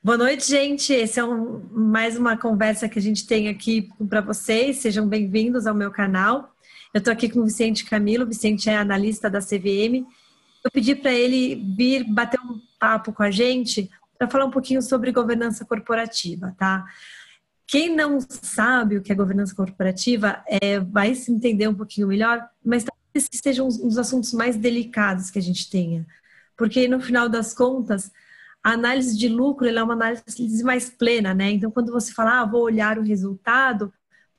Boa noite, gente. Esse é mais uma conversa que a gente tem aqui para vocês. Sejam bem-vindos ao meu canal. Eu estou aqui com o Vicente Camilo. O Vicente é analista da CVM. Eu pedi para ele vir bater um papo com a gente para falar um pouquinho sobre governança corporativa, tá? Quem não sabe o que é governança corporativa vai se entender um pouquinho melhor, mas talvez esses sejam um dos assuntos mais delicados que a gente tenha. Porque, no final das contas, a análise de lucro ela é uma análise mais plena, né? Então, quando você fala, vou olhar o resultado,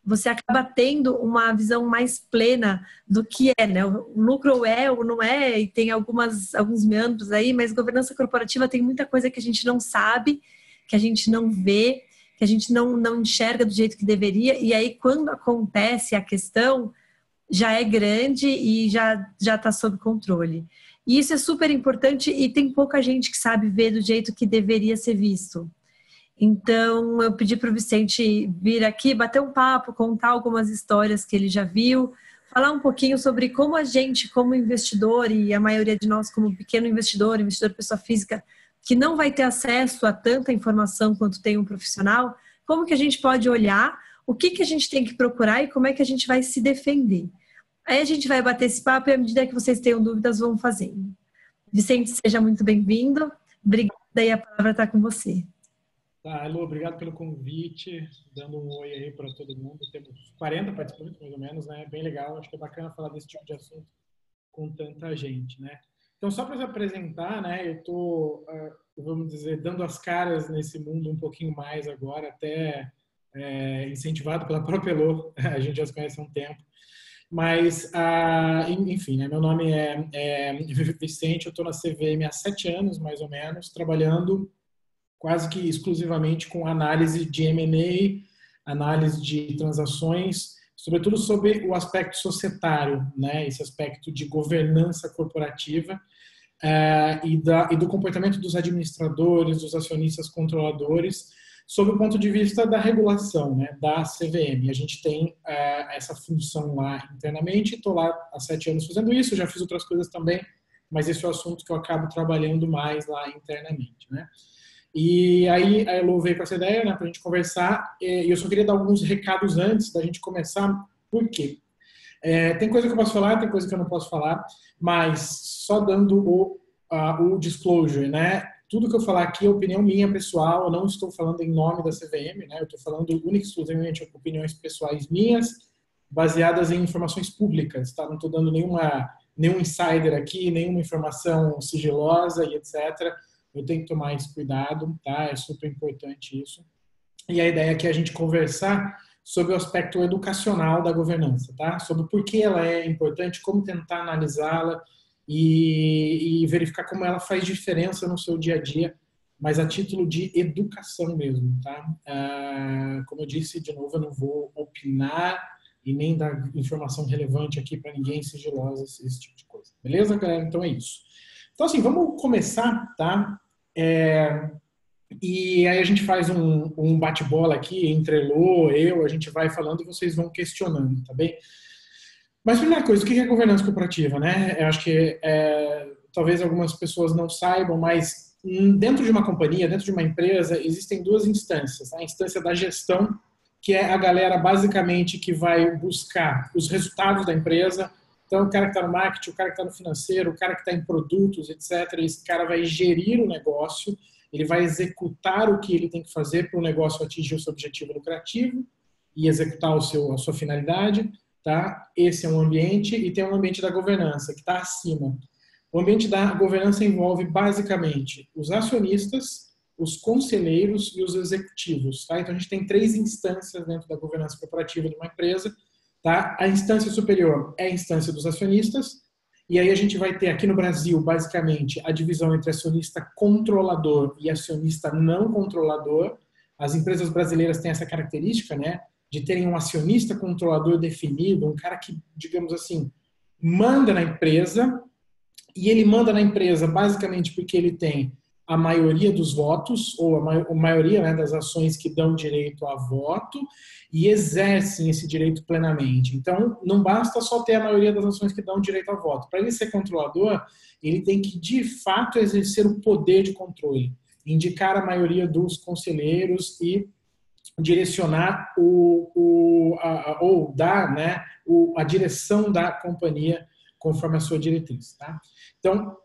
você acaba tendo uma visão mais plena do que é, né? O lucro ou é ou não é, e tem alguns meandros aí, mas governança corporativa tem muita coisa que a gente não sabe, que a gente não vê, que a gente não enxerga do jeito que deveria, e aí quando acontece a questão, já é grande e já está sob controle. E isso é super importante e tem pouca gente que sabe ver do jeito que deveria ser visto. Então, eu pedi para o Vicente vir aqui, bater um papo, contar algumas histórias que ele já viu, falar um pouquinho sobre como a gente, como investidor, e a maioria de nós como pequeno investidor pessoa física, que não vai ter acesso a tanta informação quanto tem um profissional, como que a gente pode olhar, o que a gente tem que procurar e como é que a gente vai se defender. Aí a gente vai bater esse papo e à medida que vocês tenham dúvidas, vão fazendo. Vicente, seja muito bem-vindo. Obrigada e a palavra está com você. Tá, Elô, obrigado pelo convite, dando um oi aí para todo mundo. Temos 40 participantes, mais ou menos, né? Bem legal, acho que é bacana falar desse tipo de assunto com tanta gente, né? Então, só para se apresentar, né? Eu estou, vamos dizer, dando as caras nesse mundo um pouquinho mais agora, até incentivado pela própria Elô, a gente já se conhece há um tempo. Mas, enfim, né? Meu nome é Vicente, eu estou na CVM há 7 anos, mais ou menos, trabalhando quase que exclusivamente com análise de M&A, análise de transações, sobretudo sobre o aspecto societário, né? Esse aspecto de governança corporativa e do comportamento dos administradores, dos acionistas controladores, sob o ponto de vista da regulação, né, da CVM. A gente tem essa função lá internamente, estou lá há 7 anos fazendo isso, já fiz outras coisas também, mas esse é o assunto que eu acabo trabalhando mais lá internamente, né? E aí a Elo veio com essa ideia, né, para a gente conversar, e eu só queria dar alguns recados antes da gente começar. Por quê? Tem coisa que eu posso falar, tem coisa que eu não posso falar, mas só dando o disclosure, né? Tudo que eu falar aqui é opinião minha pessoal, eu não estou falando em nome da CVM, né? Eu estou falando única e exclusivamente de opiniões pessoais minhas, baseadas em informações públicas, tá? Não estou dando nenhum insider aqui, nenhuma informação sigilosa e etc. Eu tenho que tomar esse cuidado, tá? É super importante isso. E a ideia aqui é a gente conversar sobre o aspecto educacional da governança, tá? Sobre por que ela é importante, como tentar analisá-la e verificar como ela faz diferença no seu dia a dia, mas a título de educação mesmo, tá? Como eu disse, de novo, eu não vou opinar e nem dar informação relevante aqui para ninguém, sigilosa, esse tipo de coisa. Beleza, galera? Então é isso. Então, assim, vamos começar, tá? E aí a gente faz um bate-bola aqui entre Elô, a gente vai falando e vocês vão questionando, tá bem? Mas, primeira coisa, o que é governança corporativa, né? Eu acho que talvez algumas pessoas não saibam, mas dentro de uma companhia, dentro de uma empresa, existem 2 instâncias. A instância da gestão, que é a galera basicamente que vai buscar os resultados da empresa. Então, o cara que está no marketing, o cara que está no financeiro, o cara que está em produtos, etc. Esse cara vai gerir o negócio, ele vai executar o que ele tem que fazer para o negócio atingir o seu objetivo lucrativo e executar a sua finalidade. Tá? Esse é um ambiente, e tem um ambiente da governança, que está acima. O ambiente da governança envolve basicamente os acionistas, os conselheiros e os executivos. Tá? Então a gente tem 3 instâncias dentro da governança corporativa de uma empresa. Tá? A instância superior é a instância dos acionistas, e aí a gente vai ter aqui no Brasil, basicamente, a divisão entre acionista controlador e acionista não controlador. As empresas brasileiras têm essa característica, né, de terem um acionista controlador definido, um cara que, digamos assim, manda na empresa, e ele manda na empresa basicamente porque ele tem a maioria dos votos, ou a maioria, né, das ações que dão direito a voto, e exercem esse direito plenamente. Então, não basta só ter a maioria das ações que dão direito a voto. Para ele ser controlador, ele tem que, de fato, exercer o poder de controle. indicar a maioria dos conselheiros e direcionar ou dar, né, a direção da companhia conforme a sua diretriz. Tá? Então,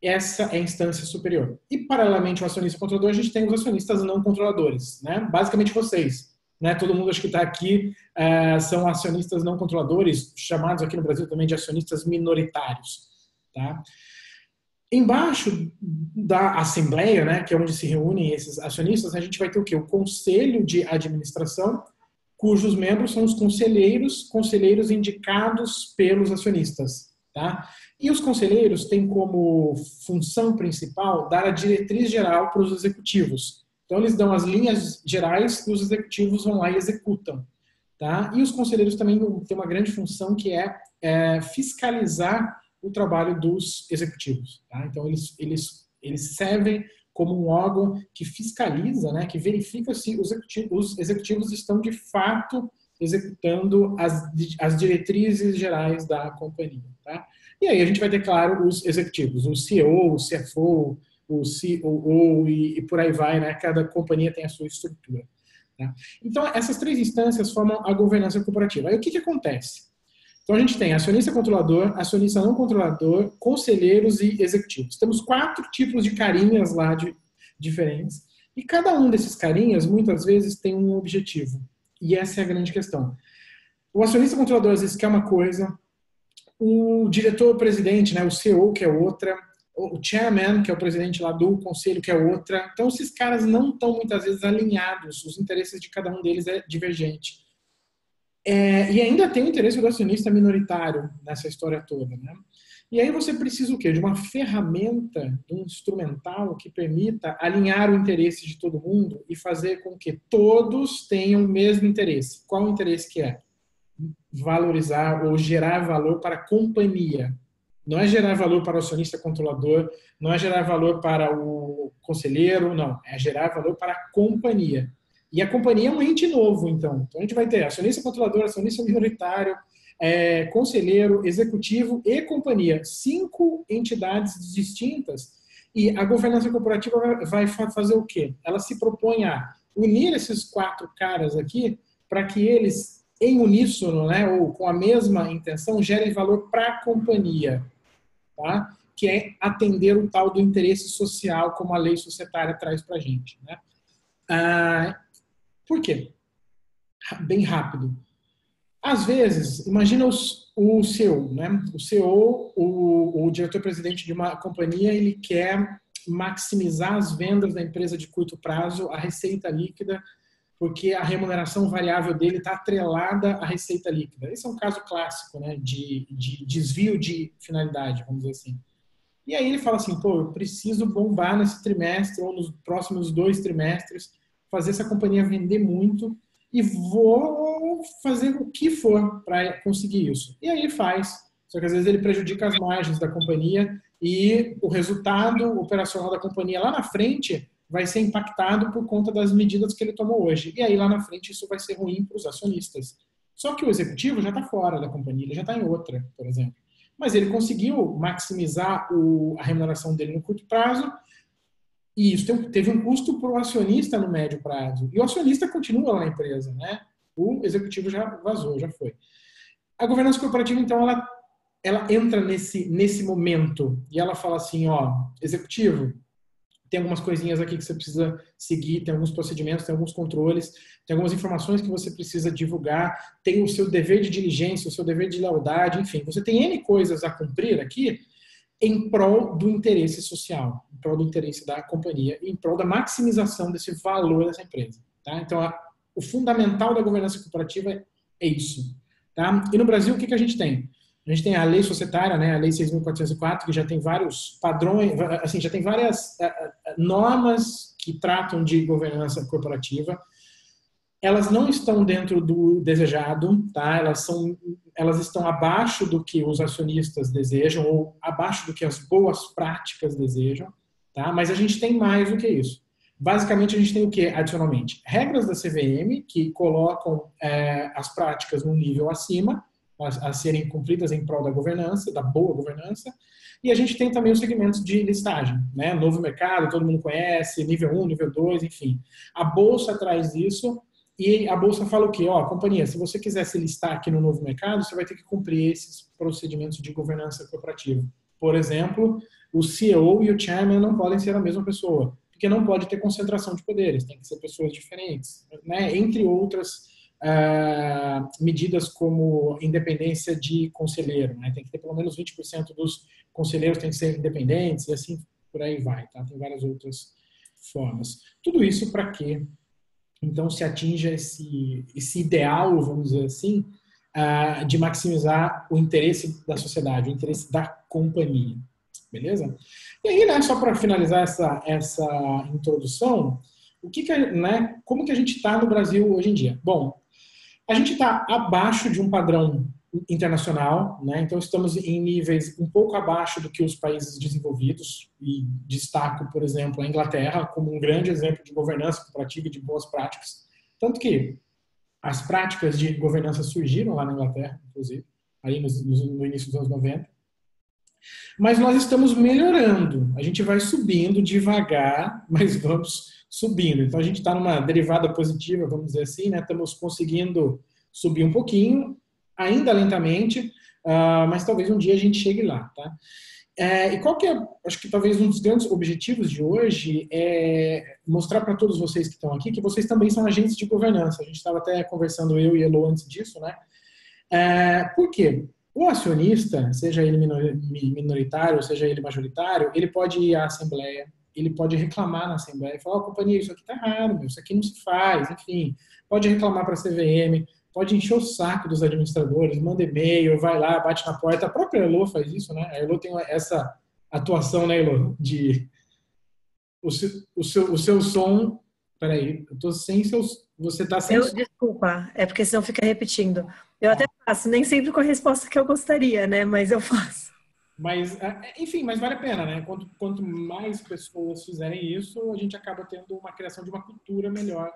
essa é a instância superior. E, paralelamente ao acionista controlador, a gente tem os acionistas não controladores. Né? Basicamente, vocês. Né? Todo mundo acho que está aqui são acionistas não controladores, chamados aqui no Brasil também de acionistas minoritários. Tá? Embaixo da assembleia, né, que é onde se reúnem esses acionistas, a gente vai ter o quê? O conselho de administração, cujos membros são os conselheiros indicados pelos acionistas. Tá? E os conselheiros têm como função principal dar a diretriz geral para os executivos. Então, eles dão as linhas gerais e os executivos vão lá e executam. Tá? E os conselheiros também têm uma grande função que é fiscalizar o trabalho dos executivos. Tá? Então, eles servem como um órgão que fiscaliza, né, que verifica se os executivos estão, de fato, executando as diretrizes gerais da companhia. Tá? E aí a gente vai ter, claro, os executivos, o CEO, o CFO, o COO e por aí vai, né? Cada companhia tem a sua estrutura. Tá? Então, essas três instâncias formam a governança corporativa. Aí o que acontece? Então, a gente tem acionista controlador, acionista não controlador, conselheiros e executivos. Temos 4 tipos de carinhas lá diferentes. E cada um desses carinhas, muitas vezes, tem um objetivo. E essa é a grande questão. O acionista controlador, às vezes, quer uma coisa. O diretor-presidente, né, o CEO, que é outra. O chairman, que é o presidente lá do conselho, que é outra. Então, esses caras não estão, muitas vezes, alinhados. Os interesses de cada um deles é divergente. E ainda tem o interesse do acionista minoritário nessa história toda. Né? E aí você precisa o quê? De uma ferramenta, de um instrumental que permita alinhar o interesse de todo mundo e fazer com que todos tenham o mesmo interesse. Qual o interesse que é? Valorizar ou gerar valor para a companhia. Não é gerar valor para o acionista controlador, não é gerar valor para o conselheiro, não. É gerar valor para a companhia. E a companhia é um ente novo, então. Então a gente vai ter acionista controlador, acionista minoritário, conselheiro, executivo e companhia. 5 entidades distintas. E a governança corporativa vai fazer o quê? Ela se propõe a unir esses 4 caras aqui para que eles, em uníssono, né, ou com a mesma intenção, gerem valor para a companhia. Tá? Que é atender o tal do interesse social, como a lei societária traz para a gente. Né? Por quê? Bem rápido. Às vezes, imagina o CEO, né? O CEO, o diretor-presidente de uma companhia, ele quer maximizar as vendas da empresa de curto prazo, a receita líquida, porque a remuneração variável dele está atrelada à receita líquida. Esse é um caso clássico, né? de desvio de finalidade, vamos dizer assim. E aí ele fala assim, pô, eu preciso bombar nesse trimestre ou nos próximos 2 trimestres, fazer essa companhia vender muito e vou fazer o que for para conseguir isso. E aí ele faz. Só que às vezes ele prejudica as margens da companhia e o resultado operacional da companhia lá na frente vai ser impactado por conta das medidas que ele tomou hoje. E aí lá na frente isso vai ser ruim para os acionistas. Só que o executivo já está fora da companhia, ele já está em outra, por exemplo. Mas ele conseguiu maximizar a remuneração dele no curto prazo. E isso teve um custo para o acionista no médio prazo. E o acionista continua lá na empresa, né? O executivo já vazou, já foi. A governança corporativa, então, ela entra nesse momento e ela fala assim, ó, executivo, tem algumas coisinhas aqui que você precisa seguir, tem alguns procedimentos, tem alguns controles, tem algumas informações que você precisa divulgar, tem o seu dever de diligência, o seu dever de lealdade, enfim, você tem N coisas a cumprir aqui, em prol do interesse social, em prol do interesse da companhia, em prol da maximização desse valor dessa empresa. Tá? Então, o fundamental da governança corporativa é isso. Tá? E no Brasil, o que a gente tem? A gente tem a lei societária, né, a lei 6.404, que já tem vários padrões, assim, já tem várias normas que tratam de governança corporativa. Elas não estão dentro do desejado, tá? Elas estão abaixo do que os acionistas desejam ou abaixo do que as boas práticas desejam, tá? Mas a gente tem mais do que isso. Basicamente, a gente tem o que adicionalmente? Regras da CVM que colocam as práticas num nível acima a serem cumpridas em prol da governança, da boa governança. E a gente tem também os segmentos de listagem, né? Novo mercado, todo mundo conhece, nível 1, nível 2, enfim. A Bolsa traz isso e a Bolsa fala o quê? Ó, companhia, se você quiser se listar aqui no novo mercado, você vai ter que cumprir esses procedimentos de governança corporativa. Por exemplo, o CEO e o chairman não podem ser a mesma pessoa, porque não pode ter concentração de poderes, tem que ser pessoas diferentes, né? Entre outras medidas como independência de conselheiro, né? Tem que ter pelo menos 20% dos conselheiros tem que ser independentes e assim por aí vai, tá? Tem várias outras formas. Tudo isso para quê? Então se atinja esse ideal, vamos dizer assim, de maximizar o interesse da sociedade, o interesse da companhia. Beleza? E aí, né, só para finalizar essa introdução, né, como que a gente está no Brasil hoje em dia? Bom, a gente está abaixo de um padrão internacional, né? Então estamos em níveis um pouco abaixo do que os países desenvolvidos, e destaco, por exemplo, a Inglaterra como um grande exemplo de governança corporativa e de boas práticas, tanto que as práticas de governança surgiram lá na Inglaterra, inclusive, aí no início dos anos 90. Mas nós estamos melhorando. A gente vai subindo devagar, mas vamos subindo. Então a gente está numa derivada positiva, vamos dizer assim, né? Estamos conseguindo subir um pouquinho, ainda lentamente, mas talvez um dia a gente chegue lá, tá? E qual que é, acho que talvez um dos grandes objetivos de hoje é mostrar para todos vocês que estão aqui que vocês também são agentes de governança. A gente estava até conversando, eu e a Elo, antes disso, né? Por quê? O acionista, seja ele minoritário, seja ele majoritário, ele pode ir à assembleia, ele pode reclamar na assembleia e falar, companhia, isso aqui está errado, meu, isso aqui não se faz, enfim. Pode reclamar para a CVM, pode encher o saco dos administradores, manda e-mail, vai lá, bate na porta. A própria Elo faz isso, né? A Elo tem essa atuação, né, Elo, de o seu som... Peraí, eu tô sem seus... Você tá sem... Desculpa, é porque senão fica repetindo. Eu até faço, nem sempre com a resposta que eu gostaria, né? Mas eu faço. Mas, enfim, mas vale a pena, né? Quanto mais pessoas fizerem isso, a gente acaba tendo uma criação de uma cultura melhor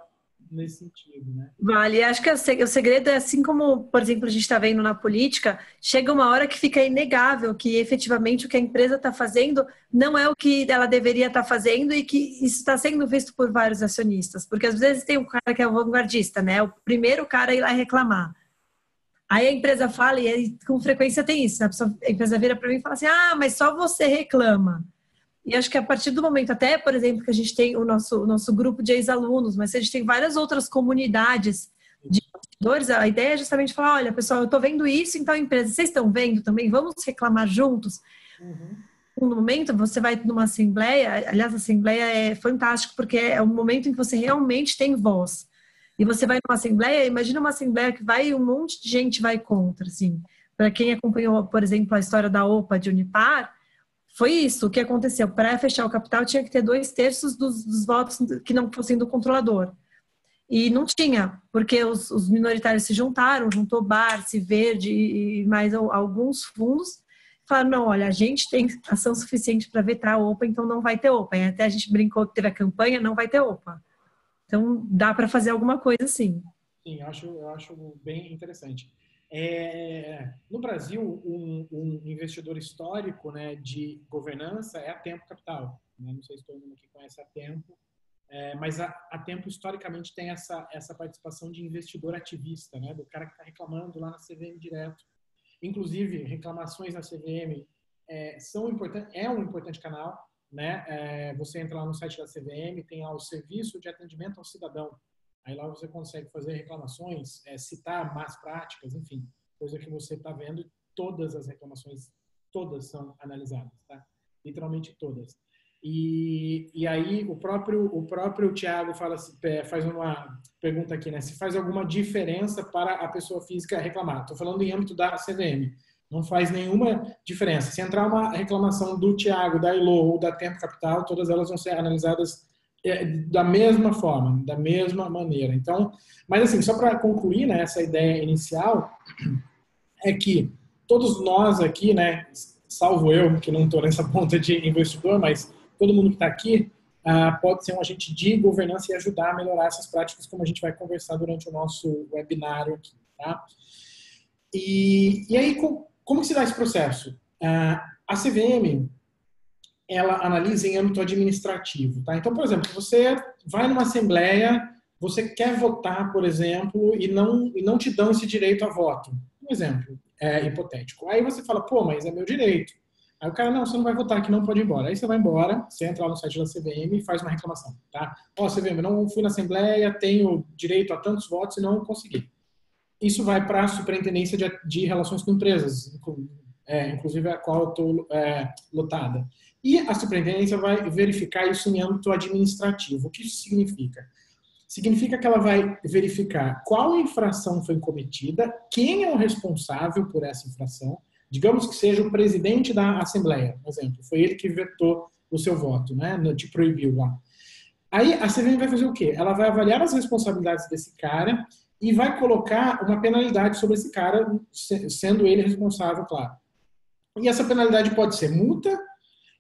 nesse sentido, né? Vale, acho que o segredo é assim como, por exemplo, a gente está vendo na política, chega uma hora que fica inegável que efetivamente o que a empresa está fazendo não é o que ela deveria estar fazendo e que isso está sendo visto por vários acionistas, porque às vezes tem um cara que é o vanguardista, né? O primeiro cara a ir lá reclamar. Aí a empresa fala, e aí, com frequência tem isso, né? A empresa vira para mim e fala assim, mas só você reclama. E acho que a partir do momento, até, por exemplo, que a gente tem o nosso grupo de ex-alunos, mas a gente tem várias outras comunidades de investidores, a ideia é justamente falar, olha, pessoal, eu estou vendo isso, então, empresa, vocês estão vendo também? Vamos reclamar juntos? No momento, você vai numa assembleia, aliás, a assembleia é fantástico, porque é um momento em que você realmente tem voz. E você vai numa assembleia, imagina uma assembleia que vai um monte de gente vai contra, assim. Para quem acompanhou, por exemplo, a história da OPA de Unipar, foi isso o que aconteceu. Para fechar o capital, tinha que ter 2/3 dos votos que não fossem do controlador. E não tinha, porque os minoritários se juntou Barsi, Verde e mais alguns fundos, falaram, não, olha, a gente tem ação suficiente para vetar a OPA, então não vai ter OPA. E até a gente brincou que teve a campanha, não vai ter OPA. Então, dá para fazer alguma coisa sim. Sim, eu acho bem interessante. No Brasil, um investidor histórico, né, de governança é a Tempo Capital. Né? Não sei se todo mundo aqui conhece a Tempo, mas a Tempo historicamente tem essa participação de investidor ativista, né, do cara que está reclamando lá na CVM direto. Inclusive, reclamações na CVM é um importante canal. Né? Você entra lá no site da CVM, tem lá o Serviço de Atendimento ao Cidadão. Aí lá você consegue fazer reclamações, citar más práticas, enfim, coisa que você está vendo. Todas as reclamações, todas são analisadas, tá? Literalmente todas. E aí o próprio Thiago faz uma pergunta aqui, né? Se faz alguma diferença para a pessoa física reclamar? Estou falando em âmbito da CVM. Não faz nenhuma diferença. Se entrar uma reclamação do Thiago, da Elo ou da Tempo Capital, todas elas vão ser analisadas da mesma forma, da mesma maneira. Então, mas assim, só para concluir, né, essa ideia inicial, é que todos nós aqui, né, salvo eu, que não estou nessa ponta de investidor, mas todo mundo que está aqui pode ser um agente de governança e ajudar a melhorar essas práticas, como a gente vai conversar durante o nosso webinário aqui, tá? E aí, como que se dá esse processo? A CVM, ela analisa em âmbito administrativo, tá? Então, por exemplo, você vai numa assembleia, você quer votar, por exemplo, e não te dão esse direito a voto. Um exemplo hipotético. Aí você fala, pô, mas é meu direito. Aí o cara, não, você não vai votar aqui, não pode ir embora. Aí você vai embora, você entra lá no site da CVM e faz uma reclamação, tá? Ó, CVM, não fui na assembleia, tenho direito a tantos votos e não consegui. Isso vai para a Superintendência de Relações com Empresas, inclusive a qual eu estou lotada. E a Superintendência vai verificar isso em âmbito administrativo. O que isso significa? Significa que ela vai verificar qual infração foi cometida, quem é o responsável por essa infração. Digamos que seja o presidente da Assembleia, por exemplo. Foi ele que vetou o seu voto, né? Te proibiu lá. Aí a CVM vai fazer o quê? Ela vai avaliar as responsabilidades desse cara e vai colocar uma penalidade sobre esse cara, sendo ele responsável, claro. E essa penalidade pode ser multa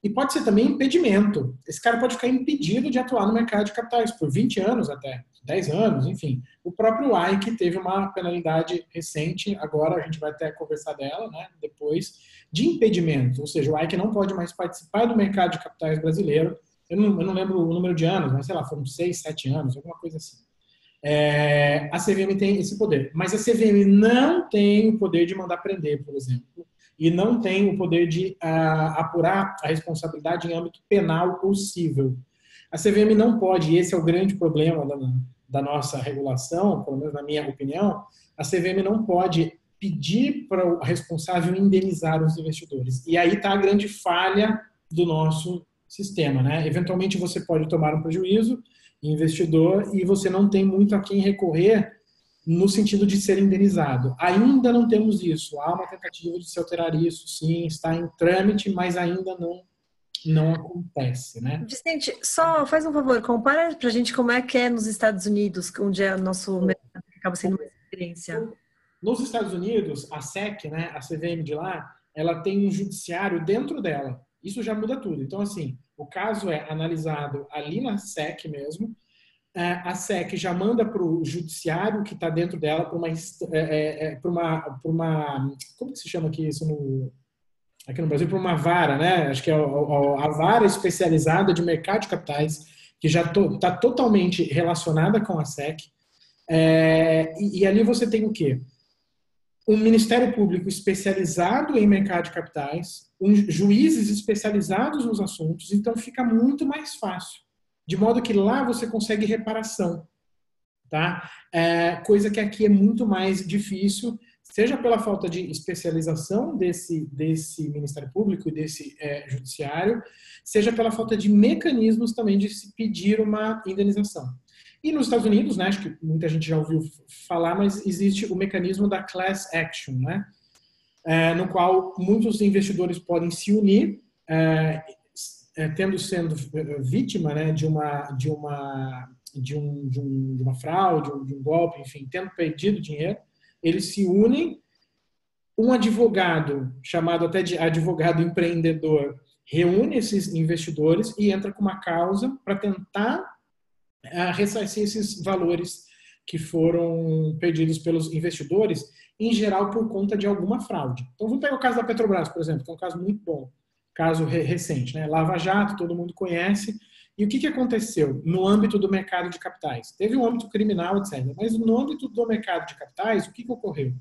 e pode ser também impedimento. Esse cara pode ficar impedido de atuar no mercado de capitais por 20 anos até, 10 anos, enfim. O próprio Ike teve uma penalidade recente, agora a gente vai até conversar dela, né, depois, de impedimento. Ou seja, o Ike não pode mais participar do mercado de capitais brasileiro. Eu não lembro o número de anos, mas sei lá, foram 6, 7 anos, alguma coisa assim. A CVM tem esse poder. Mas a CVM não tem o poder de mandar prender, por exemplo, e não tem o poder de apurar a responsabilidade em âmbito penal ou civil. A CVM não pode, e esse é o grande problema da nossa regulação, pelo menos na minha opinião, a CVM não pode pedir para o responsável indenizar os investidores. E aí está a grande falha do nosso sistema, né? Eventualmente você pode tomar um prejuízo, investidor, e você não tem muito a quem recorrer no sentido de ser indenizado. Ainda não temos isso. Há uma tentativa de se alterar isso, sim, está em trâmite, mas ainda não acontece, né? Vicente, só faz um favor, compara pra gente como é que é nos Estados Unidos, onde é o nosso mercado que acaba sendo uma experiência. Nos Estados Unidos, a SEC, né, a CVM de lá, ela tem um judiciário dentro dela. Isso já muda tudo. Então, assim, o caso é analisado ali na SEC mesmo, a SEC já manda para o judiciário que está dentro dela como que se chama aqui isso aqui no Brasil, para uma vara, né? Acho que é a vara especializada de mercado de capitais, que já está totalmente relacionada com a SEC. E ali você tem o quê? Um Ministério Público especializado em mercado de capitais, juízes especializados nos assuntos, então fica muito mais fácil. De modo que lá você consegue reparação, tá? Coisa que aqui é muito mais difícil, seja pela falta de especialização desse Ministério Público e desse judiciário, seja pela falta de mecanismos também de se pedir uma indenização. E nos Estados Unidos, né, acho que muita gente já ouviu falar, mas existe o mecanismo da class action, né, no qual muitos investidores podem se unir, sendo vítima, né, de uma fraude, de um golpe, enfim, tendo perdido dinheiro, eles se unem, um advogado, chamado até de advogado empreendedor, reúne esses investidores e entra com uma causa para tentar ressarcir esses valores que foram perdidos pelos investidores, em geral por conta de alguma fraude. Então, vamos pegar o caso da Petrobras, por exemplo, que é um caso muito bom, caso recente, né? Lava Jato, todo mundo conhece. E o que aconteceu no âmbito do mercado de capitais? Teve um âmbito criminal, etc. Mas no âmbito do mercado de capitais, o que ocorreu?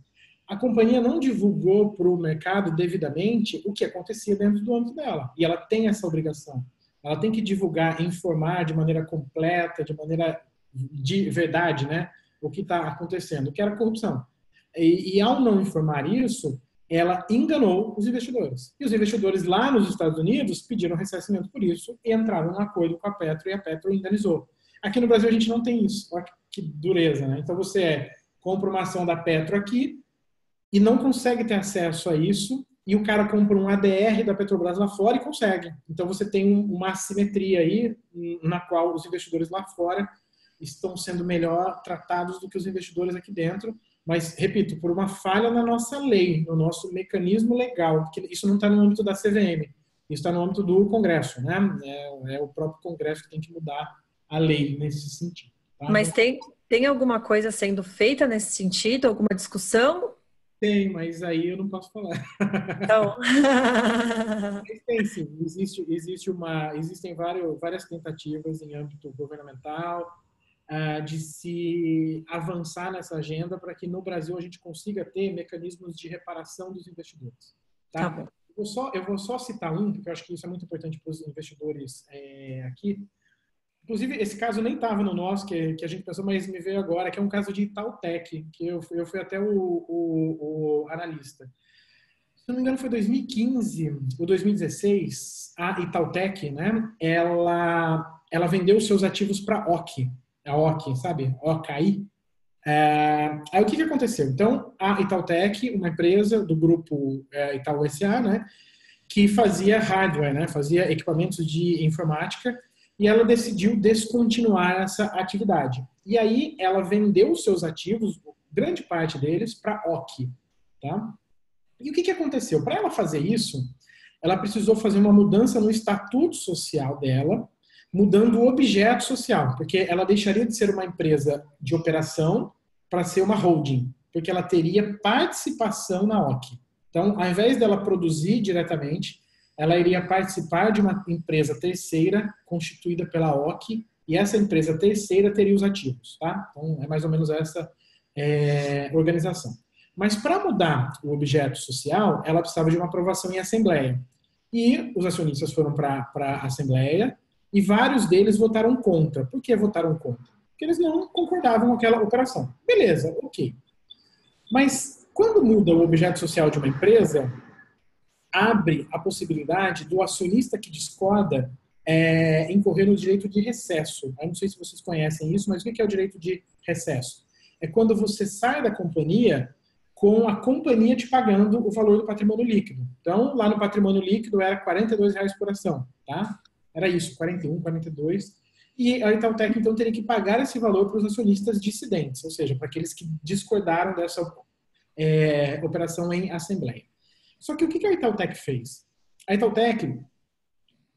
A companhia não divulgou para o mercado devidamente o que acontecia dentro do âmbito dela. E ela tem essa obrigação. Ela tem que divulgar, informar de maneira completa, de maneira de verdade, né, o que está acontecendo, que era corrupção. E ao não informar isso, ela enganou os investidores. E os investidores lá nos Estados Unidos pediram ressarcimento por isso e entraram num acordo com a Petro e a Petro indenizou. Aqui no Brasil a gente não tem isso. Olha que dureza, né? Então você compra uma ação da Petro aqui e não consegue ter acesso a isso, e o cara compra um ADR da Petrobras lá fora e consegue. Então você tem uma assimetria aí, na qual os investidores lá fora estão sendo melhor tratados do que os investidores aqui dentro, mas, repito, por uma falha na nossa lei, no nosso mecanismo legal, porque isso não está no âmbito da CVM, isso está no âmbito do Congresso, né? É o próprio Congresso que tem que mudar a lei nesse sentido. Tá? Mas tem alguma coisa sendo feita nesse sentido? Alguma discussão? Tem, mas aí eu não posso falar. Então, Mas tem sim, existem várias tentativas em âmbito governamental de se avançar nessa agenda para que no Brasil a gente consiga ter mecanismos de reparação dos investidores. tá Tá? bom. Eu vou só citar um, porque eu acho que isso é muito importante para os investidores aqui. Inclusive, esse caso nem estava no nosso, que a gente pensou, mas me veio agora, que é um caso de Itautec, que eu fui até o analista. Se não me engano, foi 2015 ou 2016, a Itautec, né? Ela vendeu seus ativos para a OCI. A OCI, sabe? OCI. Aí o que aconteceu? Então, a Itautec, uma empresa do grupo Itaú S.A., né? Que fazia hardware, né? Fazia equipamentos de informática, e ela decidiu descontinuar essa atividade. E aí ela vendeu seus ativos, grande parte deles, para a OCI. Tá? E o que aconteceu? Para ela fazer isso, ela precisou fazer uma mudança no estatuto social dela, mudando o objeto social, porque ela deixaria de ser uma empresa de operação para ser uma holding, porque ela teria participação na OCI. Então, ao invés dela produzir diretamente, ela iria participar de uma empresa terceira constituída pela OCI, e essa empresa terceira teria os ativos. Tá? Então, é mais ou menos essa organização. Mas para mudar o objeto social, ela precisava de uma aprovação em assembleia. E os acionistas foram para a assembleia e vários deles votaram contra. Por que votaram contra? Porque eles não concordavam com aquela operação. Beleza, ok. Mas quando muda o objeto social de uma empresa, abre a possibilidade do acionista que discorda incorrer no direito de recesso. Eu não sei se vocês conhecem isso, mas o que é o direito de recesso? É quando você sai da companhia com a companhia te pagando o valor do patrimônio líquido. Então, lá no patrimônio líquido era R$ 42 por ação, tá? Era isso, 41, 42. E a Itautec, então, teria que pagar esse valor para os acionistas dissidentes, ou seja, para aqueles que discordaram dessa operação em assembleia. Só que o que a Itautec fez? A Itautec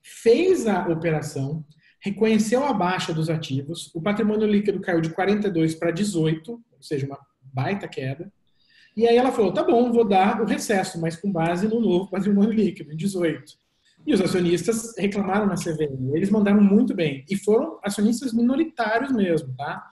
fez a operação, reconheceu a baixa dos ativos, o patrimônio líquido caiu de 42 para 18, ou seja, uma baita queda. E aí ela falou, tá bom, vou dar o recesso, mas com base no novo patrimônio líquido, em 18. E os acionistas reclamaram na CVM. Eles mandaram muito bem. E foram acionistas minoritários mesmo, tá?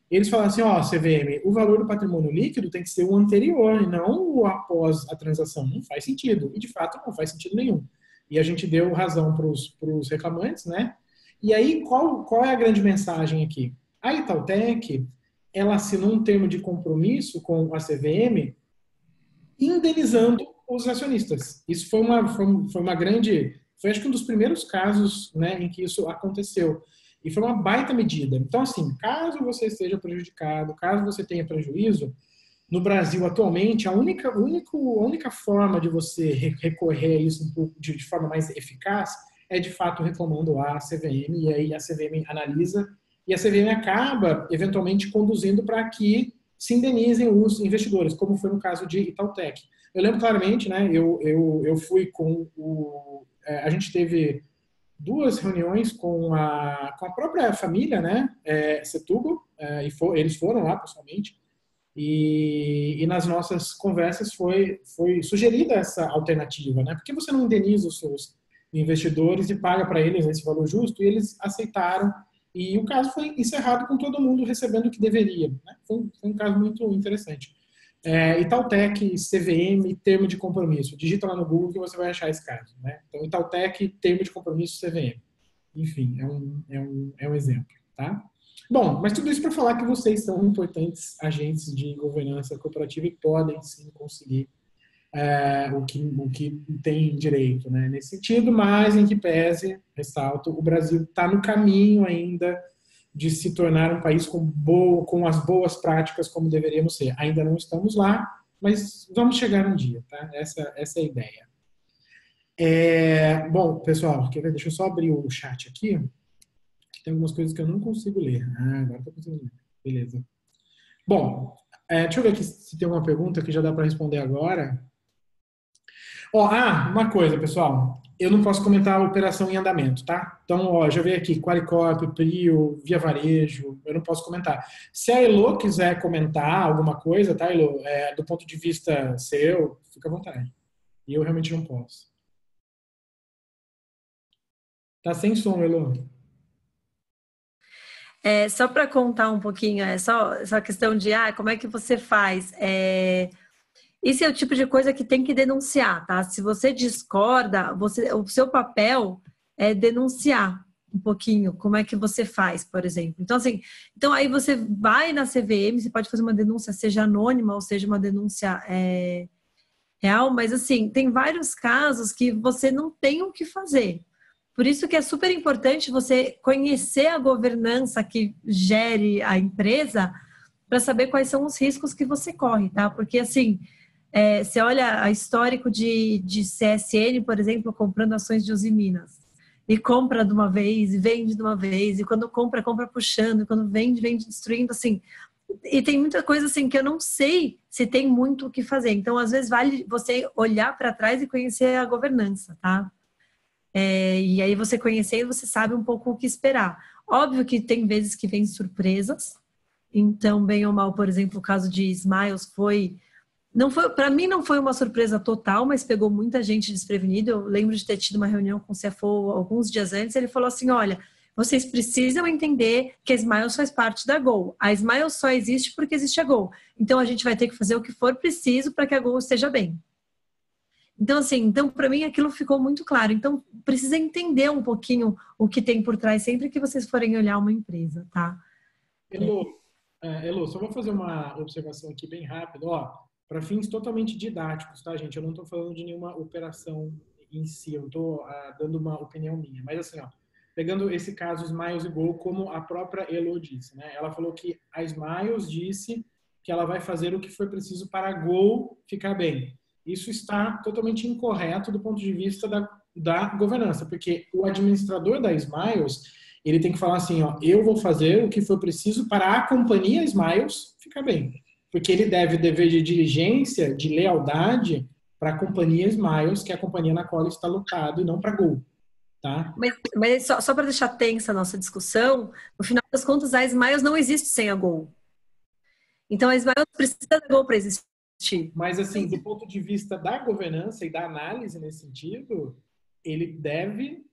Eles falaram assim, ó, CVM, o valor do patrimônio líquido tem que ser o anterior e não o após a transação. Não faz sentido. E, de fato, não faz sentido nenhum. E a gente deu razão para os reclamantes, né? E aí, qual é a grande mensagem aqui? A Itautec, ela assinou um termo de compromisso com a CVM indenizando os acionistas. Isso foi uma grande... Foi, acho que, um dos primeiros casos, né, em que isso aconteceu. E foi uma baita medida. Então, assim, caso você esteja prejudicado, caso você tenha prejuízo, no Brasil, atualmente, a única forma de você recorrer a isso um pouco de forma mais eficaz é, de fato, reclamando à CVM, e aí a CVM analisa, e a CVM acaba, eventualmente, conduzindo para que se indenizem os investidores, como foi no caso de Itautec. Eu lembro claramente, né, eu fui com a gente teve duas reuniões com a própria família, né, Setúbal, eles foram lá pessoalmente, e nas nossas conversas foi sugerida essa alternativa, né? Por que você não indeniza os seus investidores e paga para eles esse valor justo? E eles aceitaram, e o caso foi encerrado com todo mundo recebendo o que deveria, né? Foi um caso muito interessante. Itautec, CVM, termo de compromisso. Digita lá no Google que você vai achar esse caso, né? Então, Itautec, termo de compromisso, CVM. Enfim, é um exemplo, tá? Bom, mas tudo isso para falar que vocês são importantes agentes de governança cooperativa e podem sim conseguir o que tem direito, né, nesse sentido, mas em que pese, ressalto, o Brasil está no caminho ainda de se tornar um país com as boas práticas como deveríamos ser. Ainda não estamos lá, mas vamos chegar um dia, tá? Essa é a ideia. Bom, pessoal, deixa eu só abrir o chat aqui. Tem algumas coisas que eu não consigo ler. Agora estou conseguindo ler. Beleza. Bom, deixa eu ver aqui se tem uma pergunta que já dá para responder agora. Uma coisa, pessoal. eu não posso comentar a operação em andamento, tá? Então, ó, já veio aqui, Qualicorp, Prio, Via Varejo, eu não posso comentar. Se a Elo quiser comentar alguma coisa, tá, Elo? Do ponto de vista seu, fica à vontade. E eu realmente não posso. Tá sem som, Elo. Só para contar um pouquinho, só essa questão de como é que você faz? Esse é o tipo de coisa que tem que denunciar, tá? Se você discorda, o seu papel é denunciar um pouquinho como é que você faz, por exemplo. Então, assim, aí você vai na CVM, você pode fazer uma denúncia, seja anônima ou seja uma denúncia real, mas assim, tem vários casos que você não tem o que fazer. Por isso que é super importante você conhecer a governança que gere a empresa para saber quais são os riscos que você corre, tá? Porque assim, você olha a histórico de CSN, por exemplo, comprando ações de Usiminas. E compra de uma vez, e vende de uma vez, e quando compra, compra puxando, e quando vende, vende destruindo, assim. E tem muita coisa assim que eu não sei se tem muito o que fazer. Então, às vezes, vale você olhar para trás e conhecer a governança, tá? E aí você conhecendo, você sabe um pouco o que esperar. Óbvio que tem vezes que vem surpresas. Então, bem ou mal, por exemplo, o caso de Smiles não foi, para mim não foi uma surpresa total, mas pegou muita gente desprevenida. Eu lembro de ter tido uma reunião com o CFO alguns dias antes, ele falou assim, olha, vocês precisam entender que a Smiles faz parte da Gol. A Smiles só existe porque existe a Gol. Então a gente vai ter que fazer o que for preciso para que a Gol esteja bem. Então, assim, para mim aquilo ficou muito claro. Então, precisa entender um pouquinho o que tem por trás sempre que vocês forem olhar uma empresa, tá? Elo, só vou fazer uma observação aqui bem rápida. Ó, para fins totalmente didáticos, tá, gente? Eu não estou falando de nenhuma operação em si, eu estou dando uma opinião minha. Mas assim, ó, pegando esse caso Smiles e Gol, como a própria Elo disse, né? Ela falou que a Smiles disse que ela vai fazer o que for preciso para a Gol ficar bem. Isso está totalmente incorreto do ponto de vista da governança, porque o administrador da Smiles, ele tem que falar assim, ó, eu vou fazer o que for preciso para a companhia Smiles ficar bem. Porque ele deve dever de diligência, de lealdade para a companhia Smiles, que é a companhia na qual ele está lotado, e não para a Gol. Tá? Mas só para deixar tensa a nossa discussão, no final das contas, a Smiles não existe sem a Gol. Então, a Smiles precisa da Gol para existir. Mas, assim, do ponto de vista da governança e da análise nesse sentido, ele deve,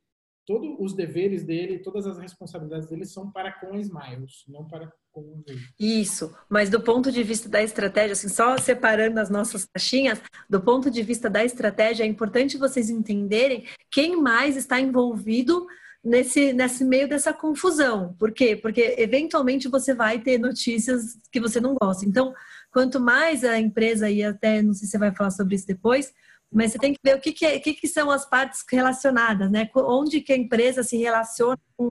todos os deveres dele, todas as responsabilidades dele são para com a Smiles, não para com o Gol. Isso, mas do ponto de vista da estratégia, assim, só separando as nossas caixinhas, do ponto de vista da estratégia, é importante vocês entenderem quem mais está envolvido nesse meio dessa confusão. Por quê? Porque eventualmente você vai ter notícias que você não gosta. Então, quanto mais a empresa, e até não sei se você vai falar sobre isso depois, mas você tem que ver o que são as partes relacionadas, né? Onde que a empresa se relaciona com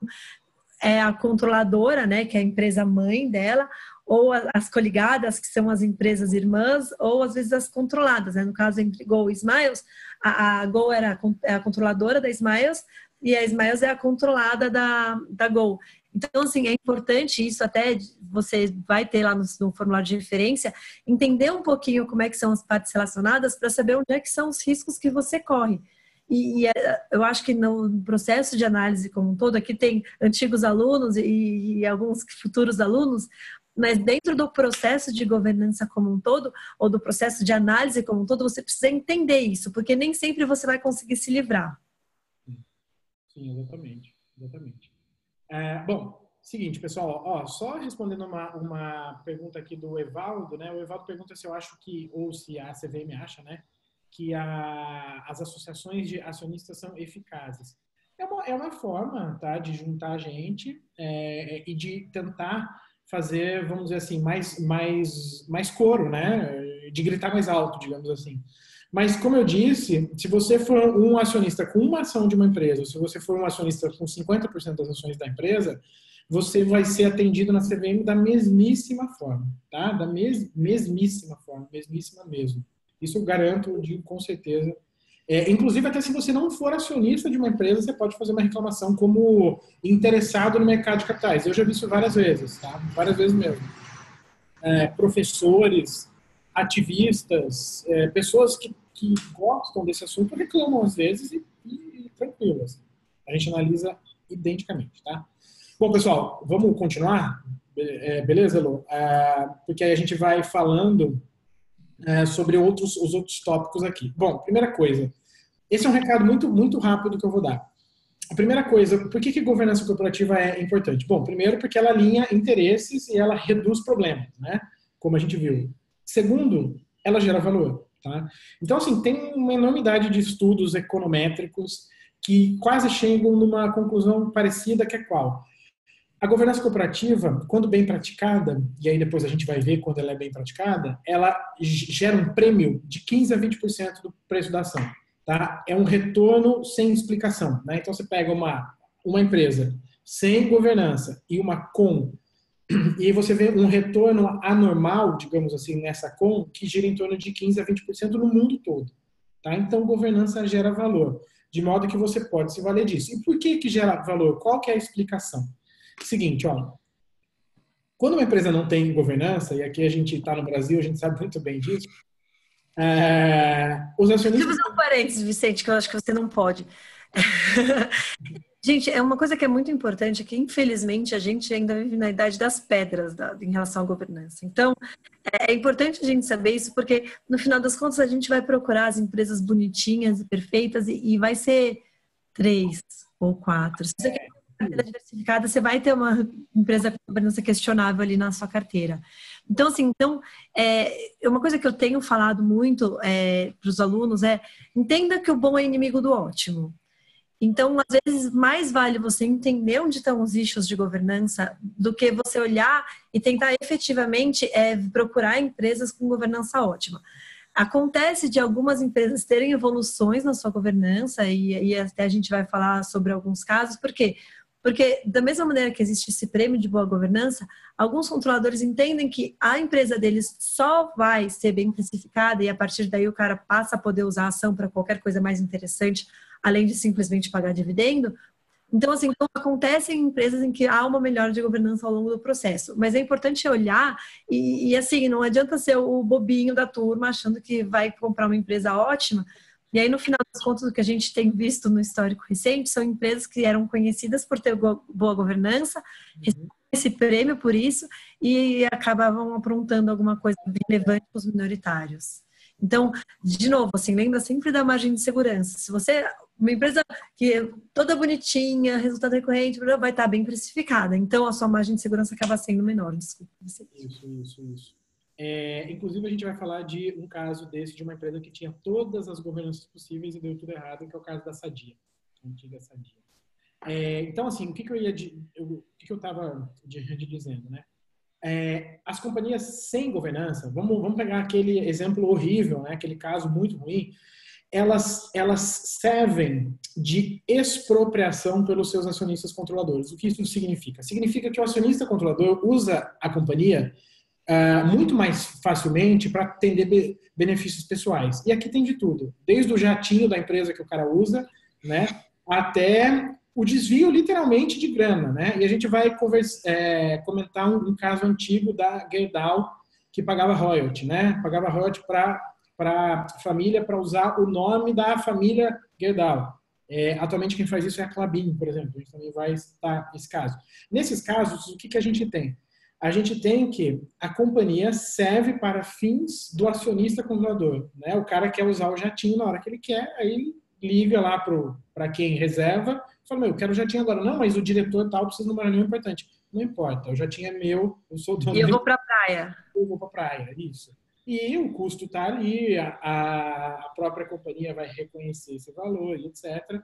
a controladora, né, que é a empresa mãe dela, ou as coligadas, que são as empresas irmãs, ou às vezes as controladas, né? No caso entre Gol e Smiles, a Gol é a controladora da Smiles e a Smiles é a controlada da Gol. Então, assim, é importante isso, até você vai ter lá no formulário de referência, entender um pouquinho como é que são as partes relacionadas para saber onde é que são os riscos que você corre. E eu acho que no processo de análise como um todo, aqui tem antigos alunos e alguns futuros alunos, mas dentro do processo de governança como um todo, ou do processo de análise como um todo, você precisa entender isso, porque nem sempre você vai conseguir se livrar. Sim, exatamente. Bom, seguinte, pessoal, ó, só respondendo uma pergunta aqui do Evaldo, né? O Evaldo pergunta se eu acho que, ou se a CVM acha, né? Que as associações de acionistas são eficazes. É uma forma, tá, de juntar gente e de tentar fazer, vamos dizer assim, mais coro, né, de gritar mais alto, digamos assim. Mas, como eu disse, se você for um acionista com uma ação de uma empresa, ou se você for um acionista com 50% das ações da empresa, você vai ser atendido na CVM da mesmíssima forma, tá? Da mesmíssima forma, mesmíssima mesmo. Isso eu garanto, digo com certeza. Inclusive, até se você não for acionista de uma empresa, você pode fazer uma reclamação como interessado no mercado de capitais. Eu já vi isso várias vezes, tá? Várias vezes mesmo. Professores, ativistas, pessoas que gostam desse assunto reclamam às vezes e tranquilo. Assim. A gente analisa identicamente, tá? Bom, pessoal, vamos continuar? Beleza, Lu? Porque aí a gente vai falando sobre os outros tópicos aqui. Bom, primeira coisa, esse é um recado muito, muito rápido que eu vou dar. A primeira coisa, por que governança corporativa é importante? Bom, primeiro porque ela alinha interesses e ela reduz problemas, né? Como a gente viu. Segundo, ela gera valor, tá? Então, assim, tem uma enormidade de estudos econométricos que quase chegam numa conclusão parecida, que é qual? A governança corporativa, quando bem praticada, e aí depois a gente vai ver quando ela é bem praticada, ela gera um prêmio de 15 a 20% do preço da ação. Tá? É um retorno sem explicação. Né? Então você pega uma empresa sem governança e uma com, e aí você vê um retorno anormal, digamos assim, nessa com, que gira em torno de 15 a 20% no mundo todo. Tá? Então governança gera valor, de modo que você pode se valer disso. E por que gera valor? Qual que é a explicação? Seguinte, ó, quando uma empresa não tem governança, e aqui a gente está no Brasil, a gente sabe muito bem disso, os acionistas... Deixa eu fazer um parênteses, Vicente, que eu acho que você não pode. Gente, é uma coisa que é muito importante, que infelizmente a gente ainda vive na idade das pedras em relação à governança. Então, é importante a gente saber isso, porque no final das contas a gente vai procurar as empresas bonitinhas e perfeitas e vai ser 3 ou 4. Se você quer uma carteira diversificada, você vai ter uma empresa com governança questionável ali na sua carteira. Então, assim, uma coisa que eu tenho falado muito para os alunos entenda que o bom é inimigo do ótimo. Então, às vezes, mais vale você entender onde estão os issues de governança do que você olhar e tentar efetivamente procurar empresas com governança ótima. Acontece de algumas empresas terem evoluções na sua governança e até a gente vai falar sobre alguns casos. Por quê? Porque da mesma maneira que existe esse prêmio de boa governança, alguns controladores entendem que a empresa deles só vai ser bem precificada e a partir daí o cara passa a poder usar a ação para qualquer coisa mais interessante, além de simplesmente pagar dividendo. Então, assim, acontecem empresas em que há uma melhora de governança ao longo do processo. Mas é importante olhar e assim, não adianta ser o bobinho da turma achando que vai comprar uma empresa ótima. E aí, no final das contas, o que a gente tem visto no histórico recente são empresas que eram conhecidas por ter boa governança, receberam esse prêmio por isso e acabavam aprontando alguma coisa relevante para os minoritários. Então, de novo, assim, lembra sempre da margem de segurança. Se você, uma empresa que é toda bonitinha, resultado recorrente, vai estar bem precificada. Então, a sua margem de segurança acaba sendo menor. Desculpa. Isso. Inclusive, a gente vai falar de um caso desse, de uma empresa que tinha todas as governanças possíveis e deu tudo errado, que é o caso da Sadia, a antiga Sadia. Então, assim, o que eu estava dizendo, né? As companhias sem governança, vamos pegar aquele exemplo horrível, né? Aquele caso muito ruim, elas servem de expropriação pelos seus acionistas controladores. O que isso significa? Significa que o acionista controlador usa a companhia muito mais facilmente para atender benefícios pessoais. E aqui tem de tudo, desde o jatinho da empresa que o cara usa, né, até o desvio literalmente de grana, né? E a gente vai comentar um caso antigo da Gerdau que pagava royalty, né? Pagava royalty para a família para usar o nome da família Gerdau. Atualmente quem faz isso é a Klabin, por exemplo. A gente também vai citar esse caso. Nesses casos, o que a gente tem? A gente tem que a companhia serve para fins do acionista controlador, né? O cara quer usar o jatinho na hora que ele quer, aí liga lá para quem reserva, fala, eu quero o jatinho agora. Não, mas o diretor tal precisa de uma reunião importante. Não importa, o jatinho é meu, eu sou o dono. E eu vou para a praia. Eu vou para a praia, isso. E o custo está ali, a própria companhia vai reconhecer esse valor, etc.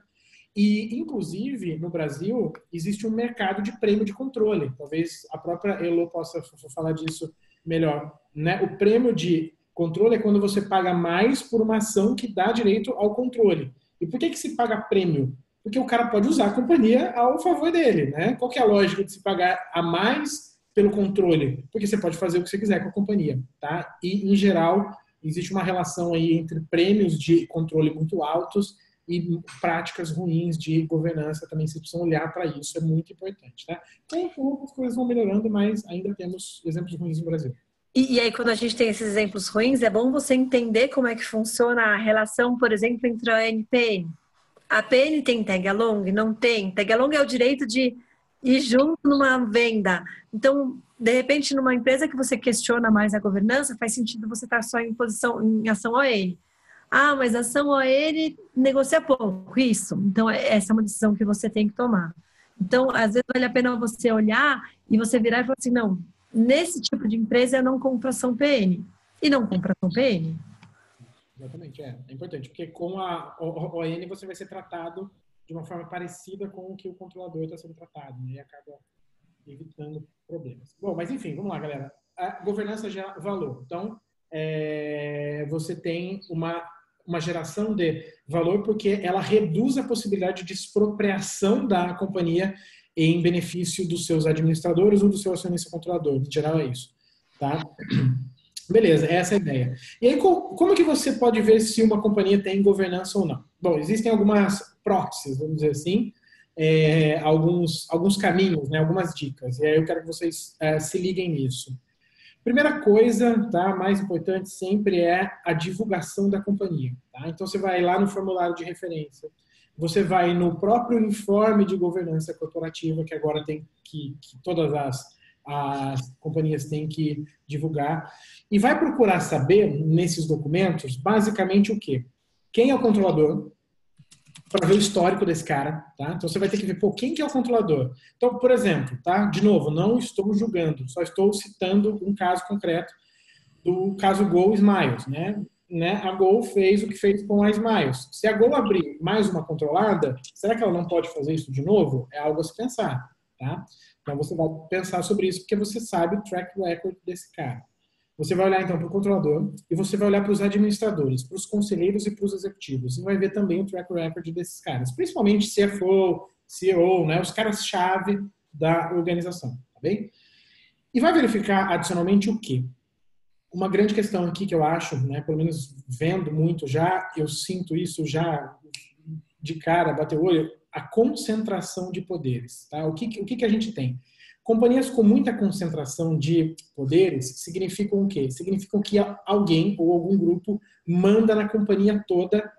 E, inclusive, no Brasil, existe um mercado de prêmio de controle. Talvez a própria Elo possa falar disso melhor. Né? O prêmio de controle é quando você paga mais por uma ação que dá direito ao controle. E por que se paga prêmio? Porque o cara pode usar a companhia ao favor dele. Né? Qual que é a lógica de se pagar a mais pelo controle? Porque você pode fazer o que você quiser com a companhia. Tá? E, em geral, existe uma relação aí entre prêmios de controle muito altos e práticas ruins de governança. Também vocês precisam olhar para isso, é muito importante. Tá? Então, as coisas vão melhorando, mas ainda temos exemplos ruins no Brasil. E aí, quando a gente tem esses exemplos ruins, é bom você entender como é que funciona a relação, por exemplo, entre a ANPM. A PN tem tag along? Não tem. Tag along é o direito de ir junto numa venda. Então, de repente, numa empresa que você questiona mais a governança, faz sentido você estar só em ação ON. Ah, mas a ação ON negocia pouco. Isso. Então, essa é uma decisão que você tem que tomar. Então, às vezes, vale a pena você olhar e você virar e falar assim, não, nesse tipo de empresa eu não compro ação PN. E não compro ação PN. Exatamente, é importante, porque com a ON você vai ser tratado de uma forma parecida com o que o controlador está sendo tratado, né? E acaba evitando problemas. Bom, mas enfim, vamos lá, galera. A governança gera valor. Então, você tem uma geração de valor porque ela reduz a possibilidade de expropriação da companhia em benefício dos seus administradores ou do seu acionista controlador. Em geral é isso, tá? Beleza, essa é a ideia. E aí, como que você pode ver se uma companhia tem governança ou não? Bom, existem algumas proxies, vamos dizer assim, alguns caminhos, né, algumas dicas. E aí eu quero que vocês se liguem nisso. Primeira coisa, tá, mais importante sempre é a divulgação da companhia. Tá? Então, você vai lá no formulário de referência, você vai no próprio informe de governança corporativa, que agora tem que todas as companhias têm que divulgar, e vai procurar saber, nesses documentos, basicamente o quê? Quem é o controlador, para ver o histórico desse cara, tá? Então você vai ter que ver, pô, quem que é o controlador? Então, por exemplo, tá? De novo, não estou julgando, só estou citando um caso concreto do caso Gol Smiles, né? A Gol fez o que fez com a Smiles. Se a Gol abrir mais uma controlada, será que ela não pode fazer isso de novo? É algo a se pensar, tá? Então você vai pensar sobre isso porque você sabe o track record desse cara. Você vai olhar então para o controlador e você vai olhar para os administradores, para os conselheiros e para os executivos. E vai ver também o track record desses caras, principalmente CFO, CEO, né, os caras-chave da organização, tá bem? E vai verificar adicionalmente o quê? Uma grande questão aqui que eu acho, né, pelo menos vendo muito já, eu sinto isso já de cara, bater o olho, a concentração de poderes. Tá? O que a gente tem? Companhias com muita concentração de poderes significam o quê? Significam que alguém ou algum grupo manda na companhia toda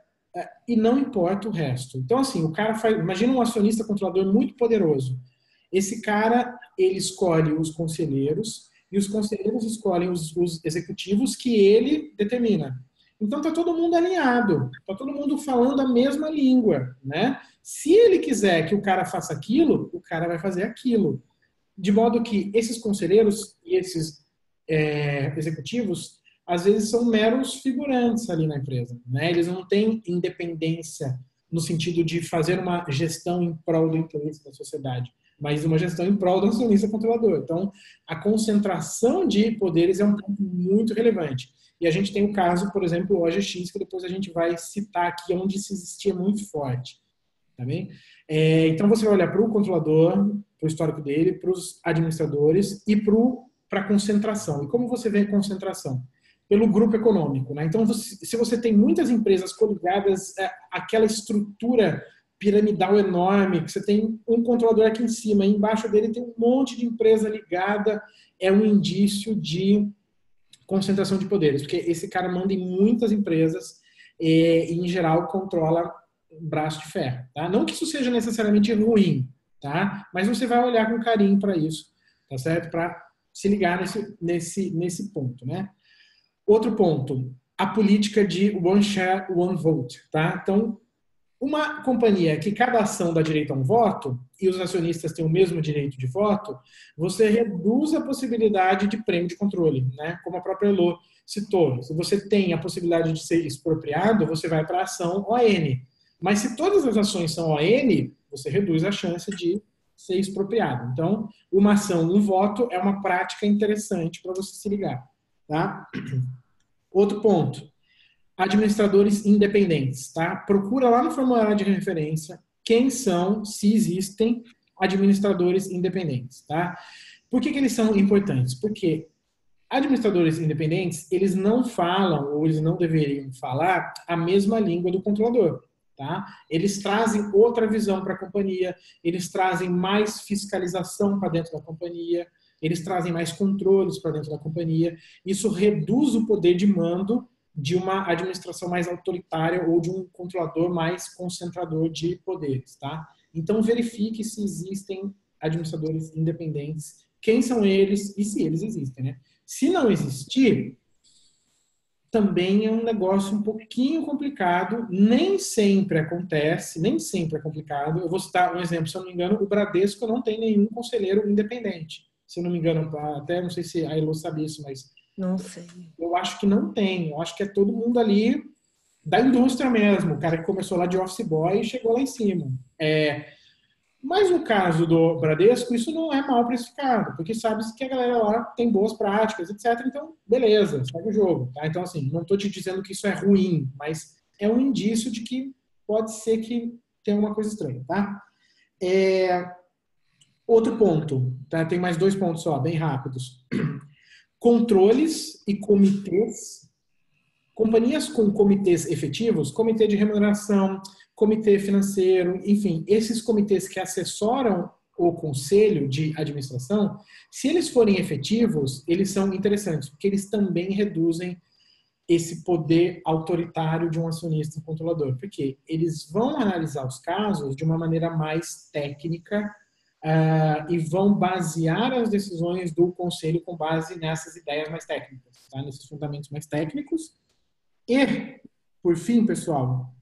e não importa o resto. Então, assim, o cara faz... Imagina um acionista controlador muito poderoso. Esse cara, ele escolhe os conselheiros e os conselheiros escolhem os executivos que ele determina. Então, está todo mundo alinhado, está todo mundo falando a mesma língua, né? Se ele quiser que o cara faça aquilo, o cara vai fazer aquilo. De modo que esses conselheiros e esses executivos, às vezes, são meros figurantes ali na empresa, né? Eles não têm independência no sentido de fazer uma gestão em prol do interesse da sociedade, mas uma gestão em prol do acionista controlador. Então, a concentração de poderes é um ponto muito relevante. E a gente tem o caso, por exemplo, o OGX, que depois a gente vai citar aqui, onde isso existia muito forte. Tá bem? Então, você vai olhar para o controlador, para o histórico dele, para os administradores e para a concentração. E como você vê a concentração? Pelo grupo econômico. Né? Então, se você tem muitas empresas coligadas, aquela estrutura piramidal enorme, que você tem um controlador aqui em cima, e embaixo dele tem um monte de empresa ligada, é um indício de concentração de poderes, porque esse cara manda em muitas empresas e em geral, controla um braço de ferro. Tá? Não que isso seja necessariamente ruim, tá? Mas você vai olhar com carinho para isso, tá certo? Para se ligar nesse ponto, né? Outro ponto, a política de one share, one vote, tá? Então, uma companhia que cada ação dá direito a um voto e os acionistas têm o mesmo direito de voto, você reduz a possibilidade de prêmio de controle, né? Como a própria Elô citou. Se você tem a possibilidade de ser expropriado, você vai para a ação ON. Mas se todas as ações são ON, você reduz a chance de ser expropriado. Então, uma ação, um voto é uma prática interessante para você se ligar. Tá? Outro ponto. Administradores independentes, tá? Procura lá no formulário de referência quem são, se existem, administradores independentes, tá? Por que eles são importantes? Porque administradores independentes, eles não falam, ou eles não deveriam falar, a mesma língua do controlador, tá? Eles trazem outra visão para a companhia, eles trazem mais fiscalização para dentro da companhia, eles trazem mais controles para dentro da companhia, isso reduz o poder de mando de uma administração mais autoritária ou de um controlador mais concentrador de poderes, tá? Então, verifique se existem administradores independentes, quem são eles e se eles existem, né? Se não existir, também é um negócio um pouquinho complicado, nem sempre acontece, nem sempre é complicado. Eu vou citar um exemplo, se eu não me engano, o Bradesco não tem nenhum conselheiro independente. Se eu não me engano, até não sei se a Elo sabe isso, mas Não sei. eu acho que não tem. Eu acho que é todo mundo ali da indústria mesmo, o cara que começou lá de office boy e chegou lá em cima. Mas no caso do Bradesco, isso não é mal precificado, porque sabe-se que a galera lá tem boas práticas, etc. Então, beleza, segue o jogo. Tá? Então, assim, não estou te dizendo que isso é ruim, mas é um indício de que pode ser que tenha uma coisa estranha. Tá? Outro ponto, tá? Tem mais 2 pontos só, bem rápidos. Controles e comitês. Companhias com comitês efetivos, comitê de remuneração, comitê financeiro, enfim, esses comitês que assessoram o conselho de administração, se eles forem efetivos, eles são interessantes, porque eles também reduzem esse poder autoritário de um acionista controlador, porque eles vão analisar os casos de uma maneira mais técnica e vão basear as decisões do conselho com base nessas ideias mais técnicas, tá? Nesses fundamentos mais técnicos. E, por fim, pessoal,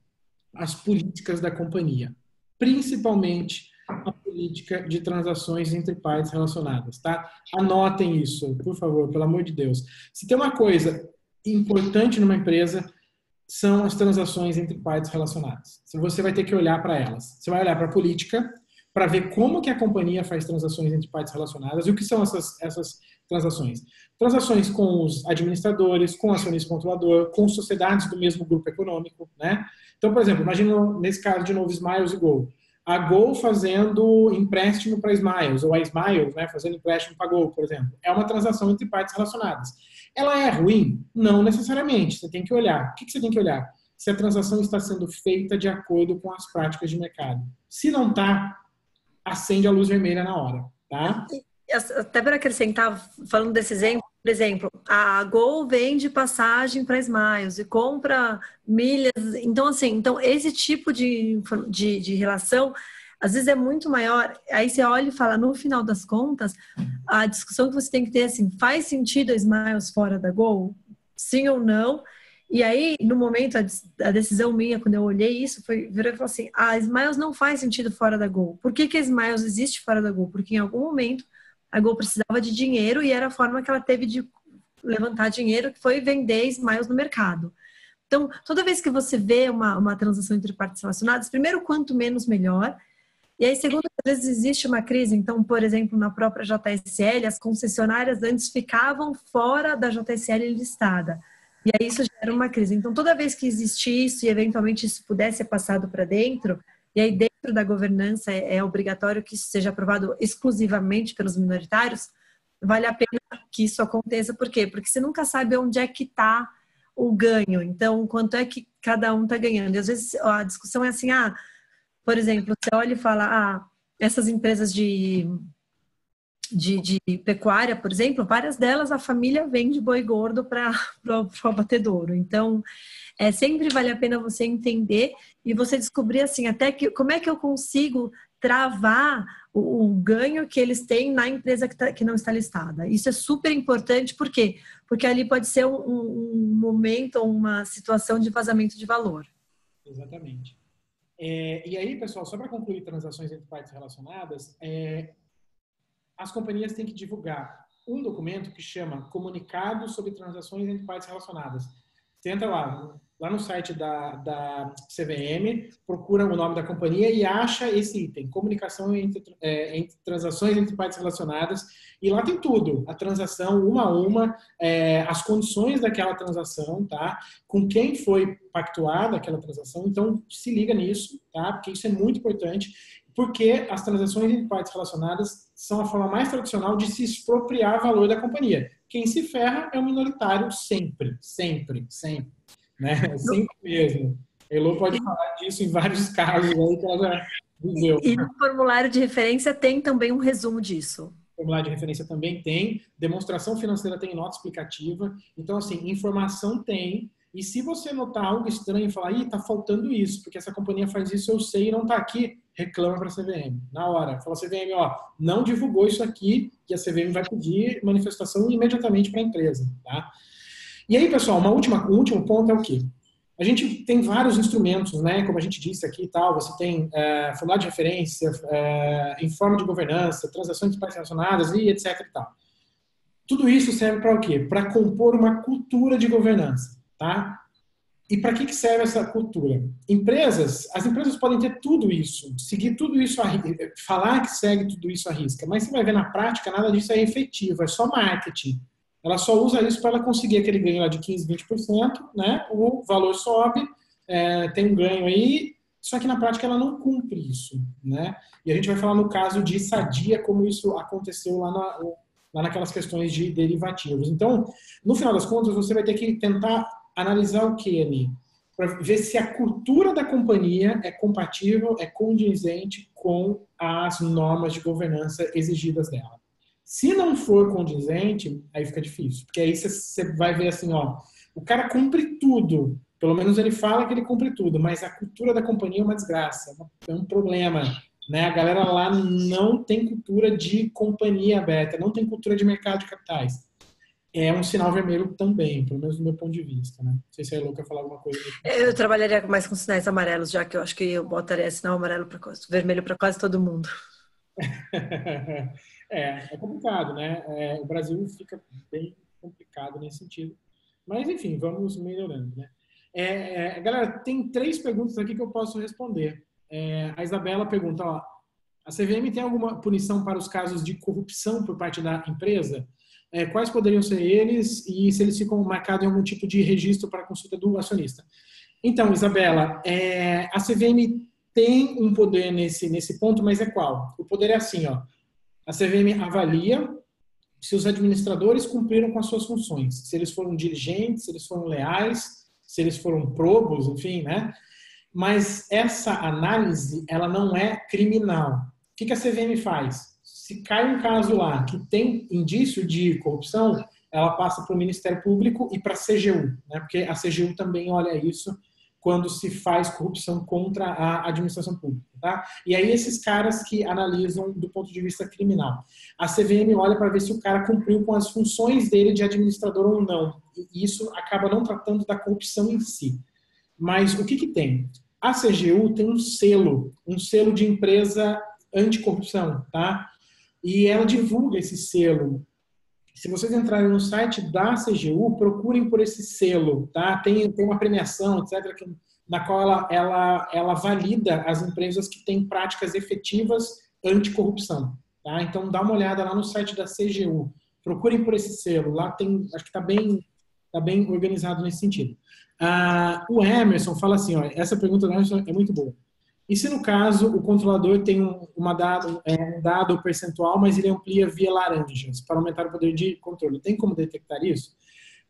as políticas da companhia, principalmente a política de transações entre partes relacionadas, tá? Anotem isso, por favor, pelo amor de Deus. Se tem uma coisa importante numa empresa, são as transações entre partes relacionadas. Você vai ter que olhar para elas. Você vai olhar para a política, para ver como que a companhia faz transações entre partes relacionadas e o que são essas transações. Transações com os administradores, com o acionista controlador, com sociedades do mesmo grupo econômico, né? Então, por exemplo, imagina nesse caso de novo Smiles e Gol. A Gol fazendo empréstimo para Smiles, ou a Smiles, né, fazendo empréstimo para a Gol, por exemplo. É uma transação entre partes relacionadas. Ela é ruim? Não necessariamente. Você tem que olhar. O que você tem que olhar? Se a transação está sendo feita de acordo com as práticas de mercado. Se não está, acende a luz vermelha na hora, tá? Até para acrescentar, falando desse exemplo, por exemplo, a Gol vende passagem para Smiles e compra milhas. Então, assim, então esse tipo de relação, às vezes é muito maior. Aí você olha e fala, no final das contas, a discussão que você tem que ter, assim, faz sentido a Smiles fora da Gol? Sim ou não? E aí, no momento, a decisão minha, quando eu olhei isso, virou e falou assim, a Smiles não faz sentido fora da Gol. Por que a Smiles existe fora da Gol? Porque em algum momento a Gol precisava de dinheiro e era a forma que ela teve de levantar dinheiro, que foi vender Smiles no mercado. Então, toda vez que você vê uma transação entre partes relacionadas, primeiro, quanto menos, melhor. E aí, segundo, às vezes existe uma crise. Então, por exemplo, na própria JSL, as concessionárias antes ficavam fora da JSL listada. E aí isso gera uma crise. Então, toda vez que existe isso e eventualmente isso pudesse ser passado para dentro, e aí dentro da governança é obrigatório que isso seja aprovado exclusivamente pelos minoritários, vale a pena que isso aconteça. Por quê? Porque você nunca sabe onde é que está o ganho. Então, quanto é que cada um está ganhando. E às vezes a discussão é assim, por exemplo, você olha e fala, essas empresas de pecuária, por exemplo, várias delas a família vende boi gordo para o abatedouro. Então, sempre vale a pena você entender e você descobrir assim, até que como é que eu consigo travar o ganho que eles têm na empresa que não está listada. Isso é super importante, por quê? Porque ali pode ser um momento, uma situação de vazamento de valor. Exatamente. E aí, pessoal, só para concluir transações entre partes relacionadas, as companhias têm que divulgar um documento que chama Comunicado sobre Transações entre Partes Relacionadas. Você entra lá no site da CVM, procura o nome da companhia e acha esse item, Comunicação entre Transações entre Partes Relacionadas, e lá tem tudo, a transação uma a uma, as condições daquela transação, tá? Com quem foi pactuada aquela transação, então se liga nisso, tá? Porque isso é muito importante, porque as transações entre partes relacionadas são a forma mais tradicional de se expropriar valor da companhia. Quem se ferra é o minoritário sempre, sempre, sempre. Né? Sempre mesmo. A Elo pode falar disso em vários casos aí que ela já viveu. E no formulário de referência tem também um resumo disso. O formulário de referência também tem, demonstração financeira tem nota explicativa. Então, assim, informação tem. E se você notar algo estranho e falar, ih, tá faltando isso, porque essa companhia faz isso, eu sei e não tá aqui, reclama para a CVM. Na hora. Fala, CVM, ó, não divulgou isso aqui, que a CVM vai pedir manifestação imediatamente para a empresa, tá? E aí, pessoal, um último ponto é o quê? A gente tem vários instrumentos, né? Como a gente disse aqui e tal, você tem formulário de referência, informe de governança, transações relacionadas e etc e tal. Tudo isso serve para o quê? Para compor uma cultura de governança, tá? E para que serve essa cultura? As empresas podem ter tudo isso, seguir tudo isso, falar que segue tudo isso à risca, mas você vai ver na prática, nada disso é efetivo, é só marketing. Ela só usa isso para ela conseguir aquele ganho lá de 15%, 20%, né? O valor sobe, tem um ganho aí, só que na prática ela não cumpre isso, né? E a gente vai falar no caso de Sadia, como isso aconteceu lá naquelas questões de derivativos. Então, no final das contas, você vai ter que tentar analisar o que ali? Para ver se a cultura da companhia é compatível, é condizente com as normas de governança exigidas dela. Se não for condizente, aí fica difícil. Porque aí você vai ver assim, ó, o cara cumpre tudo. Pelo menos ele fala que ele cumpre tudo, mas a cultura da companhia é uma desgraça, é um problema. Né? A galera lá não tem cultura de companhia aberta, não tem cultura de mercado de capitais. É um sinal vermelho também, pelo menos do meu ponto de vista, né? Não sei se a Elô quer falar alguma coisa. Eu trabalharia mais com sinais amarelos, já que eu acho que eu botaria sinal amarelo vermelho para quase todo mundo. É complicado, né? O Brasil fica bem complicado nesse sentido. Mas, enfim, vamos melhorando, né? Galera, tem 3 perguntas aqui que eu posso responder. A Isabela pergunta, ó, a CVM tem alguma punição para os casos de corrupção por parte da empresa? Quais poderiam ser eles e se eles ficam marcados em algum tipo de registro para consulta do acionista? Então, Isabela, a CVM tem um poder nesse ponto, mas é qual? O poder é assim, ó. A CVM avalia se os administradores cumpriram com as suas funções, se eles foram diligentes, se eles foram leais, se eles foram probos, enfim, né? Mas essa análise, ela não é criminal. O que a CVM faz? Se cai um caso lá que tem indício de corrupção, ela passa para o Ministério Público e para a CGU, né? Porque a CGU também olha isso quando se faz corrupção contra a administração pública, tá? E aí esses caras que analisam do ponto de vista criminal. A CVM olha para ver se o cara cumpriu com as funções dele de administrador ou não. E isso acaba não tratando da corrupção em si. Mas o que tem? A CGU tem um selo de empresa anticorrupção, tá? E ela divulga esse selo. Se vocês entrarem no site da CGU, procurem por esse selo, tá? Tem uma premiação, etc., na qual ela valida as empresas que têm práticas efetivas anticorrupção, tá? Então, dá uma olhada lá no site da CGU. Procurem por esse selo. Lá tem, acho que está bem organizado nesse sentido. O Emerson fala assim, ó, essa pergunta do Emerson é muito boa. E se no caso o controlador tem um dado percentual, mas ele amplia via laranjas para aumentar o poder de controle? Tem como detectar isso?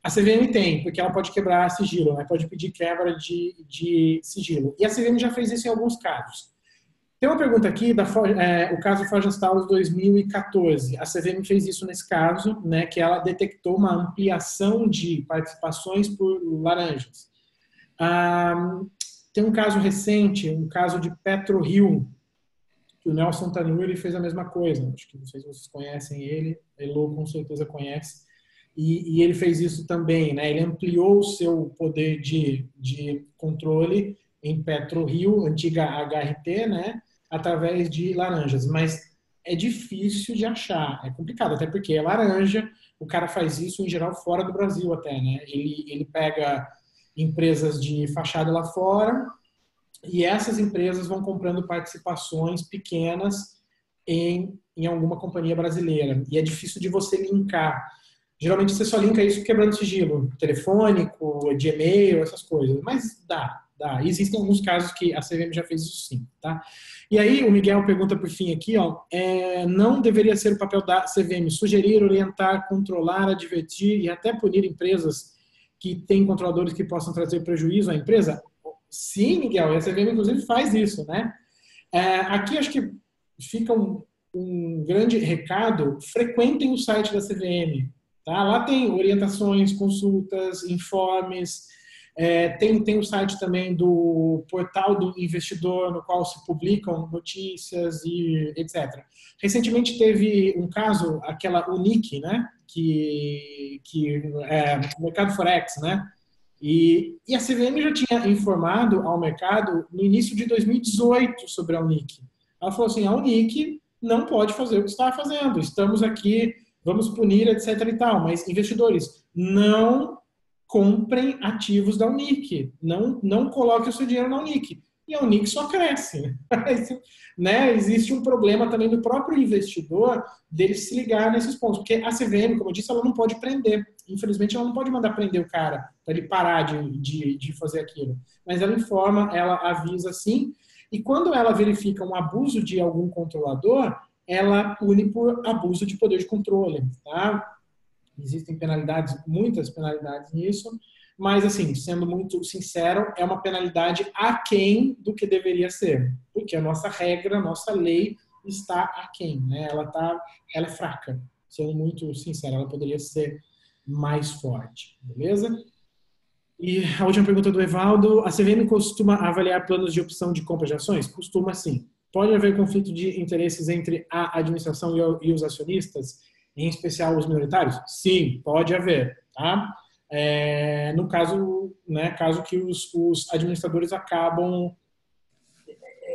A CVM tem, porque ela pode quebrar sigilo, né? Pode pedir quebra de sigilo. E a CVM já fez isso em alguns casos. Tem uma pergunta aqui, o caso Forjastal 2014. A CVM fez isso nesse caso, né, que ela detectou uma ampliação de participações por laranjas. Tem um caso recente, um caso de PetroRio, que o Nelson Tanuri fez a mesma coisa. Acho que não sei se vocês conhecem ele, Elô com certeza conhece. E ele fez isso também, né? Ele ampliou o seu poder de controle em PetroRio, antiga HRT, né? Através de laranjas. Mas é difícil de achar, é complicado, até porque é laranja, o cara faz isso em geral fora do Brasil até, né? Ele pega empresas de fachada lá fora, e essas empresas vão comprando participações pequenas em alguma companhia brasileira. E é difícil de você linkar. Geralmente você só linka isso quebrando sigilo telefônico, de e-mail, essas coisas. Mas dá. E existem alguns casos que a CVM já fez isso sim, tá? E aí o Miguel pergunta por fim aqui, ó, não deveria ser o papel da CVM sugerir, orientar, controlar, advertir e até punir empresas que têm controladores que possam trazer prejuízo à empresa? Sim, Miguel, e a CVM inclusive faz isso, né? Aqui acho que fica um grande recado, frequentem o site da CVM, tá? Lá tem orientações, consultas, informes, Tem o site também do portal do investidor, no qual se publicam notícias e etc. Recentemente teve um caso, aquela Unic, né? Que é o mercado Forex, né? E a CVM já tinha informado ao mercado no início de 2018 sobre a Unic. Ela falou assim, a Unic não pode fazer o que está fazendo. Estamos aqui, vamos punir, etc. e tal. Mas, investidores, não comprem ativos da Unic. Não coloque o seu dinheiro na Unic. E a Unic só cresce. Né? Existe um problema também do próprio investidor dele se ligar nesses pontos. Porque a CVM, como eu disse, ela não pode prender. Infelizmente, ela não pode mandar prender o cara para ele parar de fazer aquilo. Mas ela informa, ela avisa sim. E quando ela verifica um abuso de algum controlador, ela pune por abuso de poder de controle. Tá? Existem penalidades, muitas penalidades nisso. Mas, assim, sendo muito sincero, é uma penalidade aquém do que deveria ser. Porque a nossa regra, a nossa lei está aquém. Né? Ela é fraca. Sendo muito sincero, ela poderia ser mais forte. Beleza? E a última pergunta do Evaldo. A CVM costuma avaliar planos de opção de compra de ações? Costuma, sim. Pode haver conflito de interesses entre a administração e os acionistas, em especial os minoritários? Sim, pode haver. Tá? No caso, né, caso que os administradores acabam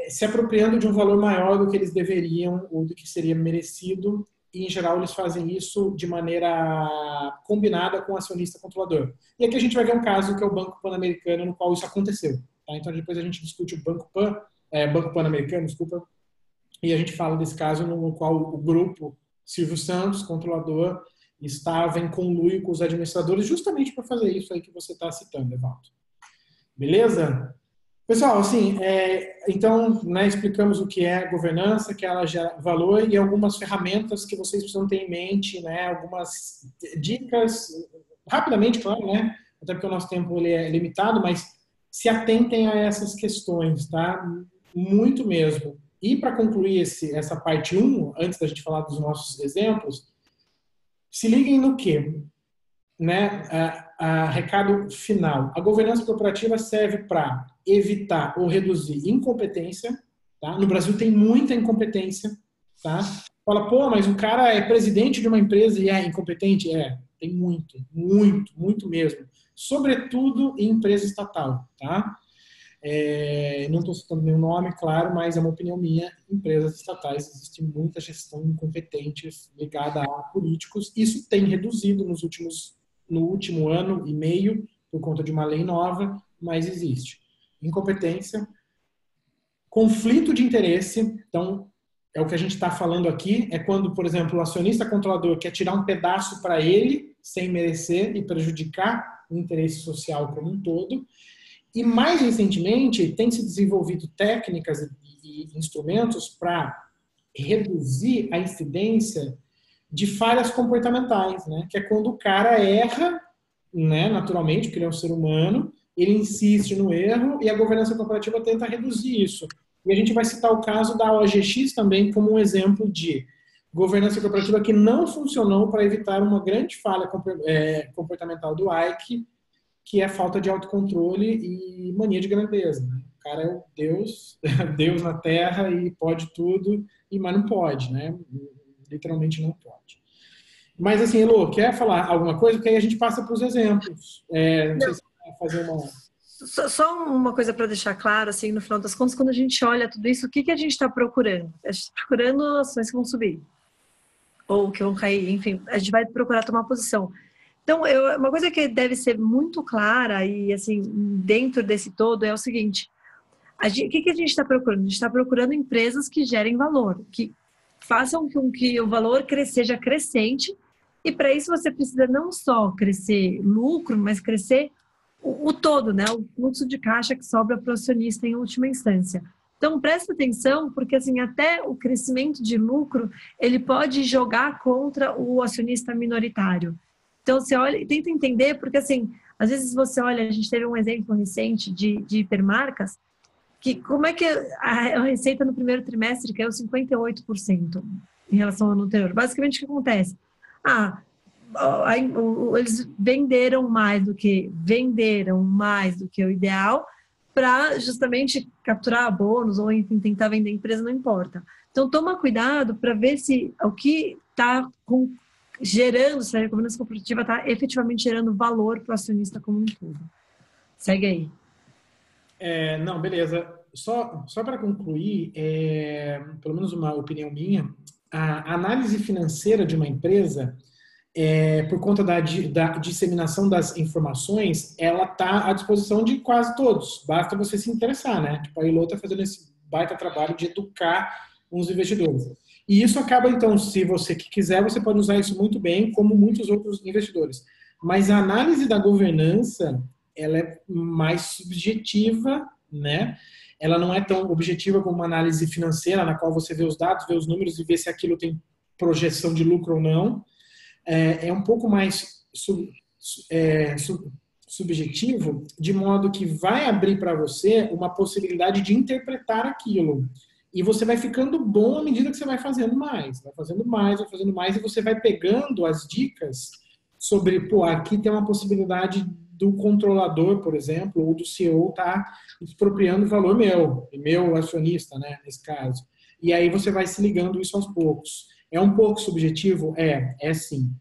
se apropriando de um valor maior do que eles deveriam ou do que seria merecido, e em geral eles fazem isso de maneira combinada com o acionista controlador. E aqui a gente vai ver um caso que é o Banco Pan-Americano, no qual isso aconteceu. Tá? Então depois a gente discute o Banco Pan-Americano, desculpa, e a gente fala desse caso no qual o grupo Silvio Santos, controlador, estava em conluio com os administradores justamente para fazer isso aí que você está citando, Evaldo. Beleza? Pessoal, assim, então, né, explicamos o que é governança, que ela gera valor e algumas ferramentas que vocês precisam ter em mente, né, algumas dicas, rapidamente, claro, né, até porque o nosso tempo ele é limitado, mas se atentem a essas questões, tá? Muito mesmo. E para concluir essa parte 1, antes da gente falar dos nossos exemplos, se liguem no quê? Né? Recado final. A governança corporativa serve para evitar ou reduzir incompetência. Tá? No Brasil tem muita incompetência. Tá? Fala, pô, mas o cara é presidente de uma empresa e é incompetente? Tem muito, muito, muito mesmo. Sobretudo em empresa estatal. Tá? Não estou citando nenhum nome, claro, mas é uma opinião minha. Empresas estatais, existe muita gestão incompetente ligada a políticos. Isso tem reduzido no último ano e meio, por conta de uma lei nova, mas existe. Incompetência, conflito de interesse. Então, é o que a gente está falando aqui, é quando, por exemplo, o acionista controlador quer tirar um pedaço para ele, sem merecer, e prejudicar o interesse social como um todo. E, mais recentemente, tem se desenvolvido técnicas e instrumentos para reduzir a incidência de falhas comportamentais, né? Que é quando o cara erra, né, naturalmente, porque ele é um ser humano, ele insiste no erro e a governança corporativa tenta reduzir isso. E a gente vai citar o caso da OGX também como um exemplo de governança corporativa que não funcionou para evitar uma grande falha comportamental do Ike, que é falta de autocontrole e mania de grandeza. Né? O cara é o Deus, Deus na Terra e pode tudo, mas não pode, né? Literalmente não pode. Mas assim, Elô, quer falar alguma coisa? Porque aí a gente passa para os exemplos. Não sei se você vai fazer uma... Só uma coisa para deixar claro, assim, no final das contas, quando a gente olha tudo isso, o que a gente está procurando? A gente está procurando ações que vão subir ou que vão cair, enfim, a gente vai procurar tomar posição. Então, uma coisa que deve ser muito clara e, assim, dentro desse todo é o seguinte, o que a gente está procurando? A gente está procurando empresas que gerem valor, que façam com que o valor seja crescente, e para isso você precisa não só crescer lucro, mas crescer o todo, né? O fluxo de caixa que sobra para o acionista em última instância. Então, presta atenção, porque assim, até o crescimento de lucro, ele pode jogar contra o acionista minoritário. Então, você olha e tenta entender, porque assim, às vezes você olha, a gente teve um exemplo recente de hipermarcas, que como é que a receita no primeiro trimestre caiu 58% em relação ao ano anterior. Basicamente, o que acontece? eles venderam mais do que o ideal para justamente capturar bônus ou, enfim, tentar vender a empresa, não importa. Então, toma cuidado para ver se o que está gerando, se a governança corporativa está efetivamente gerando valor para o acionista como um todo. Segue aí. Não, beleza. Só para concluir, pelo menos uma opinião minha, a análise financeira de uma empresa, por conta da disseminação das informações, ela está à disposição de quase todos. Basta você se interessar, né? Tipo, a Elo está fazendo esse baita trabalho de educar os investidores. E isso acaba, então, se você quiser, você pode usar isso muito bem, como muitos outros investidores. Mas a análise da governança, ela é mais subjetiva, né? Ela não é tão objetiva como uma análise financeira, na qual você vê os dados, vê os números e vê se aquilo tem projeção de lucro ou não. É um pouco mais subjetivo, de modo que vai abrir para você uma possibilidade de interpretar aquilo. E você vai ficando bom à medida que você vai fazendo mais. Vai fazendo mais, e você vai pegando as dicas sobre, aqui tem uma possibilidade do controlador, por exemplo, ou do CEO estar expropriando o valor meu acionista, né, nesse caso. E aí você vai se ligando isso aos poucos. É um pouco subjetivo? É sim.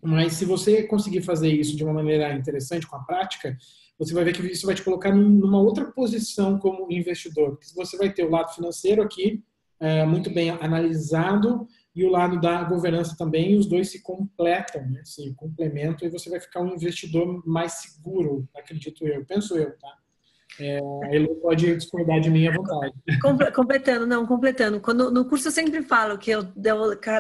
Mas se você conseguir fazer isso de uma maneira interessante, com a prática, você vai ver que isso vai te colocar numa outra posição como investidor. Porque você vai ter o lado financeiro aqui, muito bem analisado, e o lado da governança também, e os dois se completam, né? Se complementam, e você vai ficar um investidor mais seguro, acredito eu, penso eu, tá? Ele pode discordar de mim à vontade. Completando. No curso eu sempre falo que eu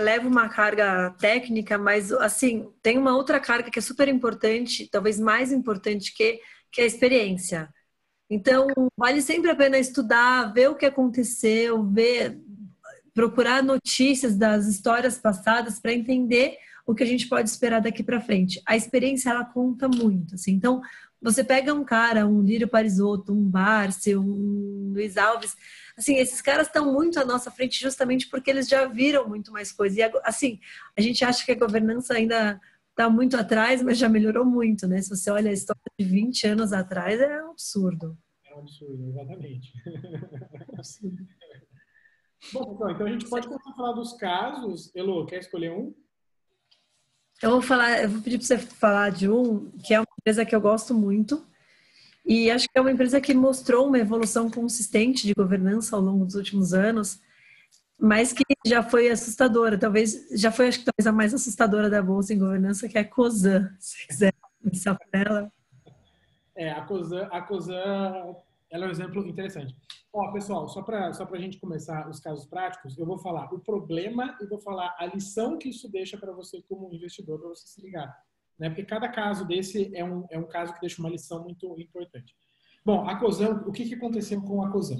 levo uma carga técnica, mas assim, tem uma outra carga que é super importante, talvez mais importante que a experiência. Então, vale sempre a pena estudar, ver o que aconteceu, procurar notícias das histórias passadas para entender o que a gente pode esperar daqui para frente. A experiência, ela conta muito, assim. Então, você pega um cara, um Lírio Parisotto, um Barsi, um Luiz Alves, assim, esses caras estão muito à nossa frente justamente porque eles já viram muito mais coisa. E, assim, a gente acha que a governança ainda está muito atrás, mas já melhorou muito, né? Se você olha a história de 20 anos atrás, é um absurdo. É um absurdo, exatamente. É um absurdo. Bom, então a gente pode começar a falar dos casos. Elo, quer escolher um? Eu vou pedir para você falar de um, que é uma empresa que eu gosto muito, e acho que é uma empresa que mostrou uma evolução consistente de governança ao longo dos últimos anos, mas que já foi assustadora, acho que talvez a mais assustadora da Bolsa em governança, que é a Cosan, se quiser começar por ela. A Cosan, ela é um exemplo interessante. Pessoal, só para a gente começar os casos práticos, eu vou falar o problema e vou falar a lição que isso deixa para você como investidor, para você se ligar. Né? Porque cada caso desse é um caso que deixa uma lição muito importante. Bom, a Cosan, o que aconteceu com a Cosan?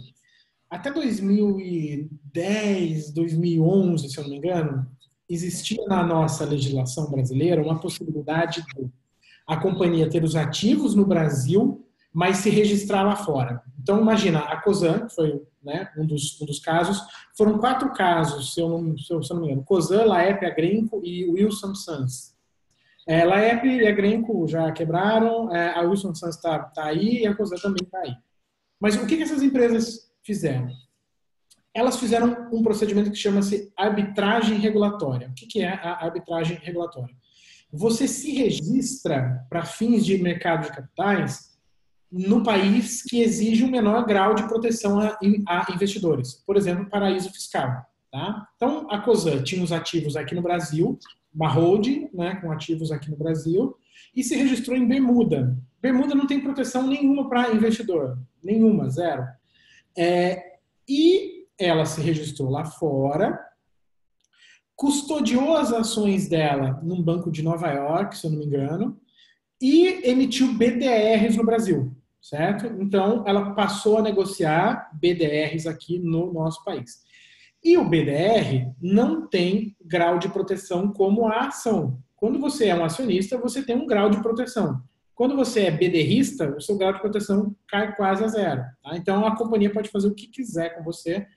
Até 2010, 2011, se eu não me engano, existia na nossa legislação brasileira uma possibilidade de a companhia ter os ativos no Brasil, mas se registrar lá fora. Então, imagina, a Cosan, que foi, né, um dos casos, foram 4 casos, se eu não me engano, Cosan, Laep, Agrenco e Wilson Sons. Laep e Agrenco já quebraram, a Wilson Sons está aí e a Cosan também está aí. Mas o que essas empresas fizeram? Elas fizeram um procedimento que chama-se arbitragem regulatória. O que é a arbitragem regulatória? Você se registra para fins de mercado de capitais no país que exige um menor grau de proteção a investidores. Por exemplo, paraíso fiscal. Tá? Então, a Cosan tinha os ativos aqui no Brasil, uma holding, né, com ativos aqui no Brasil, e se registrou em Bermuda. Bermuda não tem proteção nenhuma para investidor. Nenhuma, zero. E ela se registrou lá fora, custodiou as ações dela num banco de Nova York, se eu não me engano, e emitiu BDRs no Brasil, certo? Então, ela passou a negociar BDRs aqui no nosso país. E o BDR não tem grau de proteção como a ação. Quando você é um acionista, você tem um grau de proteção. Quando você é BDRista, o seu grau de proteção cai quase a zero. Tá? Então, a companhia pode fazer o que quiser com você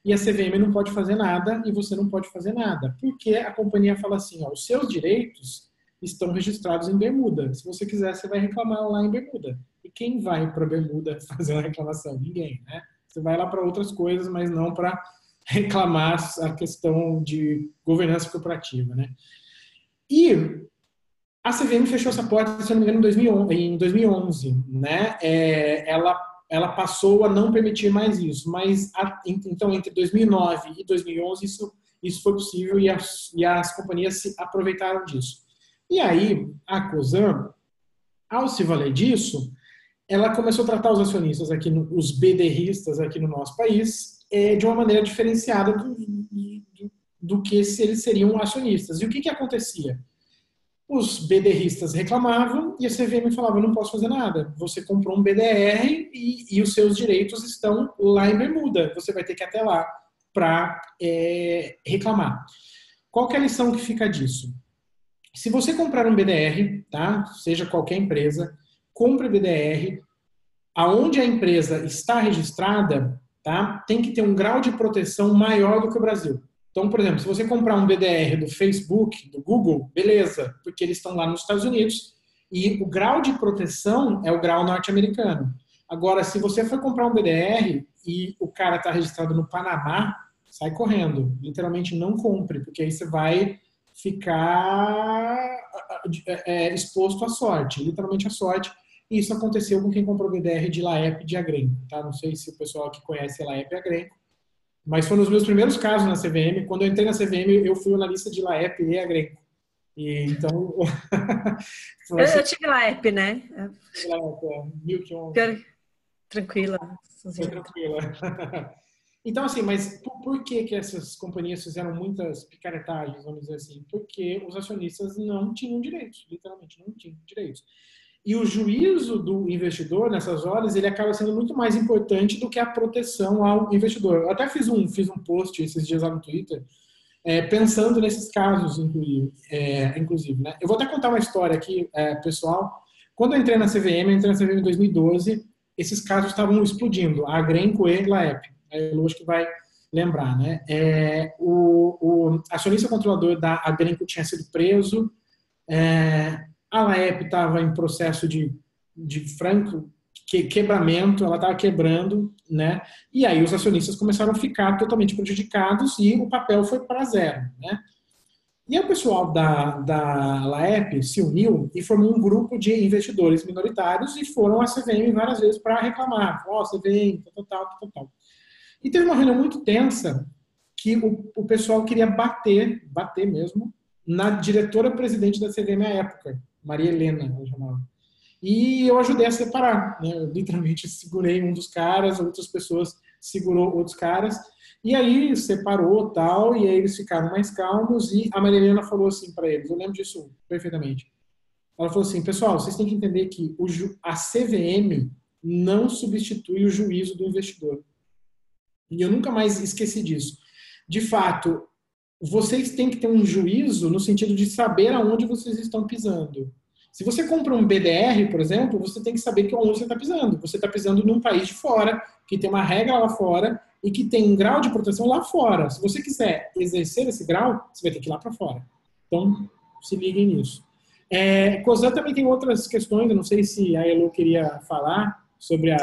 e a CVM não pode fazer nada e você não pode fazer nada. Porque a companhia fala assim, os seus direitos estão registrados em Bermuda. Se você quiser, você vai reclamar lá em Bermuda. E quem vai para Bermuda fazer uma reclamação? Ninguém, né? Você vai lá para outras coisas, mas não para reclamar a questão de governança corporativa, né? E a CVM fechou essa porta, se não me engano, em 2011, né? Ela passou a não permitir mais isso, mas então entre 2009 e 2011 isso foi possível e as companhias se aproveitaram disso. E aí a Cosan, ao se valer disso, ela começou a tratar os acionistas aqui, os BDRistas aqui no nosso país, de uma maneira diferenciada do que se eles seriam acionistas. E o que acontecia? Os BDRistas reclamavam e a CVM falava, não posso fazer nada. Você comprou um BDR e os seus direitos estão lá em Bermuda. Você vai ter que ir até lá para reclamar. Qual que é a lição que fica disso? Se você comprar um BDR, tá? Seja qualquer empresa, compre BDR, aonde a empresa está registrada, tá? Tem que ter um grau de proteção maior do que o Brasil. Então, por exemplo, se você comprar um BDR do Facebook, do Google, beleza, porque eles estão lá nos Estados Unidos e o grau de proteção é o grau norte-americano. Agora, se você for comprar um BDR e o cara está registrado no Panamá, sai correndo. Literalmente não compre, porque aí você vai ficar exposto à sorte, literalmente à sorte. E isso aconteceu com quem comprou BDR de Laep e de Agrenco, tá? Não sei se o pessoal que conhece Laep e Agrenco, mas foi nos meus primeiros casos na CVM. Quando eu entrei na CVM, eu fui analista de Laep e Agrenco. E então... eu tive Laep, né? Tranquila. Foi tranquila. Então, assim, mas por que essas companhias fizeram muitas picaretagens, vamos dizer assim? Porque os acionistas não tinham direitos, literalmente não tinham direitos. E o juízo do investidor, nessas horas, ele acaba sendo muito mais importante do que a proteção ao investidor. Eu até fiz um post esses dias lá no Twitter, pensando nesses casos, inclusive, né? Eu vou até contar uma história aqui, pessoal. Quando eu entrei na CVM em 2012, esses casos estavam explodindo, a Agrenco e Laep. Eu acho que vai lembrar, né? O acionista controlador da Agrenco tinha sido preso, a Laep estava em processo de franco quebramento, ela estava quebrando, né? E aí os acionistas começaram a ficar totalmente prejudicados e o papel foi para zero, né? E o pessoal da Laep se uniu e formou um grupo de investidores minoritários e foram à CVM várias vezes para reclamar. CVM, tal. E teve uma reunião muito tensa que o pessoal queria bater mesmo, na diretora-presidente da CVM à época, Maria Helena, ela chamava. E eu ajudei a separar, né? Eu literalmente segurei um dos caras, outras pessoas segurou outros caras, e aí separou tal, e aí eles ficaram mais calmos, e a Maria Helena falou assim para eles, eu lembro disso perfeitamente. Ela falou assim, pessoal, vocês têm que entender que a CVM não substitui o juízo do investidor. E eu nunca mais esqueci disso. De fato, vocês têm que ter um juízo no sentido de saber aonde vocês estão pisando. Se você compra um BDR, por exemplo, você tem que saber que onde você está pisando. Você está pisando num país de fora, que tem uma regra lá fora e que tem um grau de proteção lá fora. Se você quiser exercer esse grau, você vai ter que ir lá para fora. Então, se liguem nisso. Cosan também tem outras questões, eu não sei se a Elo queria falar sobre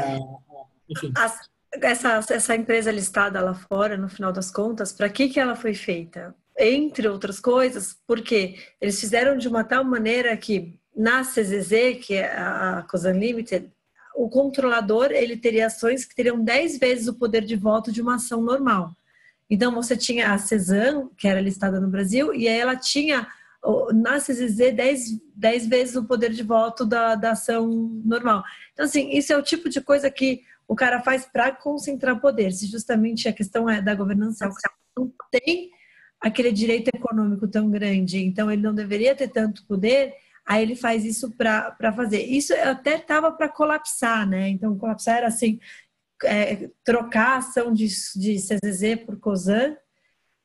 enfim. Essa empresa listada lá fora, no final das contas, para que ela foi feita? Entre outras coisas, porque eles fizeram de uma tal maneira que na CZZ, que é a Cosan Limited, o controlador ele teria ações que teriam 10 vezes o poder de voto de uma ação normal. Então você tinha a Cesan, que era listada no Brasil, e aí ela tinha na CZZ 10 vezes o poder de voto da ação normal. Então assim, isso é o tipo de coisa que o cara faz para concentrar poder. Se justamente a questão é da governança, o cara não tem aquele direito econômico tão grande, então ele não deveria ter tanto poder, aí ele faz isso para fazer. Isso até estava para colapsar, né? Então, colapsar era assim, trocar a ação de CZZ por Cosan,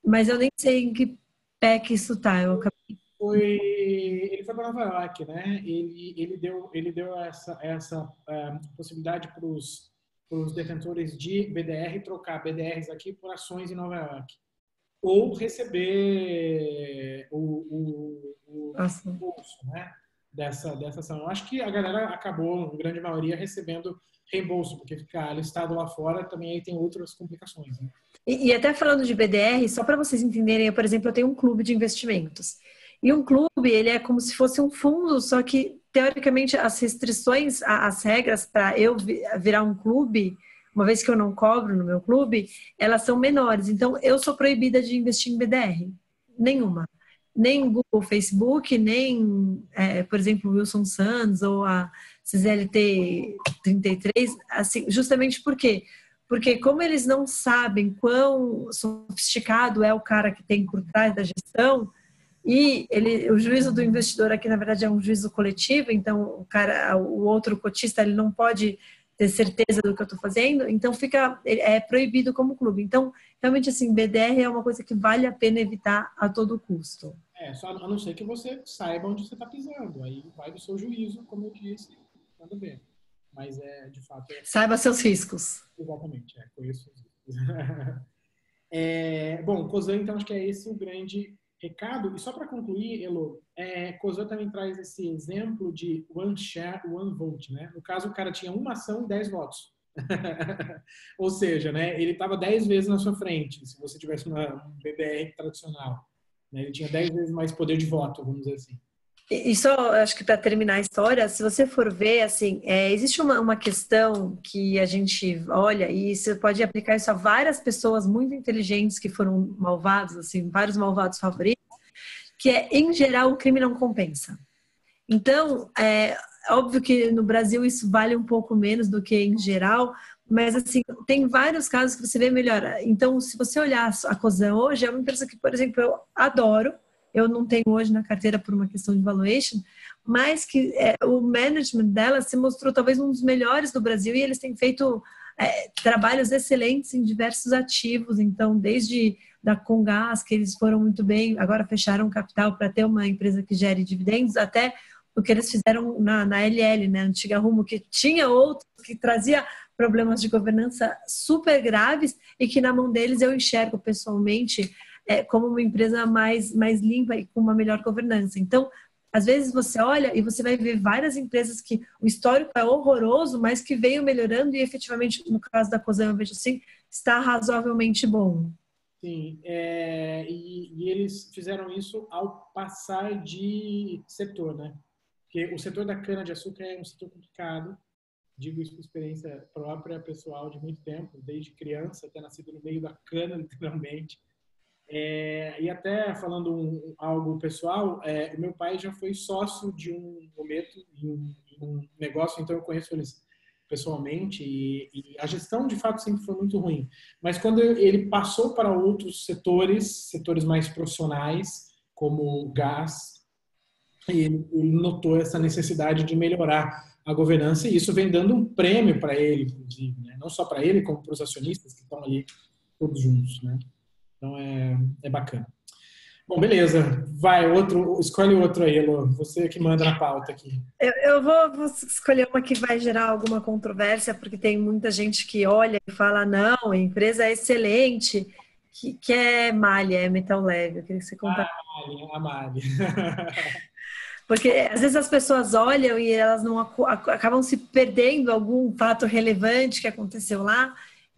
mas eu nem sei em que pé que isso está. Ele foi para Nova York, né? Ele deu essa possibilidade para os detentores de BDR trocar BDRs aqui por ações em Nova York. Ou receber o reembolso, né, dessa ação. Eu acho que a galera acabou, em grande maioria, recebendo reembolso, porque ficar listado lá fora também aí tem outras complicações, né? E até falando de BDR, só para vocês entenderem, eu, por exemplo, eu tenho um clube de investimentos. E um clube, ele é como se fosse um fundo, só que, teoricamente, as restrições, as regras para eu virar um clube, uma vez que eu não cobro no meu clube, elas são menores. Então, eu sou proibida de investir em BDR. Nenhuma. Nem Google, Facebook, nem, por exemplo, Wilson Sands ou a CZLT 33, assim, justamente por quê? Porque como eles não sabem quão sofisticado é o cara que tem por trás da gestão, e o juízo do investidor aqui, na verdade, é um juízo coletivo, então o outro cotista, ele não pode ter certeza do que eu estou fazendo, então é proibido como clube. Então, realmente, assim, BDR é uma coisa que vale a pena evitar a todo custo. Só a não ser que você saiba onde você está pisando. Aí vai do seu juízo, como eu disse, nada bem. Mas de fato... Saiba seus riscos. Exatamente, conheço os riscos. Bom, Cosan, então, acho que é esse o grande recado. E só para concluir, Elo, Cosan também traz esse exemplo de one share, one vote, né? No caso, o cara tinha uma ação e 10 votos. Ou seja, né, ele estava 10 vezes na sua frente, se você tivesse um BDR tradicional. Né? Ele tinha 10 vezes mais poder de voto, vamos dizer assim. E só, acho que para terminar a história, se você for ver, assim, existe uma questão que a gente olha, e você pode aplicar isso a várias pessoas muito inteligentes que foram malvados, assim, vários malvados favoritos, que em geral, o crime não compensa. Então, óbvio que no Brasil isso vale um pouco menos do que em geral, mas, assim, tem vários casos que você vê melhor. Então, se você olhar a Cosan hoje, é uma empresa que, por exemplo, eu adoro. Eu não tenho hoje na carteira por uma questão de valuation, mas que o management dela se mostrou talvez um dos melhores do Brasil e eles têm feito trabalhos excelentes em diversos ativos. Então, desde da Comgás, que eles foram muito bem, agora fecharam capital para ter uma empresa que gere dividendos, até o que eles fizeram na LL, né, antiga Rumo, que tinha outros, que trazia problemas de governança super graves e que na mão deles eu enxergo pessoalmente como uma empresa mais limpa e com uma melhor governança. Então, às vezes você olha e você vai ver várias empresas que o histórico é horroroso, mas que veio melhorando e efetivamente, no caso da Cosan, eu vejo assim, está razoavelmente bom. Sim, e eles fizeram isso ao passar de setor, né? Porque o setor da cana-de-açúcar é um setor complicado, digo isso por experiência própria, pessoal, de muito tempo, desde criança, até nascido no meio da cana, literalmente. E até falando algo pessoal, meu pai já foi sócio de um momento em um negócio, então eu conheço eles pessoalmente e a gestão de fato sempre foi muito ruim. Mas quando ele passou para outros setores mais profissionais, como gás, ele notou essa necessidade de melhorar a governança e isso vem dando um prêmio para ele, inclusive, né? Não só para ele, como para os acionistas que estão ali todos juntos, né? Então é bacana. Bom, beleza. Vai, escolhe outro aí, Elô. Você que manda na pauta aqui. Eu vou escolher uma que vai gerar alguma controvérsia, porque tem muita gente que olha e fala, não, a empresa é excelente, que é malha, é metal leve. Eu queria que você contasse. A Mali. Porque às vezes as pessoas olham e elas não acabam se perdendo algum fato relevante que aconteceu lá.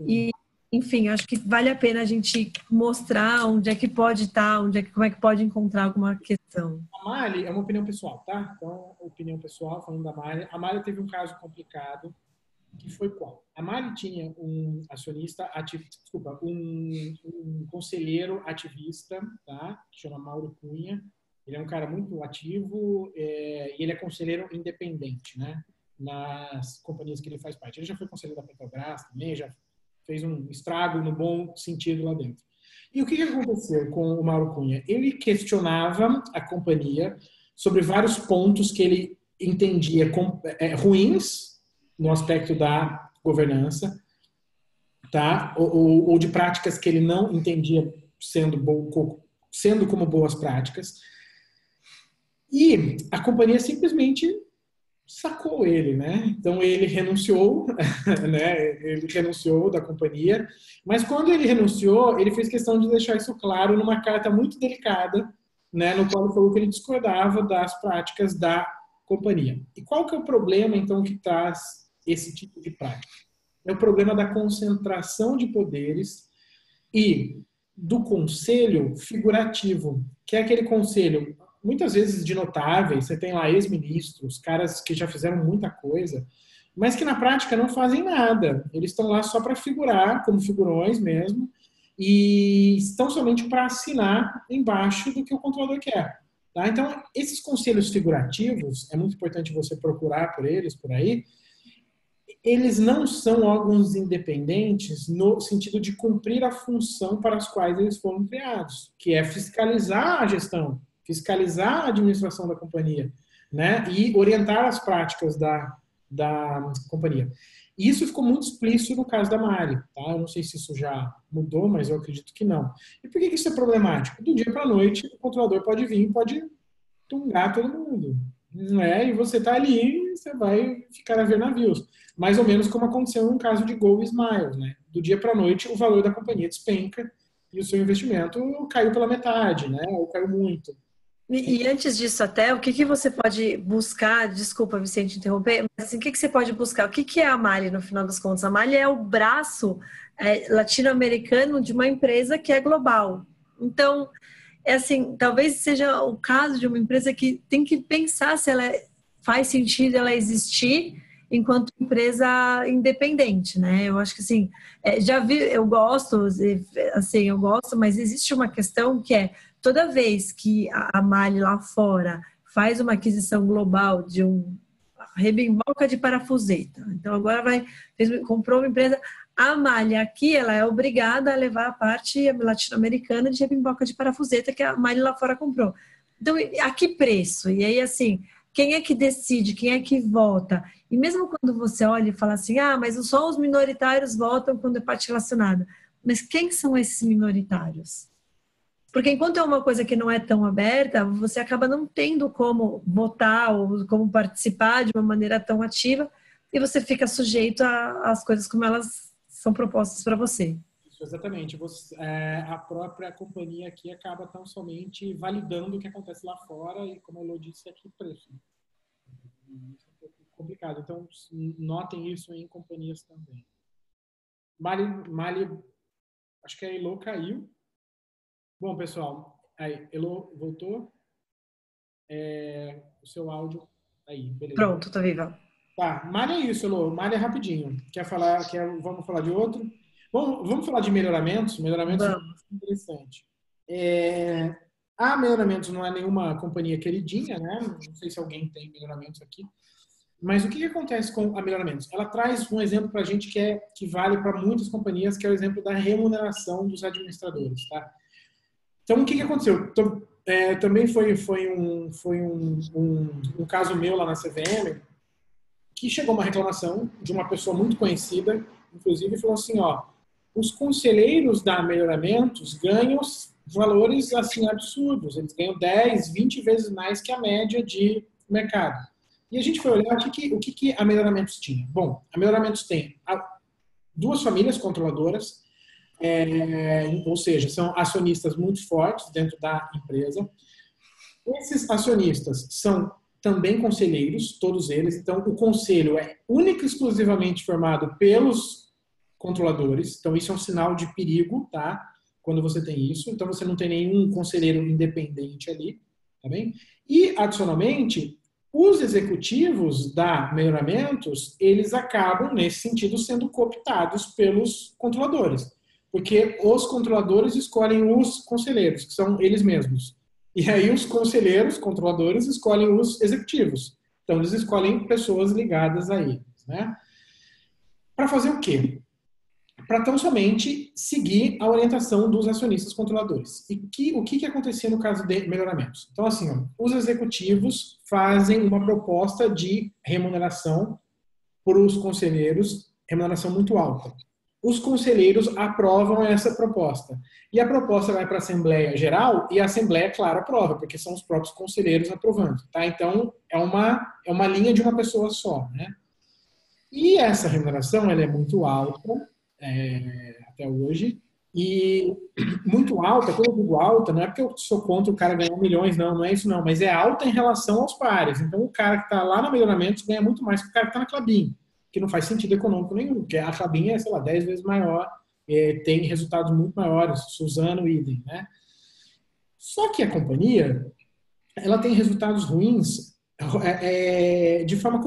E, enfim, acho que vale a pena a gente mostrar onde é que pode estar, como é que pode encontrar alguma questão. A Mali é uma opinião pessoal, tá? Então, opinião pessoal, falando da Mali. A Mali teve um caso complicado, que foi qual? A Mali tinha um acionista, um conselheiro ativista, tá? Que chama Mauro Cunha. Ele é um cara muito ativo e ele é conselheiro independente, né? Nas companhias que ele faz parte. Ele já foi conselheiro da Petrobras também, já fez um estrago no bom sentido lá dentro. E o que aconteceu com o Mauro Cunha? Ele questionava a companhia sobre vários pontos que ele entendia ruins no aspecto da governança, tá? Ou de práticas que ele não entendia sendo como boas práticas. E a companhia simplesmente sacou ele, né? Então ele renunciou, né? Ele renunciou da companhia, mas quando ele renunciou, ele fez questão de deixar isso claro numa carta muito delicada né, no qual ele falou que ele discordava das práticas da companhia. E qual que é o problema, então, que traz esse tipo de prática? É o problema da concentração de poderes e do conselho figurativo, que é aquele conselho, muitas vezes de notáveis, você tem lá ex-ministros, caras que já fizeram muita coisa, mas que na prática não fazem nada. Eles estão lá só para figurar, como figurões mesmo, e estão somente para assinar embaixo do que o controlador quer. Tá? Então, esses conselhos figurativos, é muito importante você procurar por eles por aí, eles não são órgãos independentes no sentido de cumprir a função para as quais eles foram criados, que é fiscalizar a gestão, fiscalizar a administração da companhia, né? E orientar as práticas da companhia. E isso ficou muito explícito no caso da Mari. Tá? Eu não sei se isso já mudou, mas eu acredito que não. E por que isso é problemático? Do dia para a noite, o controlador pode vir e pode tungar todo mundo. Não é? E você está ali, você vai ficar a ver navios. Mais ou menos como aconteceu no caso de Gol e Smile. Né? Do dia para a noite, o valor da companhia despenca e o seu investimento caiu pela metade, né? Ou caiu muito. E antes disso até, o que que você pode buscar, desculpa, Vicente, interromper, mas assim, o que que você pode buscar? O que que é a Mali, no final das contas? A Mali é o braço latino-americano de uma empresa que é global. Então, é assim, talvez seja o caso de uma empresa que tem que pensar se ela faz sentido ela existir enquanto empresa independente, né? Eu acho que assim, já vi, eu gosto, mas existe uma questão que é toda vez que a Mali lá fora faz uma aquisição global de um rebimboca de parafuseta, então agora comprou uma empresa, a Mali aqui ela é obrigada a levar a parte latino-americana de rebimboca de parafuseta que a Mali lá fora comprou. Então, a que preço? E aí, assim, quem é que decide? Quem é que vota? E mesmo quando você olha e fala assim, mas só os minoritários votam quando é parte relacionada. Mas quem são esses minoritários? Porque enquanto é uma coisa que não é tão aberta, você acaba não tendo como votar ou como participar de uma maneira tão ativa e você fica sujeito às coisas como elas são propostas para você. Isso, exatamente. A própria companhia aqui acaba tão somente validando o que acontece lá fora e, como a Elô disse, aqui preço. Isso é um pouco complicado. Então, notem isso em companhias também. Mali, acho que a Elô caiu. Bom, pessoal, aí, Elô voltou. O seu áudio aí, beleza. Pronto, tô viva. Tá, Mali é isso, Elô. Mali é rapidinho. Vamos falar de outro? Vamos falar de melhoramentos? Melhoramentos é interessante. A Melhoramentos não é nenhuma companhia queridinha, né? Não sei se alguém tem melhoramentos aqui. Mas o que acontece com a Melhoramentos? Ela traz um exemplo para a gente que vale para muitas companhias, que é o exemplo da remuneração dos administradores, tá? Então, o que aconteceu? Também foi um caso meu lá na CVM, que chegou uma reclamação de uma pessoa muito conhecida, inclusive, falou assim, os conselheiros da Melhoramentos ganham valores assim absurdos, eles ganham 10, 20 vezes mais que a média de mercado. E a gente foi olhar o que a Melhoramentos tinha. Bom, a Melhoramentos tem duas famílias controladoras, ou seja, são acionistas muito fortes dentro da empresa. Esses acionistas são também conselheiros, todos eles. Então, o conselho é único e exclusivamente formado pelos controladores. Então, isso é um sinal de perigo, tá? Quando você tem isso. Então, você não tem nenhum conselheiro independente ali, tá bem? E, adicionalmente, os executivos da Melhoramentos, eles acabam, nesse sentido, sendo cooptados pelos controladores. Porque os controladores escolhem os conselheiros, que são eles mesmos. E aí os conselheiros, controladores, escolhem os executivos. Então, eles escolhem pessoas ligadas a eles, né? Para fazer o quê? Para tão somente seguir a orientação dos acionistas controladores. E o que acontecia no caso de Melhoramentos? Então, assim, os executivos fazem uma proposta de remuneração para os conselheiros, remuneração muito alta. Os conselheiros aprovam essa proposta. E a proposta vai para a Assembleia Geral e a Assembleia, claro, aprova, porque são os próprios conselheiros aprovando. Tá? Então, é uma linha de uma pessoa só. Né? E essa remuneração ela é muito alta, até hoje, E muito alta, quando eu digo alta, não é porque eu sou contra o cara ganhar milhões, não é isso não, mas é alta em relação aos pares. Então o cara que está lá na Melhoramentos ganha muito mais que o cara que está na Klabin, que não faz sentido econômico nenhum, porque a Klabin é, sei lá, 10 vezes maior, tem resultados muito maiores, Suzano, idem, né? Só que a companhia, ela tem resultados ruins de forma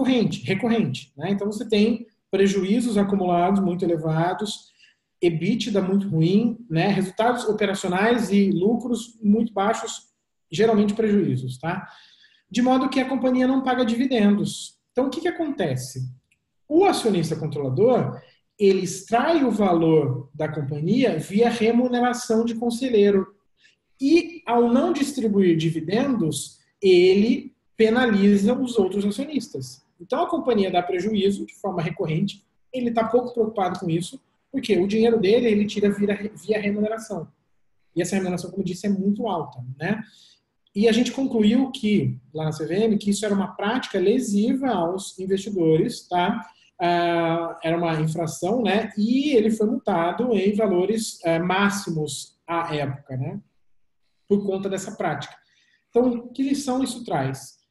recorrente, né? Então você tem prejuízos acumulados muito elevados, EBITDA muito ruim, né? Resultados operacionais e lucros muito baixos, geralmente prejuízos, tá? De modo que a companhia não paga dividendos. Então, o que acontece? O acionista controlador, ele extrai o valor da companhia via remuneração de conselheiro. E, ao não distribuir dividendos, ele penaliza os outros acionistas. Então, a companhia dá prejuízo de forma recorrente, ele está pouco preocupado com isso, porque o dinheiro dele ele tira via remuneração. E essa remuneração, como eu disse, é muito alta, né? E a gente concluiu que, lá na CVM, que isso era uma prática lesiva aos investidores, tá? Era uma infração, né? E ele foi multado em valores máximos à época, né? Por conta dessa prática. Então, que lição isso traz?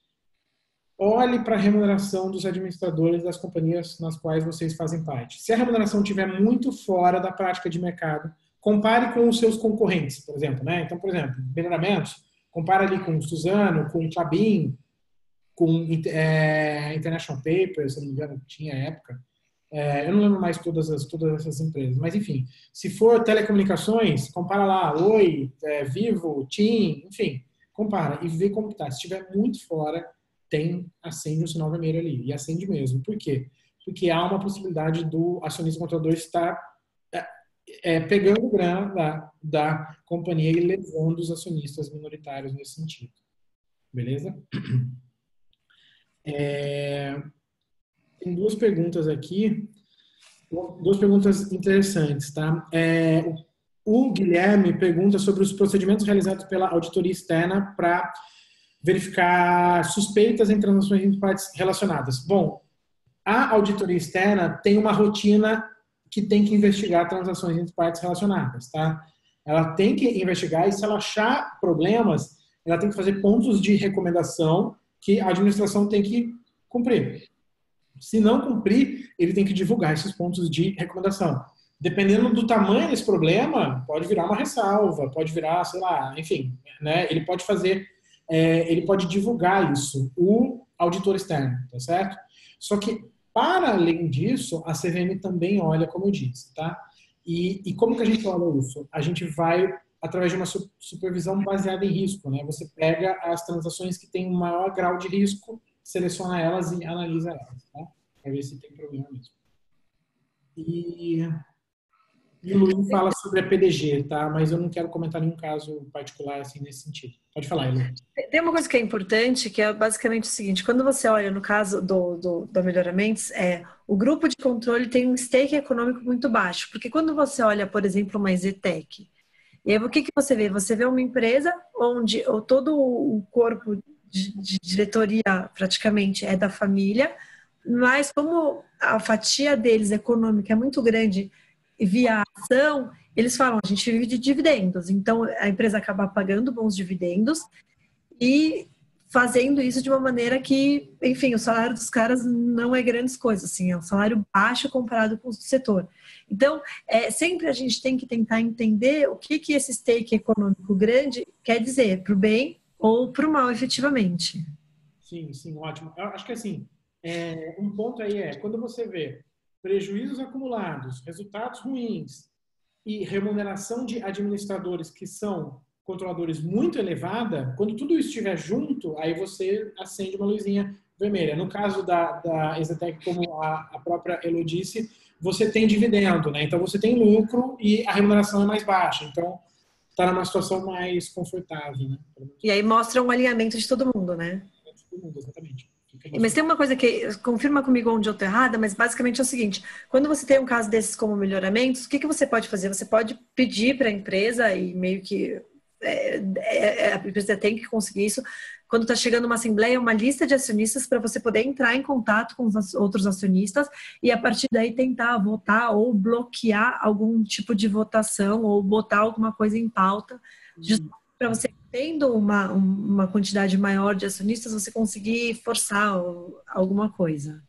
Olhe para a remuneração dos administradores das companhias nas quais vocês fazem parte. Se a remuneração estiver muito fora da prática de mercado, compare com os seus concorrentes, por exemplo, né? Então, por exemplo, Melhoramentos, compara ali com o Suzano, com o Klabin, com International Paper, se não me engano, tinha época. Eu não lembro mais todas essas empresas, mas enfim, se for telecomunicações, compara lá, Oi, Vivo, TIM, enfim, compara e vê como está. Se estiver muito fora, acende um sinal vermelho ali, e acende mesmo. Por quê? Porque há uma possibilidade do acionista controlador estar pegando grana da companhia e levando os acionistas minoritários nesse sentido. Beleza? Tem duas perguntas aqui, duas perguntas interessantes, tá? O Guilherme pergunta sobre os procedimentos realizados pela auditoria externa para verificar suspeitas em transações entre partes relacionadas. Bom, a auditoria externa tem uma rotina que tem que investigar transações entre partes relacionadas, tá? Ela tem que investigar e se ela achar problemas, ela tem que fazer pontos de recomendação que a administração tem que cumprir. Se não cumprir, ele tem que divulgar esses pontos de recomendação. Dependendo do tamanho desse problema, pode virar uma ressalva, pode virar, sei lá, enfim, né? Ele pode fazer, ele pode divulgar isso, o auditor externo, tá certo? Só que, para além disso, a CVM também olha, como eu disse, tá? E como que a gente olha isso? A gente vai através de uma supervisão baseada em risco, né? Você pega as transações que têm um maior grau de risco, seleciona elas e analisa elas, tá? Para ver se tem problema mesmo. E o Luiz fala sobre a PDG, tá? Mas eu não quero comentar nenhum caso particular assim nesse sentido. Pode falar, Elu. Tem uma coisa que é importante, que é basicamente o seguinte: quando você olha no caso do Melhoramentos, o grupo de controle tem um stake econômico muito baixo, porque quando você olha, por exemplo, uma EZTEC, e aí o que você vê? Você vê uma empresa onde todo o corpo de diretoria praticamente é da família, mas como a fatia deles econômica é muito grande via ação, eles falam, a gente vive de dividendos, então a empresa acaba pagando bons dividendos e fazendo isso de uma maneira que, enfim, o salário dos caras não é grandes coisas, assim, é um salário baixo comparado com o setor. Então, sempre a gente tem que tentar entender o que esse stake econômico grande quer dizer, para o bem ou para o mal, efetivamente. Sim, ótimo. Eu acho que, assim, um ponto aí quando você vê prejuízos acumulados, resultados ruins e remuneração de administradores que são controladores muito elevada, quando tudo isso estiver junto, aí você acende uma luzinha vermelha. No caso da EZTEC, como a própria Elo disse, você tem dividendo, né? Então você tem lucro e a remuneração é mais baixa. Então está numa situação mais confortável, né? E aí mostra um alinhamento de todo mundo, né? De todo mundo, exatamente. Mas tem uma coisa que, confirma comigo onde eu estou errada, mas basicamente é o seguinte: quando você tem um caso desses como Melhoramentos, o que você pode fazer? Você pode pedir para a empresa e meio que a empresa tem que conseguir isso. Quando está chegando uma assembleia, uma lista de acionistas para você poder entrar em contato com os outros acionistas e a partir daí tentar votar ou bloquear algum tipo de votação ou botar alguma coisa em pauta, justamente para você, tendo uma quantidade maior de acionistas, você conseguir forçar alguma coisa.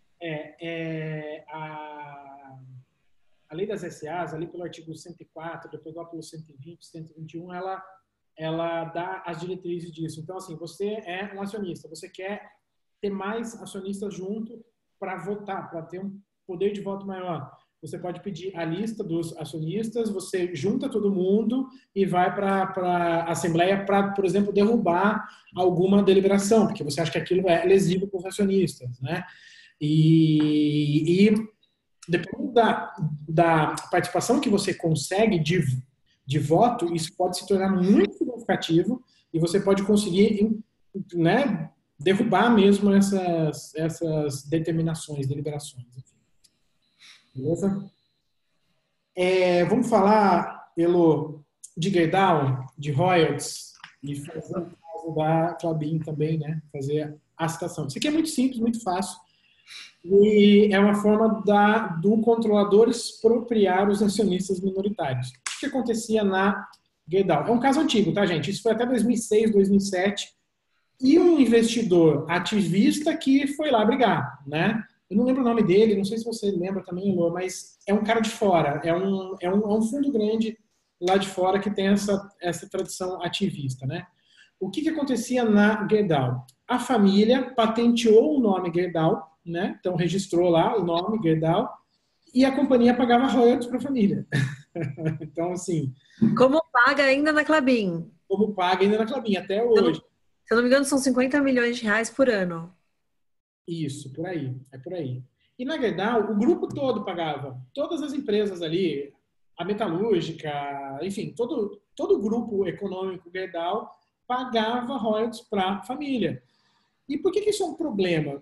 A lei das SAs, ali pelo artigo 104, depois lá pelo 120, 121, ela dá as diretrizes disso. Então, assim, você é um acionista, você quer ter mais acionistas junto para votar, para ter um poder de voto maior. Você pode pedir a lista dos acionistas, você junta todo mundo e vai para a Assembleia para, por exemplo, derrubar alguma deliberação, porque você acha que aquilo é lesivo para os acionistas, né? E dependendo da participação que você consegue de voto, isso pode se tornar muito significativo e você pode conseguir, né, derrubar mesmo essas determinações, deliberações. Enfim. Beleza? Vamos falar, Elo, de Gerdau, de royalties, e fazer o caso da Klabin também, né? Fazer a citação. Isso aqui é muito simples, muito fácil. E é uma forma do controlador expropriar os acionistas minoritários. O que acontecia na Gerdau? É um caso antigo, tá, gente? Isso foi até 2006, 2007. E um investidor ativista que foi lá brigar, né? Eu não lembro o nome dele, não sei se você lembra também, Elô, mas é um cara de fora. É um fundo grande lá de fora que tem essa tradição ativista, né? O que acontecia na Gerdau? A família patenteou o nome Gerdau, né? Então registrou lá o nome Gerdau e a companhia pagava royalties para a família. Então, assim... Como paga ainda na Klabin? Como paga ainda na Klabin, até hoje. Se eu não me engano, são 50 milhões de reais por ano. Isso, por aí. É por aí. E na Gerdau, o grupo todo pagava. Todas as empresas ali, a metalúrgica, enfim, todo o grupo econômico Gerdau pagava royalties para a família. E por que isso é um problema?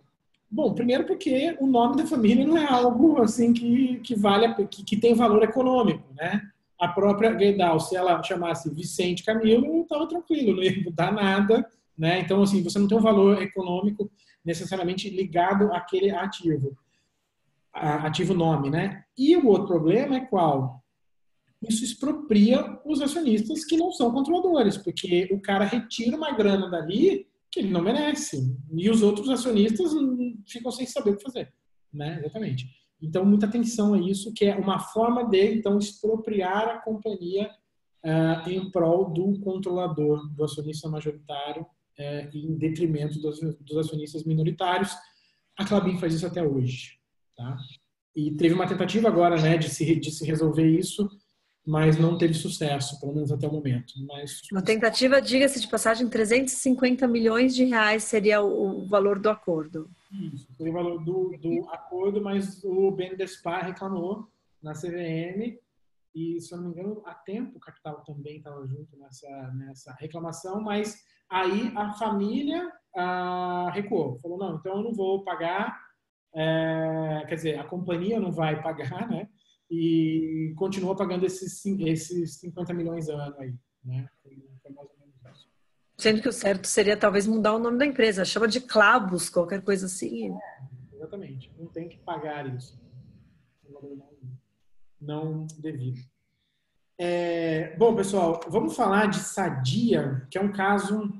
Bom, primeiro porque o nome da família não é algo assim que tem valor econômico, né? A própria Gerdau, se ela chamasse Vicente Camilo, estava tranquilo, não ia mudar nada, né? Então, assim, você não tem um valor econômico necessariamente ligado àquele ativo nome, né? E o outro problema é qual? Isso expropria os acionistas que não são controladores, porque o cara retira uma grana dali que ele não merece. E os outros acionistas ficam sem saber o que fazer. Né? Exatamente. Então, muita atenção a isso, que é uma forma de, então, expropriar a companhia em prol do controlador, do acionista majoritário, em detrimento dos acionistas minoritários. A Klabin faz isso até hoje. Tá? E teve uma tentativa agora, né, de se resolver isso, mas não teve sucesso, pelo menos até o momento. Mas... Uma tentativa, diga-se de passagem, 350 milhões de reais seria o valor do acordo. Isso, seria o valor do acordo, mas o BNDESPar reclamou na CVM e, se eu não me engano, a Tempo Capital também estava junto nessa reclamação, mas aí a família recuou, falou, não, então eu não vou pagar, quer dizer, a companhia não vai pagar, né? E continua pagando esses 50 milhões ano aí, né? Foi mais ou menos isso. Sendo que o certo seria talvez mudar o nome da empresa, chama de Klabus, qualquer coisa assim. Exatamente, não tem que pagar isso. Não devido. Bom, pessoal, vamos falar de Sadia, que é um caso,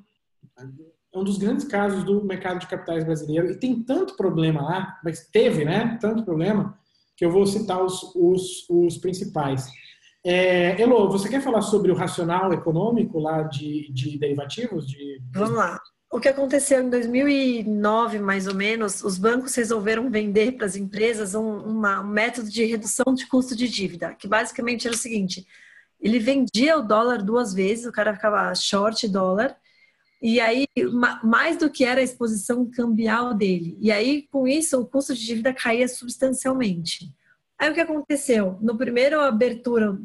um dos grandes casos do mercado de capitais brasileiro, e tem tanto problema lá, mas teve, né? Tanto problema, que eu vou citar os principais. Elo, você quer falar sobre o racional econômico lá de derivativos? Vamos lá. O que aconteceu em 2009, mais ou menos, os bancos resolveram vender para as empresas um método de redução de custo de dívida, que basicamente era o seguinte, ele vendia o dólar 2 vezes, o cara ficava short dólar, e aí, mais do que era a exposição cambial dele. E aí, com isso, o custo de dívida caía substancialmente. Aí, o que aconteceu? No primeiro abertura,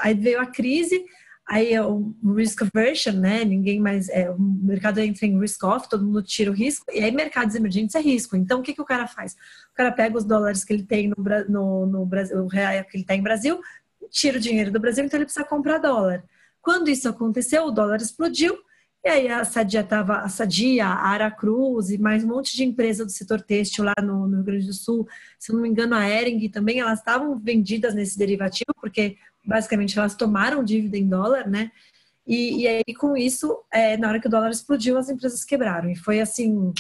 aí veio a crise, aí o risk aversion, né? Ninguém mais... o mercado entra em risk off, todo mundo tira o risco. E aí, mercados emergentes é risco. Então, o que o cara faz? O cara pega os dólares que ele tem no Brasil, o real que ele tem em Brasil, tira o dinheiro do Brasil, então ele precisa comprar dólar. Quando isso aconteceu, o dólar explodiu, e aí a Sadia, a Aracruz e mais um monte de empresa do setor têxtil lá no Rio Grande do Sul, se não me engano a Hering também, elas estavam vendidas nesse derivativo, porque basicamente elas tomaram dívida em dólar, né? E aí com isso, na hora que o dólar explodiu, as empresas quebraram. E foi assim,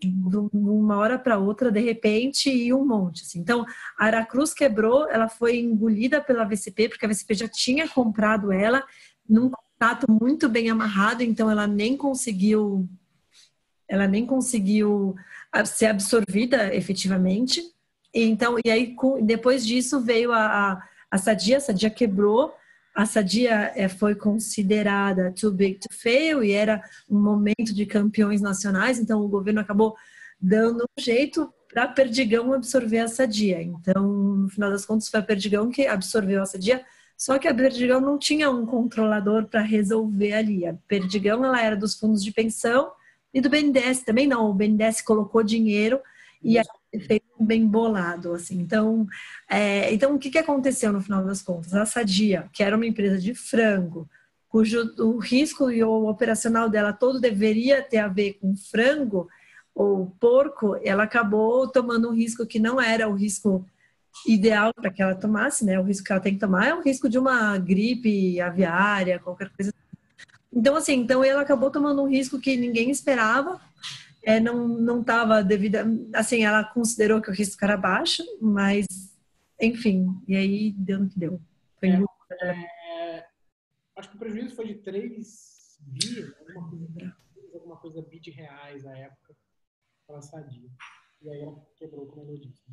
de uma hora para outra, de repente, e um monte. Assim. Então, a Aracruz quebrou, ela foi engolida pela VCP, porque a VCP já tinha comprado ela num contrato muito bem amarrado, então ela nem conseguiu ser absorvida efetivamente. E aí, depois disso, veio a Sadia quebrou, a Sadia foi considerada too big to fail e era um momento de campeões nacionais, então o governo acabou dando um jeito para a Perdigão absorver a Sadia. Então, no final das contas, foi a Perdigão que absorveu a Sadia, só que a Perdigão não tinha um controlador para resolver ali. A Perdigão ela era dos fundos de pensão e do BNDES também não. O BNDES colocou dinheiro e fez um bem bolado, assim. Então, o que aconteceu no final das contas? A Sadia, que era uma empresa de frango, cujo o risco e o operacional dela todo deveria ter a ver com frango ou porco, ela acabou tomando um risco que não era o risco ideal para que ela tomasse, né? O risco que ela tem que tomar é o risco de uma gripe aviária, qualquer coisa. Então, assim, ela acabou tomando um risco que ninguém esperava, não estava devida, assim, ela considerou que o risco era baixo, mas, enfim, e aí deu no que deu. Foi acho que o prejuízo foi de 3 bi, alguma coisa bi de reais na época para a Sadia. E aí ela quebrou, como eu disse.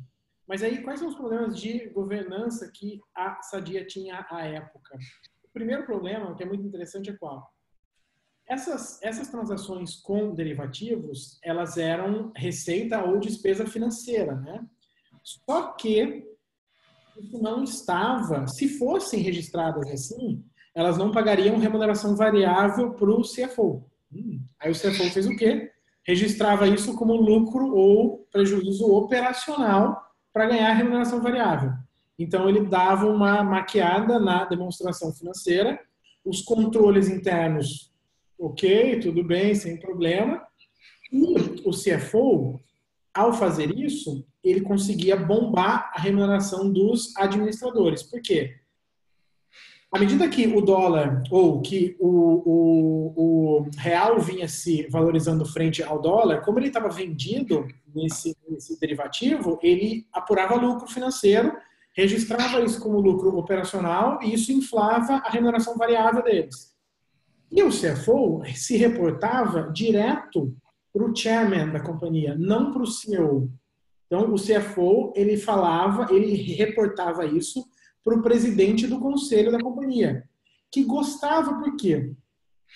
Mas aí, quais são os problemas de governança que a Sadia tinha à época? O primeiro problema, que é muito interessante, é qual? Essas transações com derivativos, elas eram receita ou despesa financeira, né? Só que isso não estava, se fossem registradas assim, elas não pagariam remuneração variável para o CFO. Aí o CFO fez o quê? Registrava isso como lucro ou prejuízo operacional para ganhar remuneração variável. Então ele dava uma maquiada na demonstração financeira, os controles internos, ok, tudo bem, sem problema. E o CFO, ao fazer isso, ele conseguia bombar a remuneração dos administradores. Por quê? À medida que o dólar, ou que o real vinha se valorizando frente ao dólar, como ele estava vendido nesse derivativo, ele apurava lucro financeiro, registrava isso como lucro operacional e isso inflava a remuneração variável deles. E o CFO se reportava direto para o chairman da companhia, não para o CEO. Então, o CFO, ele reportava isso para o presidente do conselho da companhia, que gostava por quê?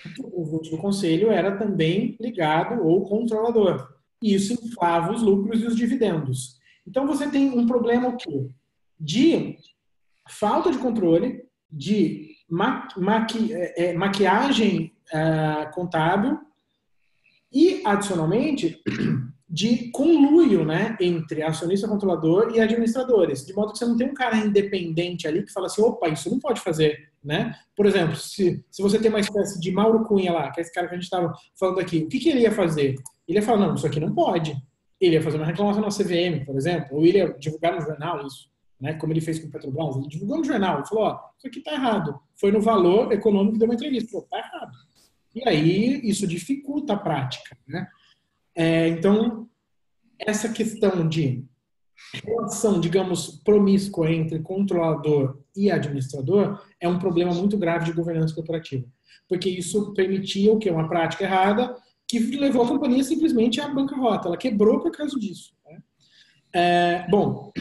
Porque o presidente do conselho era também ligado ou controlador. E isso inflava os lucros e os dividendos. Então, você tem um problema o quê? De falta de controle, de maquiagem contábil e, adicionalmente, de conluio, né, entre acionista controlador e administradores, de modo que você não tem um cara independente ali que fala assim, opa, isso não pode fazer, né? Por exemplo, se você tem uma espécie de Mauro Cunha lá, que é esse cara que a gente estava falando aqui, o que ele ia fazer? Ele ia falar, não, isso aqui não pode. Ele ia fazer uma reclamação na CVM, por exemplo, ou ele ia divulgar no jornal isso, né, como ele fez com o Petrobras, ele divulgou no jornal, ele falou, ó, isso aqui tá errado. Foi no Valor Econômico, deu uma entrevista, falou, tá errado. E aí isso dificulta a prática, né? Então, essa questão de relação, digamos, promíscua entre controlador e administrador é um problema muito grave de governança corporativa. Porque isso permitia o quê? Uma prática errada que levou a companhia simplesmente à bancarrota. Ela quebrou por causa disso. Né? Bom,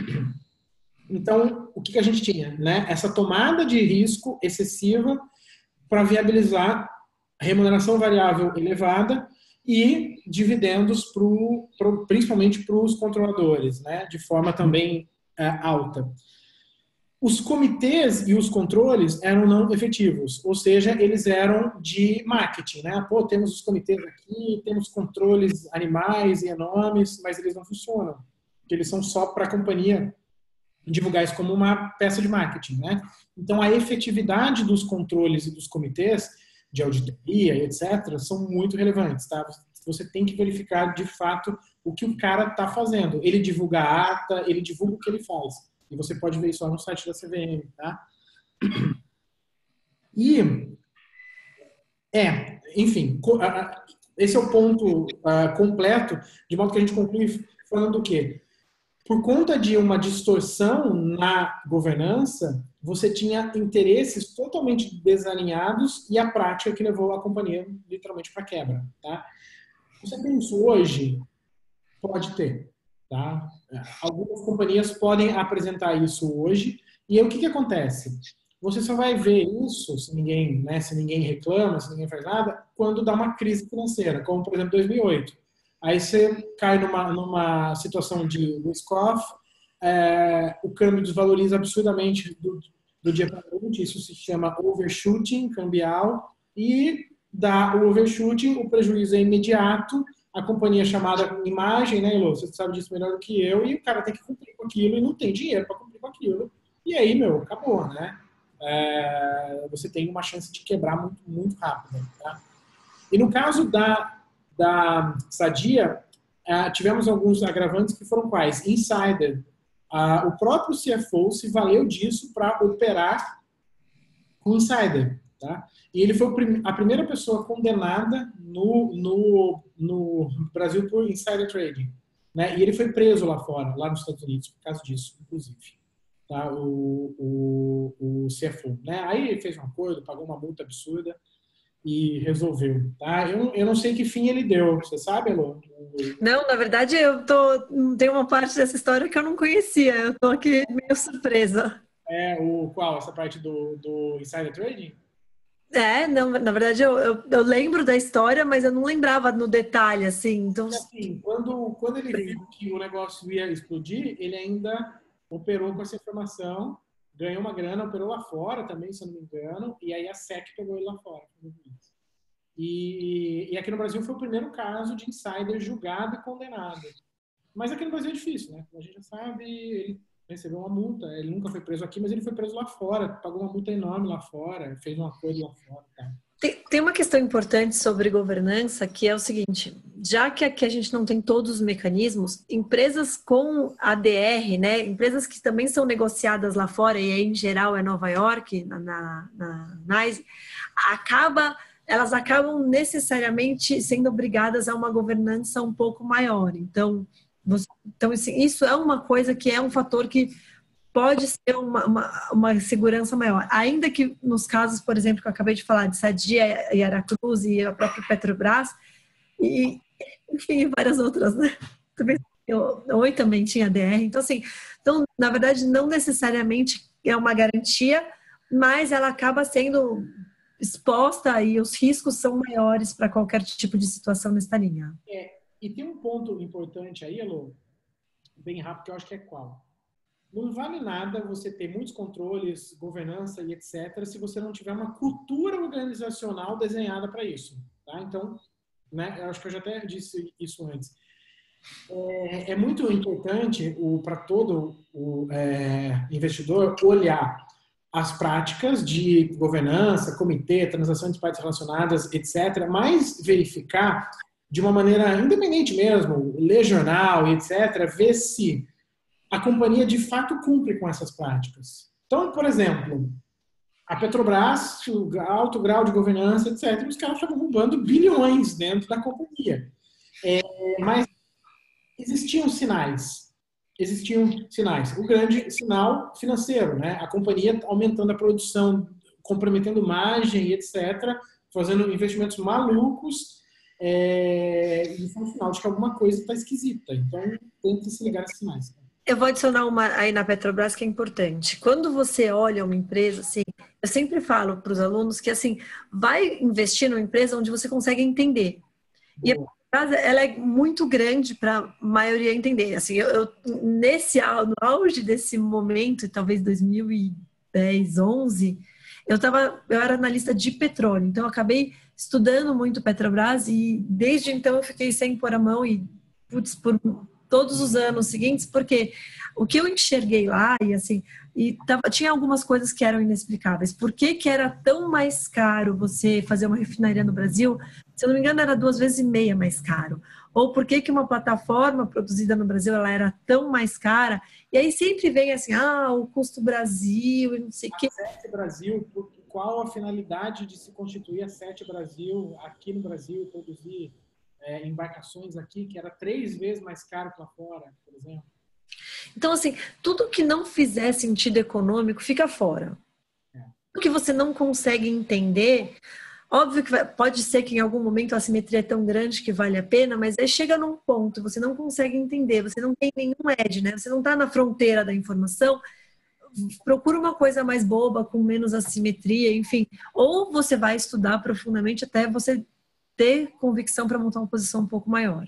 então, o que a gente tinha? Né? Essa tomada de risco excessiva para viabilizar remuneração variável elevada e dividendos principalmente para os controladores, né, de forma também alta. Os comitês e os controles eram não efetivos, ou seja, eles eram de marketing, né? Pô, temos os comitês aqui, temos controles animais e nomes, mas eles não funcionam, porque eles são só para a companhia divulgar isso como uma peça de marketing, né? Então, a efetividade dos controles e dos comitês de auditoria, etc., são muito relevantes, tá? Você tem que verificar, de fato, o que o cara está fazendo. Ele divulga a ata, ele divulga o que ele faz. E você pode ver isso lá no site da CVM, tá? E, enfim, esse é o ponto completo, de modo que a gente conclui falando do quê? Por conta de uma distorção na governança, você tinha interesses totalmente desalinhados e a prática que levou a companhia literalmente para a quebra, tá? Você tem isso hoje? Pode ter, tá? Algumas companhias podem apresentar isso hoje e aí o que acontece? Você só vai ver isso, se ninguém, né, se ninguém reclama, se ninguém faz nada, quando dá uma crise financeira, como por exemplo 2008. Aí você cai numa situação de risk-off, o câmbio desvaloriza absurdamente do dia para a noite, isso se chama overshooting cambial, e dá o overshooting, o prejuízo é imediato, a companhia chamada imagem, né, Elô? Você sabe disso melhor do que eu, e o cara tem que cumprir com aquilo e não tem dinheiro para cumprir com aquilo. E aí, acabou, né? Você tem uma chance de quebrar muito, muito rápido, tá? E no caso da Sadia, tivemos alguns agravantes que foram quais? Insider. O próprio CFO se valeu disso para operar com insider. Tá? E ele foi a primeira pessoa condenada no Brasil por insider trading. Né? E ele foi preso lá fora, lá nos Estados Unidos, por causa disso, inclusive. Tá? O CFO. Né? Aí ele fez um acordo, pagou uma multa absurda e resolveu. Tá? Eu não sei que fim ele deu. Você sabe, Elô? Não, na verdade, tem uma parte dessa história que eu não conhecia. Eu tô aqui meio surpresa. Qual? Essa parte do insider trading? Não, na verdade eu lembro da história, mas eu não lembrava no detalhe, assim. Então, assim, quando ele viu que o negócio ia explodir, ele ainda operou com essa informação, ganhou uma grana, operou lá fora também, se eu não me engano, e aí a SEC pegou ele lá fora. E aqui no Brasil foi o primeiro caso de insider julgado e condenado. Mas aqui no Brasil é difícil, né? A gente já sabe, ele recebeu uma multa, ele nunca foi preso aqui, mas ele foi preso lá fora, pagou uma multa enorme lá fora, fez um acordo lá fora. Tá? Tem uma questão importante sobre governança, que é o seguinte, já que aqui a gente não tem todos os mecanismos, empresas com ADR, né, empresas que também são negociadas lá fora, e aí em geral é Nova York, na NYSE, elas acabam necessariamente sendo obrigadas a uma governança um pouco maior. Então isso é uma coisa que é um fator que pode ser uma segurança maior. Ainda que nos casos, por exemplo, que eu acabei de falar, de Sadia e Aracruz e a própria Petrobras, e enfim, várias outras, né? Oi também tinha DR. Então, assim, na verdade, não necessariamente é uma garantia, mas ela acaba sendo exposta e os riscos são maiores para qualquer tipo de situação nessa linha. E tem um ponto importante aí, Elô, bem rápido, que eu acho que é qual? Não vale nada você ter muitos controles, governança e etc., se você não tiver uma cultura organizacional desenhada para isso. Tá? Então, né, eu acho que eu já até disse isso antes. É muito importante para todo o investidor olhar as práticas de governança, comitê, transações de partes relacionadas, etc., mas verificar de uma maneira independente mesmo, ler jornal, etc., ver se a companhia de fato cumpre com essas práticas. Então, por exemplo, a Petrobras, alto grau de governança, etc., os caras estavam roubando bilhões dentro da companhia. Mas existiam sinais. O grande sinal financeiro, né? A companhia aumentando a produção, comprometendo margem, etc., fazendo investimentos malucos, isso é um sinal de que alguma coisa está esquisita. Então, tem que se ligar a esses sinais. Eu vou adicionar uma aí na Petrobras que é importante. Quando você olha uma empresa, assim, eu sempre falo para os alunos que, assim, vai investir numa empresa onde você consegue entender. E a Petrobras, ela é muito grande para a maioria entender. Assim, no auge desse momento, talvez 2010, 11, eu era analista de petróleo. Então, eu acabei estudando muito Petrobras e desde então eu fiquei sem pôr a mão e, putz, por todos os anos seguintes, porque o que eu enxerguei lá, e assim, tinha algumas coisas que eram inexplicáveis. Por que que era tão mais caro você fazer uma refinaria no Brasil? Se eu não me engano, era 2,5 vezes mais caro. Ou por que que uma plataforma produzida no Brasil ela era tão mais cara? E aí sempre vem assim, o custo Brasil e não sei o quê. A Sete Brasil, qual a finalidade de se constituir a Sete Brasil aqui no Brasil, produzir embarcações aqui, que era 3 vezes mais caro que lá fora, por exemplo? Então, assim, tudo que não fizer sentido econômico fica fora. O que você não consegue entender, óbvio que pode ser que em algum momento a assimetria é tão grande que vale a pena, mas aí chega num ponto, você não consegue entender, você não tem nenhum edge, né? Você não está na fronteira da informação, procura uma coisa mais boba, com menos assimetria, enfim. Ou você vai estudar profundamente até você ter convicção para montar uma posição um pouco maior.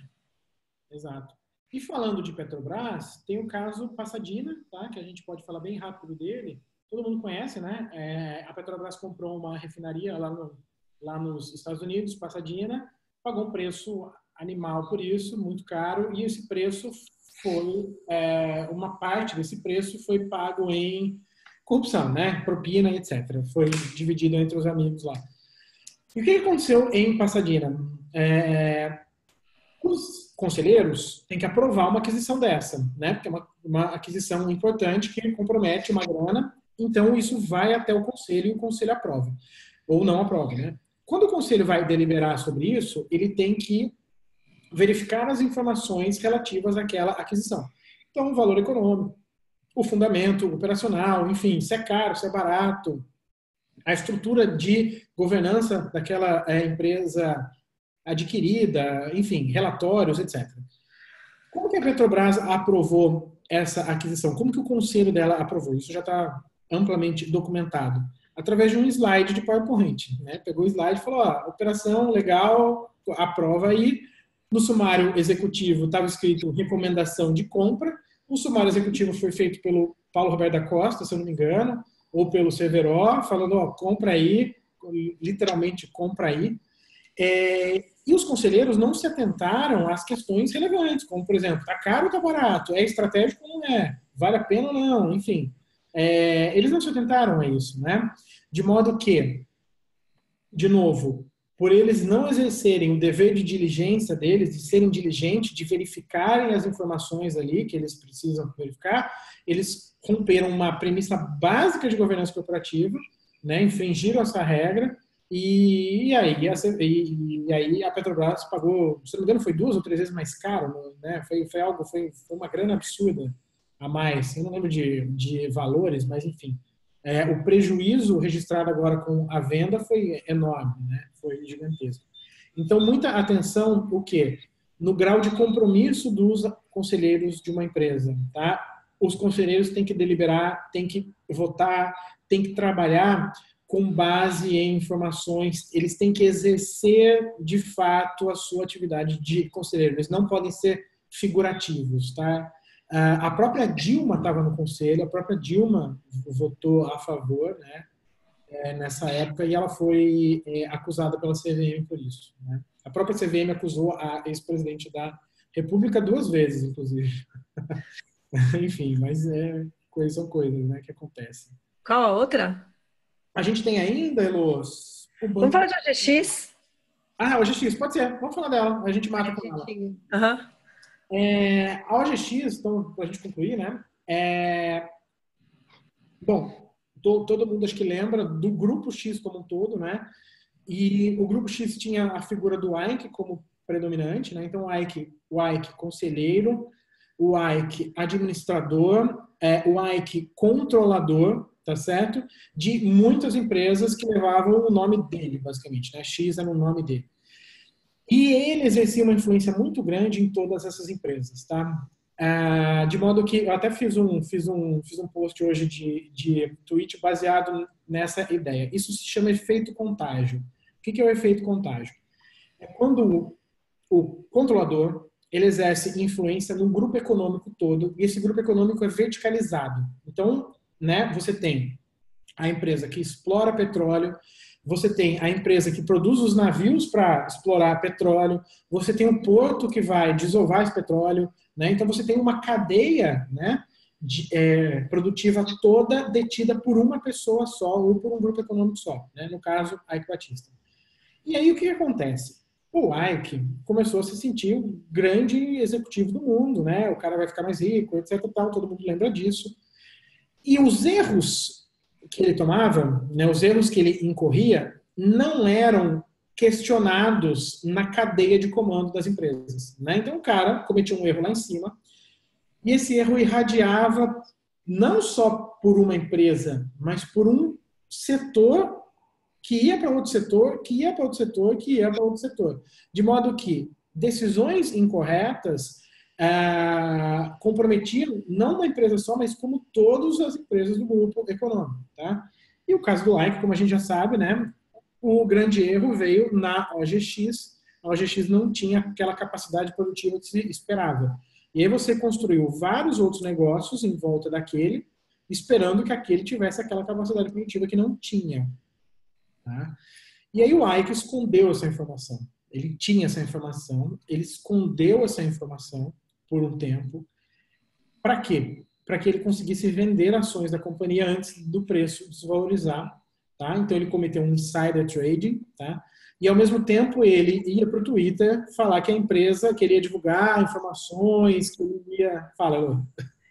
Exato. E falando de Petrobras, tem o caso Pasadena, tá? Que a gente pode falar bem rápido dele. Todo mundo conhece, né? A Petrobras comprou uma refinaria lá nos Estados Unidos, Pasadena, pagou um preço animal por isso, muito caro, e esse preço foi, uma parte desse preço foi pago em corrupção, né? Propina, etc. Foi dividido entre os amigos lá. E o que aconteceu em Pasadena? Os conselheiros têm que aprovar uma aquisição dessa, né? Porque é uma aquisição importante que compromete uma grana, então isso vai até o conselho e o conselho aprova, ou não aprova, né? Quando o conselho vai deliberar sobre isso, ele tem que verificar as informações relativas àquela aquisição. Então, o valor econômico, o fundamento operacional, enfim, se é caro, se é barato, a estrutura de governança daquela empresa adquirida, enfim, relatórios, etc. Como que a Petrobras aprovou essa aquisição? Como que o conselho dela aprovou? Isso já está amplamente documentado. Através de um slide de PowerPoint, né? Pegou o slide e falou, operação legal, aprova aí. No sumário executivo estava escrito recomendação de compra. O sumário executivo foi feito pelo Paulo Roberto da Costa, se eu não me engano, ou pelo Severo, falando, compra aí, literalmente compra aí. E os conselheiros não se atentaram às questões relevantes, como, por exemplo, está caro ou está barato? É estratégico ou não é? Vale a pena ou não? Enfim, eles não se atentaram a isso, né? De modo que, de novo, por eles não exercerem o dever de diligência deles, de serem diligentes, de verificarem as informações ali que eles precisam verificar, eles romperam uma premissa básica de governança corporativa, né? Infringiram essa regra. E aí a Petrobras pagou, se não me engano, foi 2 ou 3 vezes mais caro, né? Foi uma grana absurda a mais. Eu não lembro de valores, mas enfim. O prejuízo registrado agora com a venda foi enorme, né? Foi gigantesco. Então, muita atenção, o quê? No grau de compromisso dos conselheiros de uma empresa, tá? Os conselheiros têm que deliberar, têm que votar, têm que trabalhar com base em informações, eles têm que exercer de fato a sua atividade de conselheiro, eles não podem ser figurativos, tá? A própria Dilma estava no conselho, a própria Dilma votou a favor, né, nessa época, e ela foi acusada pela CVM por isso, né? A própria CVM acusou a ex-presidente da República 2 vezes, inclusive. Enfim, mas são coisas, né, que acontecem. Qual a outra? A gente tem ainda, Elos, o banco... Vamos falar de OGX? A OGX, pode ser. Vamos falar dela. A gente mata com ela. A OGX, então, para a gente concluir, né? Bom, todo mundo acho que lembra do Grupo X como um todo, né? E o Grupo X tinha a figura do Ike como predominante, né? Então, o Ike conselheiro, o Ike administrador, o Ike controlador, tá certo? De muitas empresas que levavam o nome dele, basicamente, né? X era o nome dele. E ele exercia uma influência muito grande em todas essas empresas, tá? De modo que eu até fiz um post hoje de tweet baseado nessa ideia. Isso se chama efeito contágio. O que é o efeito contágio? É quando o controlador ele exerce influência no grupo econômico todo e esse grupo econômico é verticalizado. Então, né, você tem a empresa que explora petróleo, você tem a empresa que produz os navios para explorar petróleo, você tem o porto que vai desovar esse petróleo, né? Então você tem uma cadeia, né, produtiva toda detida por uma pessoa só ou por um grupo econômico só, né? No caso, Eike Batista. E aí o que acontece? O Eike começou a se sentir o grande executivo do mundo, né? O cara vai ficar mais rico, etc. Tal, todo mundo lembra disso. E os erros que ele tomava, né, os erros que ele incorria, não eram questionados na cadeia de comando das empresas, né? Então o cara cometia um erro lá em cima e esse erro irradiava não só por uma empresa, mas por um setor que ia para outro setor, que ia para outro setor, que ia para outro setor. De modo que decisões incorretas comprometiam não uma empresa só, mas como todas as empresas do grupo econômico. Tá? E o caso do Eike, como a gente já sabe, né, o grande erro veio na OGX. A OGX não tinha aquela capacidade produtiva que se esperava. E aí você construiu vários outros negócios em volta daquele, esperando que aquele tivesse aquela capacidade produtiva que não tinha. Tá? E aí o Eike escondeu essa informação. Ele tinha essa informação, ele escondeu essa informação por um tempo. Para quê? Para que ele conseguisse vender ações da companhia antes do preço desvalorizar. Tá? Então ele cometeu um insider trading. Tá? E ao mesmo tempo ele ia para o Twitter falar que a empresa queria divulgar informações, que ele ia... Fala, Lu.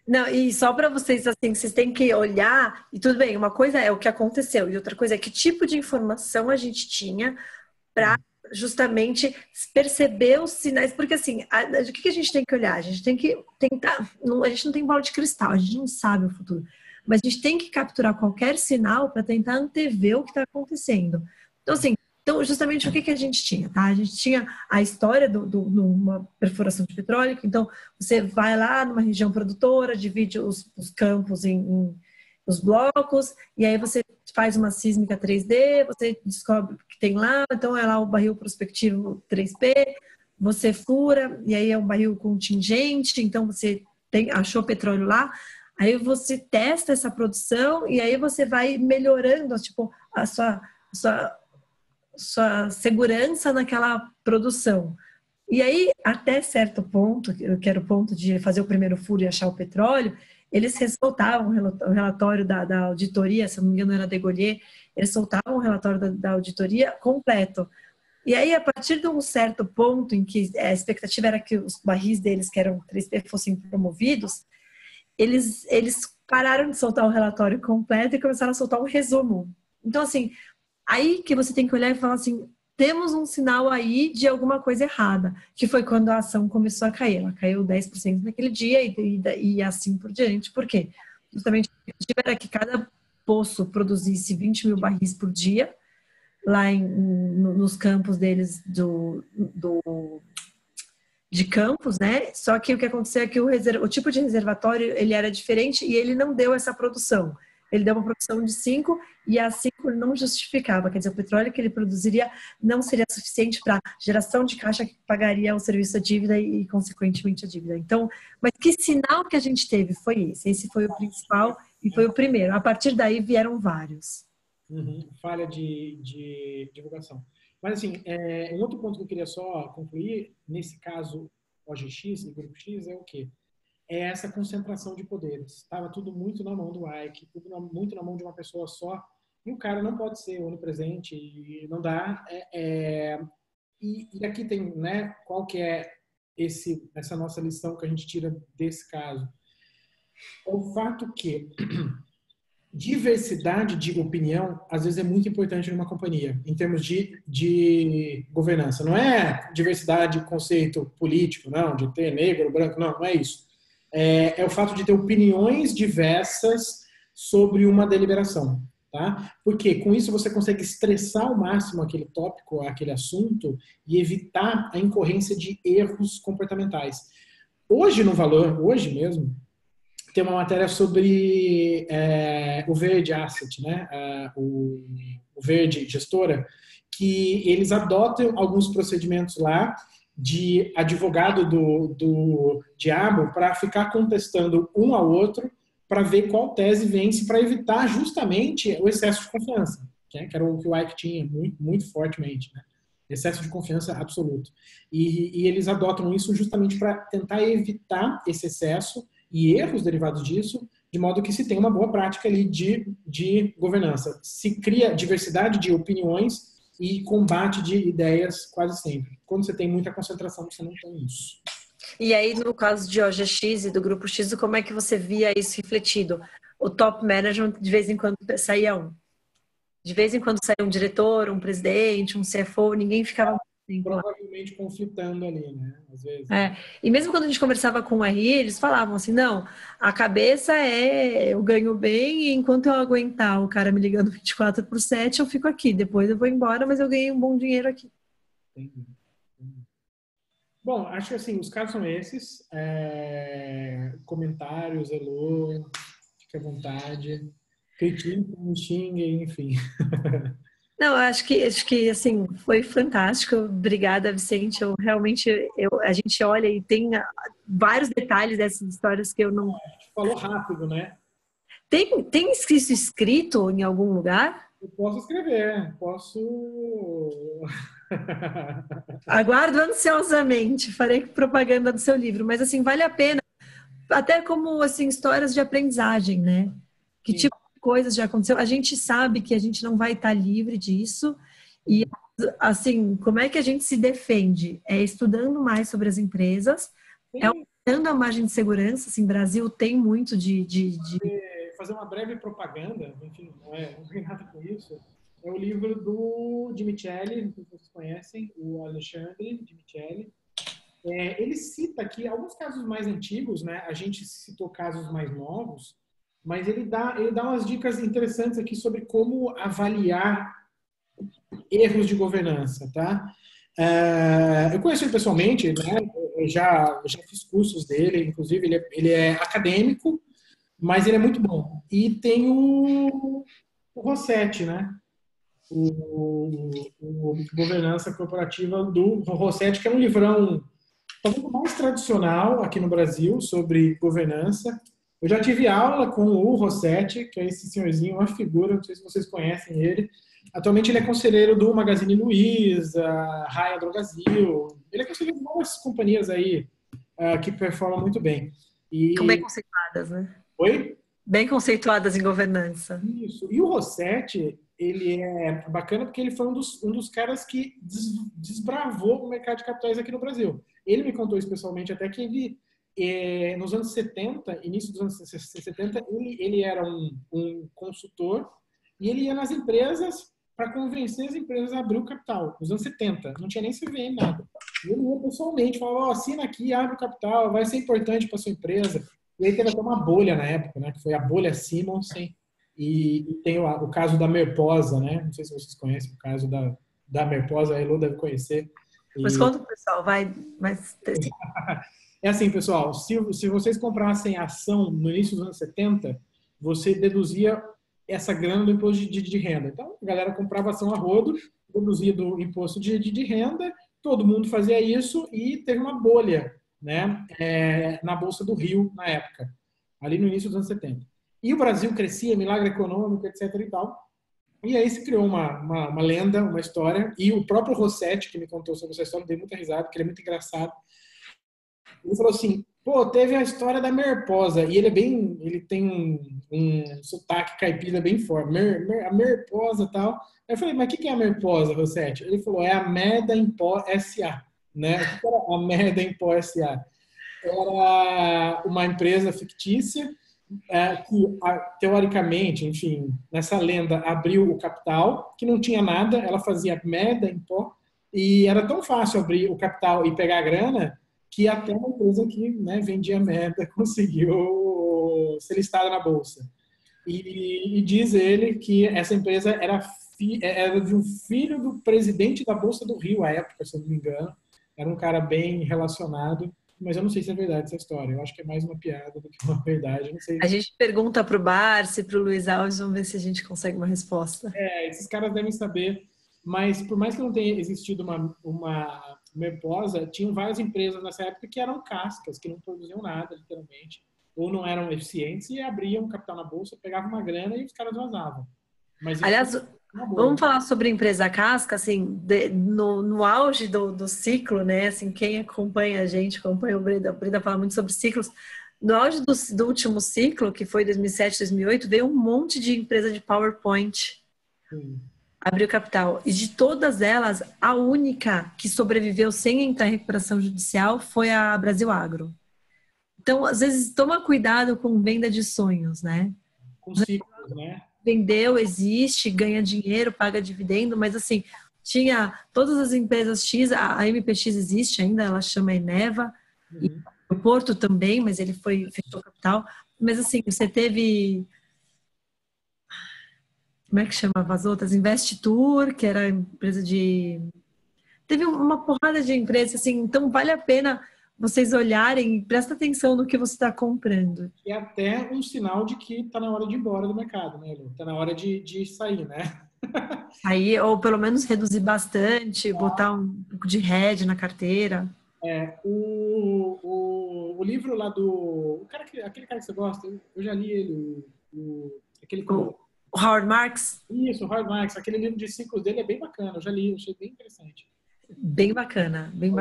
Não, e só para vocês, assim, vocês têm que olhar, e tudo bem, uma coisa é o que aconteceu, e outra coisa é que tipo de informação a gente tinha para justamente perceber os sinais, porque assim, o que a gente tem que olhar? A gente tem que tentar, a gente não tem bola de cristal, a gente não sabe o futuro, mas a gente tem que capturar qualquer sinal para tentar antever o que está acontecendo. Então, assim, justamente o que a gente tinha, tá? A gente tinha a história de uma perfuração de petróleo, então você vai lá numa região produtora, divide os campos em os blocos, e aí você faz uma sísmica 3D, você descobre que tem lá, então é lá o barril prospectivo 3P, você fura, e aí é um barril contingente, então você achou petróleo lá, aí você testa essa produção, e aí você vai melhorando, tipo, a sua segurança naquela produção. E aí, até certo ponto, que era o ponto de fazer o primeiro furo e achar o petróleo, eles ressaltavam o relatório da auditoria, se não me engano era Degollier, eles soltavam o relatório da auditoria completo. E aí, a partir de um certo ponto em que a expectativa era que os barris deles, que eram 3P, fossem promovidos, eles pararam de soltar o relatório completo e começaram a soltar um resumo. Então, assim, aí que você tem que olhar e falar assim, temos um sinal aí de alguma coisa errada, que foi quando a ação começou a cair. Ela caiu 10% naquele dia e assim por diante. Por quê? Justamente a expectativa era que cada poço produzisse 20 mil barris por dia, lá nos campos deles de campos, né? Só que o que aconteceu é que o tipo de reservatório ele era diferente e ele não deu essa produção. Ele deu uma produção de 5 e a 5 não justificava. Quer dizer, o petróleo que ele produziria não seria suficiente para geração de caixa que pagaria o serviço da dívida e, consequentemente, a dívida. Então, mas que sinal que a gente teve foi esse? Esse foi o principal e foi o primeiro. A partir daí vieram vários. Falha de divulgação. Mas, assim, um outro ponto que eu queria só concluir, nesse caso, OGX e Grupo X, é o quê? É essa concentração de poderes. Estava tudo muito na mão do Eike, muito na mão de uma pessoa só, e o cara não pode ser onipresente, e não dá. E aqui tem, né, qual que é essa nossa lição que a gente tira desse caso? O fato que diversidade de opinião, às vezes, é muito importante numa companhia, em termos de governança. Não é diversidade de conceito político, não, de ter negro, branco, não é isso. É o fato de ter opiniões diversas sobre uma deliberação. Tá? Porque com isso você consegue estressar ao máximo aquele tópico, aquele assunto, e evitar a incorrência de erros comportamentais. Hoje, no Valor, hoje mesmo, tem uma matéria sobre o Verde Asset, né? O Verde Gestora, que eles adotam alguns procedimentos lá de advogado do diabo para ficar contestando um ao outro para ver qual tese vence para evitar justamente o excesso de confiança. que era o que o Ike tinha muito, muito fortemente, né? Excesso de confiança absoluto. E eles adotam isso justamente para tentar evitar esse excesso e erros derivados disso, de modo que se tenha uma boa prática ali de governança. Se cria diversidade de opiniões e combate de ideias quase sempre. Quando você tem muita concentração, você não tem isso. E aí, no caso de OGX e do Grupo X, como é que você via isso refletido? O top management, de vez em quando, saía um. De vez em quando saía um diretor, um presidente, um CFO, ninguém ficava muito tempo lá. Provavelmente conflitando ali, né? Às vezes. E mesmo quando a gente conversava com o RI, eles falavam assim, não, a cabeça é eu ganho bem e enquanto eu aguentar o cara me ligando 24/7, eu fico aqui. Depois eu vou embora, mas eu ganhei um bom dinheiro aqui. Entendi. Bom, acho que assim, os casos são esses. Comentários, Elô, fique à vontade. Critiquem, xinguem, enfim. Não, acho que assim, foi fantástico. Obrigada, Vicente. Eu realmente, a gente olha e tem vários detalhes dessas histórias que eu não. Falou rápido, né? Tem isso escrito em algum lugar? Eu posso escrever, posso. Aguardo ansiosamente, farei propaganda do seu livro, mas assim, vale a pena, até como assim, histórias de aprendizagem, né? Que Sim. tipo de coisas já aconteceu? A gente sabe que a gente não vai estar livre disso, e assim, como é que a gente se defende? É estudando mais sobre as empresas, é Sim. aumentando a margem de segurança, assim, Brasil tem muito Fazer uma breve propaganda, enfim, não tem nada com isso. É o livro do Di Michele, não sei se vocês conhecem, o Alexandre Di Michele. Ele cita aqui alguns casos mais antigos, né? A gente citou casos mais novos, mas ele dá umas dicas interessantes aqui sobre como avaliar erros de governança, tá? Eu conheço ele pessoalmente, né? Eu já fiz cursos dele, inclusive ele é acadêmico, mas ele é muito bom. E tem o Rossetti, né? O Governança Corporativa do Rossetti, que é um livrão talvez o mais tradicional aqui no Brasil sobre governança. Eu já tive aula com o Rossetti, que é esse senhorzinho, uma figura, não sei se vocês conhecem ele. Atualmente ele é conselheiro do Magazine Luiza, Raia Drogasil. Ele é conselheiro de várias companhias aí que performam muito bem. são bem conceituadas, né? Oi? Bem conceituadas em governança. Isso. E o Rossetti, ele é bacana porque ele foi um dos caras que desbravou o mercado de capitais aqui no Brasil. Ele me contou especialmente até que ele, nos anos 70, início dos anos 70, ele era um consultor e ele ia nas empresas para convencer as empresas a abrir o capital. Nos anos 70, não tinha nem CVM, nada. Ele ia pessoalmente, falava, assina aqui, abre o capital, vai ser importante para sua empresa. E aí teve até uma bolha na época, né? Que foi a bolha Simonsen. E tem o caso da Merposa, né? Não sei se vocês conhecem o caso da Merposa, a Elô deve conhecer. Mas conta pro pessoal, vai. Mas... É assim, pessoal, se vocês comprassem ação no início dos anos 70, você deduzia essa grana do imposto de renda. Então, a galera comprava ação a rodo, deduzia do imposto de renda, todo mundo fazia isso e teve uma bolha, né, na Bolsa do Rio, na época, ali no início dos anos 70. E o Brasil crescia, milagre econômico, etc. e tal. E aí se criou uma lenda, uma história, e o próprio Rossetti, que me contou sobre essa história, deu muita risada, porque ele é muito engraçado. Ele falou assim, pô, teve a história da Merposa, e ele tem um sotaque caipira bem forte, a Merposa e tal. Aí eu falei, mas o que é a Merposa, Rossetti? Ele falou, é a Merda em Pó S.A., né? O que era a Merda em Pó S.A.? Era uma empresa fictícia que, teoricamente, enfim, nessa lenda, abriu o capital, que não tinha nada, ela fazia merda em pó, e era tão fácil abrir o capital e pegar a grana, que até uma empresa que, né, vendia merda conseguiu ser listada na bolsa. E diz ele que essa empresa era de um filho do presidente da Bolsa do Rio, à época, se eu não me engano. Era um cara bem relacionado, mas eu não sei se é verdade essa história. Eu acho que é mais uma piada do que uma verdade. Eu não sei. A gente pergunta para o Barsi, para o Luiz Alves, vamos ver se a gente consegue uma resposta. Esses caras devem saber, mas por mais que não tenha existido uma Merposa, tinham várias empresas nessa época que eram cascas, que não produziam nada, literalmente, ou não eram eficientes e abriam capital na bolsa, pegavam uma grana e os caras vazavam. Mas Aliás, Uma boa. Vamos falar sobre empresa casca, assim, no auge do ciclo, né? Assim, quem acompanha a gente, acompanha o Breda fala muito sobre ciclos. No auge do último ciclo, que foi 2007, 2008, veio um monte de empresa de PowerPoint, Sim. abriu capital. E de todas elas, a única que sobreviveu sem entrar em recuperação judicial foi a Brasil Agro. Então, às vezes, toma cuidado com venda de sonhos, né? Com ciclos, né? Vendeu, existe, ganha dinheiro, paga dividendo, mas assim, tinha todas as empresas X, a MPX existe ainda, ela chama Eneva, e Uhum. o Porto também, mas ele fechou capital. Mas assim, você teve, como é que chamava as outras? Investitour, que era a empresa de. Teve uma porrada de empresas, assim, então vale a pena vocês olharem e presta atenção no que você está comprando. E é até um sinal de que está na hora de ir embora do mercado, né, Lu? Está na hora de sair, né? Aí, ou pelo menos reduzir bastante, botar um pouco de hedge na carteira. O livro lá do. Aquele cara que você gosta, eu já li ele. Aquele com. O Howard Marks, Isso, o Howard Marks. Aquele livro de ciclos dele é bem bacana. Eu já li, eu achei bem interessante. bem bacana mesmo.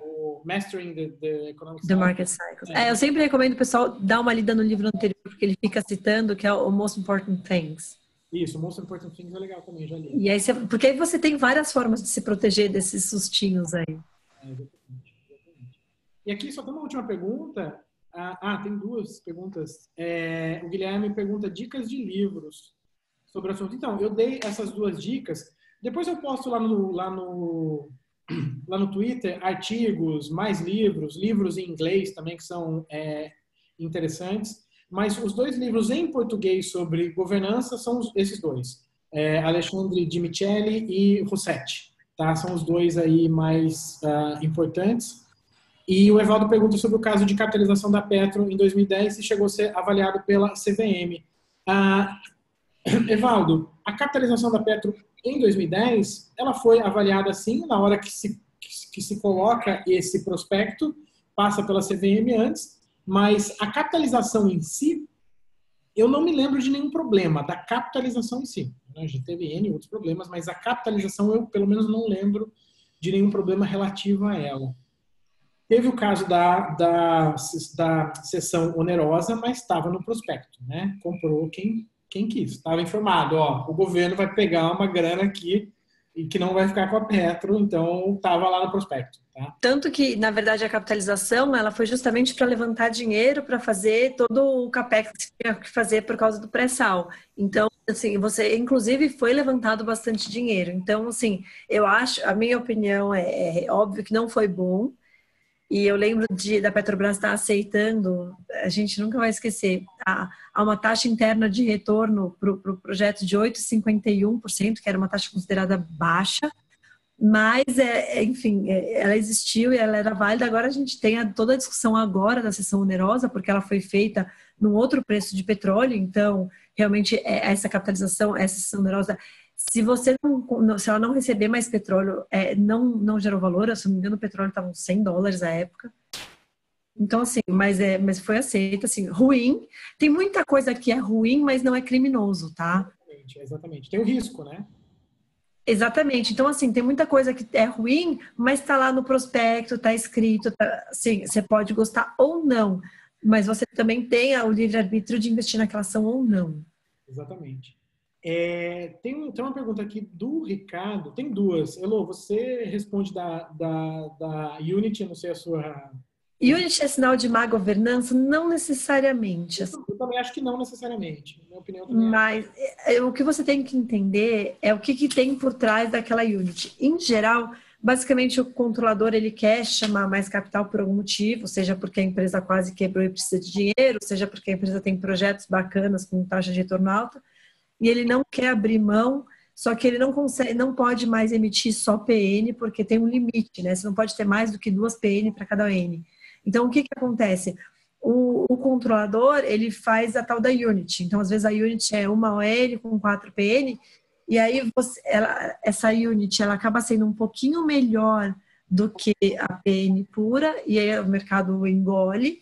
O Mastering the Economic The Cycle. Market Cycles. Eu sempre recomendo o pessoal dar uma lida no livro anterior, porque ele fica citando que é o Most Important Things. Isso, o Most Important Things é legal também, já li. E aí porque aí você tem várias formas de se proteger desses sustinhos aí. Exatamente. E aqui só tem uma última pergunta. Tem duas perguntas. O Guilherme pergunta dicas de livros sobre o assunto. Então, eu dei essas duas dicas. Depois eu posto lá no Twitter artigos, mais livros em inglês também que são interessantes. Mas os dois livros em português sobre governança são esses dois. Alexandre de Micheli e Rossetti. Tá? São os dois aí mais importantes. E o Evaldo pergunta sobre o caso de capitalização da Petro em 2010 e chegou a ser avaliado pela CVM. Evaldo, a capitalização da Petro em 2010, ela foi avaliada assim, na hora que se coloca esse prospecto, passa pela CVM antes, mas a capitalização em si, eu não me lembro de nenhum problema da capitalização em si. A gente teve N outros problemas, mas a capitalização eu, pelo menos, não lembro de nenhum problema relativo a ela. Teve o caso da cessão onerosa, mas estava no prospecto, né? Comprou quem quis. Estava informado, o governo vai pegar uma grana aqui e que não vai ficar com a Petro, então estava lá no prospecto. Tá? Tanto que, na verdade, a capitalização ela foi justamente para levantar dinheiro para fazer todo o capex que tinha que fazer por causa do pré-sal. Então, assim, você, inclusive, foi levantado bastante dinheiro. Então, assim, eu acho, a minha opinião é óbvio que não foi bom. E eu lembro da Petrobras estar aceitando, a gente nunca vai esquecer, há uma taxa interna de retorno para o projeto de 8,51%, que era uma taxa considerada baixa, mas, enfim, ela existiu e ela era válida. Agora a gente tem toda a discussão agora da cessão onerosa, porque ela foi feita num outro preço de petróleo, então, realmente, essa capitalização, essa cessão onerosa, se ela não receber mais petróleo, não gerou valor. Se não me engano, o petróleo estava uns $100 à época. Então, assim, mas foi aceita, assim, ruim. Tem muita coisa que é ruim, mas não é criminoso, tá? Exatamente. Tem o risco, né? Exatamente. Então, assim, tem muita coisa que é ruim, mas está lá no prospecto, está escrito, assim, você pode gostar ou não, mas você também tem o livre-arbítrio de investir naquela ação ou não. Exatamente. Tem uma pergunta aqui do Ricardo, tem duas. Elô, você responde da Unity, não sei a sua... Unity é sinal de má governança? Não necessariamente. Eu também acho que não necessariamente. Minha opinião também Mas o que você tem que entender é o que tem por trás daquela Unity. Em geral, basicamente o controlador ele quer chamar mais capital por algum motivo, seja porque a empresa quase quebrou e precisa de dinheiro, seja porque a empresa tem projetos bacanas com taxa de retorno alta, e ele não quer abrir mão, só que ele não pode mais emitir só PN, porque tem um limite, né? Você não pode ter mais do que 2 PN para cada N. Então, o que acontece? O controlador, ele faz a tal da Unity. Então, às vezes, a Unity é uma OL com 4 PN, e aí essa Unity ela acaba sendo um pouquinho melhor do que a PN pura, e aí o mercado engole.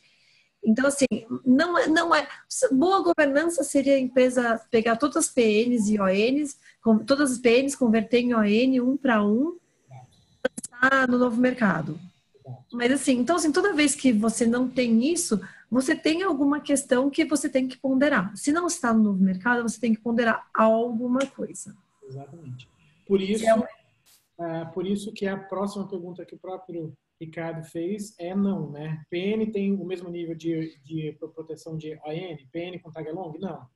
Então, assim, não é. Boa governança seria a empresa pegar todas as PNs e ONs, todas as PNs, converter em ON um para um, no novo mercado. Mas assim, então assim, toda vez que você não tem isso, você tem alguma questão que você tem que ponderar. Se não está no novo mercado, você tem que ponderar alguma coisa. Exatamente. Por isso que a próxima pergunta que o próprio Ricardo fez é não, né? PN tem o mesmo nível de proteção de ON? PN com tag along? Não.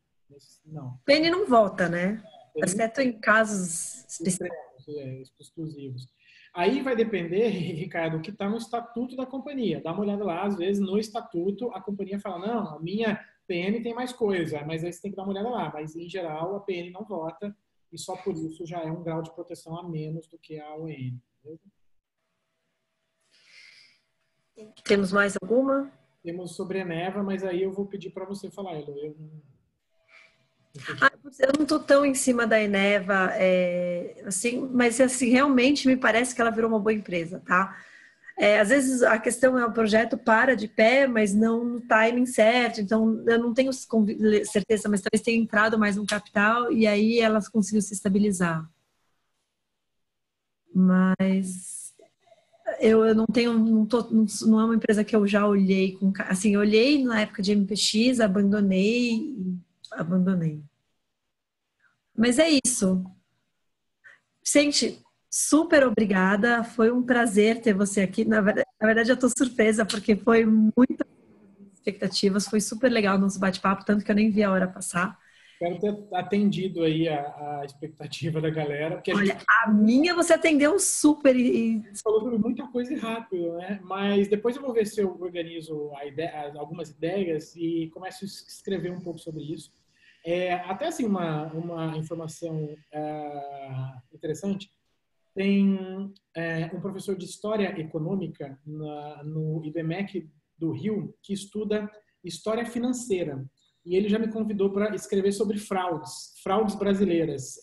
Não. PN não volta, né? PN Exceto em casos específicos. exclusivos. Aí vai depender, Ricardo, o que está no estatuto da companhia. Dá uma olhada lá, às vezes no estatuto a companhia fala, não, a minha PN tem mais coisa, mas aí você tem que dar uma olhada lá. Mas em geral a PN não vota e só por isso já é um grau de proteção a menos do que a ON. Temos mais alguma? Temos sobre a Eneva, mas aí eu vou pedir para você falar, Elo. Eu não estou tão em cima da Eneva, assim, mas assim, realmente me parece que ela virou uma boa empresa, tá? Às vezes a questão é o projeto para de pé, mas não no timing certo, então eu não tenho certeza, mas talvez tenha entrado mais um capital e aí elas conseguiu se estabilizar. Mas eu não tenho, não é uma empresa que eu já olhei com, assim, eu olhei na época de MPX, abandonei. Mas é isso. Gente, super obrigada. Foi um prazer ter você aqui. Na verdade eu estou surpresa, porque foi muitas expectativas. Foi super legal o nosso bate-papo, tanto que eu nem vi a hora passar. Espero ter atendido aí a expectativa da galera. Porque Olha, a minha você atendeu super e falou sobre muita coisa e rápido, né? Mas depois eu vou ver se eu organizo algumas ideias e começo a escrever um pouco sobre isso. Até assim, uma informação interessante. Tem um professor de História Econômica no IBMEC do Rio que estuda História Financeira. E ele já me convidou para escrever sobre fraudes brasileiras.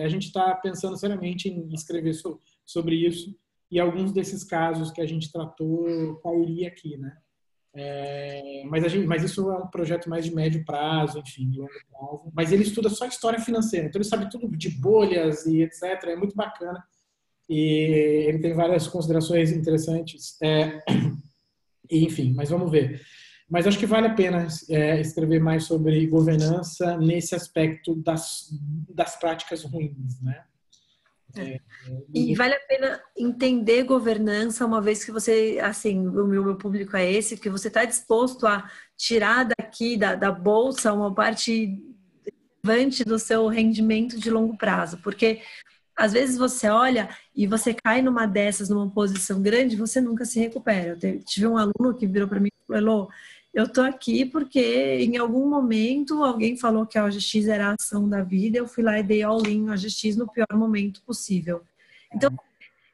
A gente está pensando seriamente em escrever sobre isso e alguns desses casos que a gente tratou cairia aqui, né? Mas isso é um projeto mais de médio prazo, enfim, de longo prazo. Mas ele estuda só história financeira, então ele sabe tudo de bolhas e etc. É muito bacana. E ele tem várias considerações interessantes. Enfim, mas vamos ver. Mas acho que vale a pena escrever mais sobre governança nesse aspecto das práticas ruins, né? E vale a pena entender governança, uma vez que você, assim, o meu público é esse, que você está disposto a tirar daqui da bolsa uma parte relevante do seu rendimento de longo prazo, porque às vezes você olha e você cai numa dessas, numa posição grande, você nunca se recupera. Eu tive um aluno que virou para mim e falou, eu tô aqui porque em algum momento alguém falou que a OGX era a ação da vida, eu fui lá e dei all-in a OGX no pior momento possível.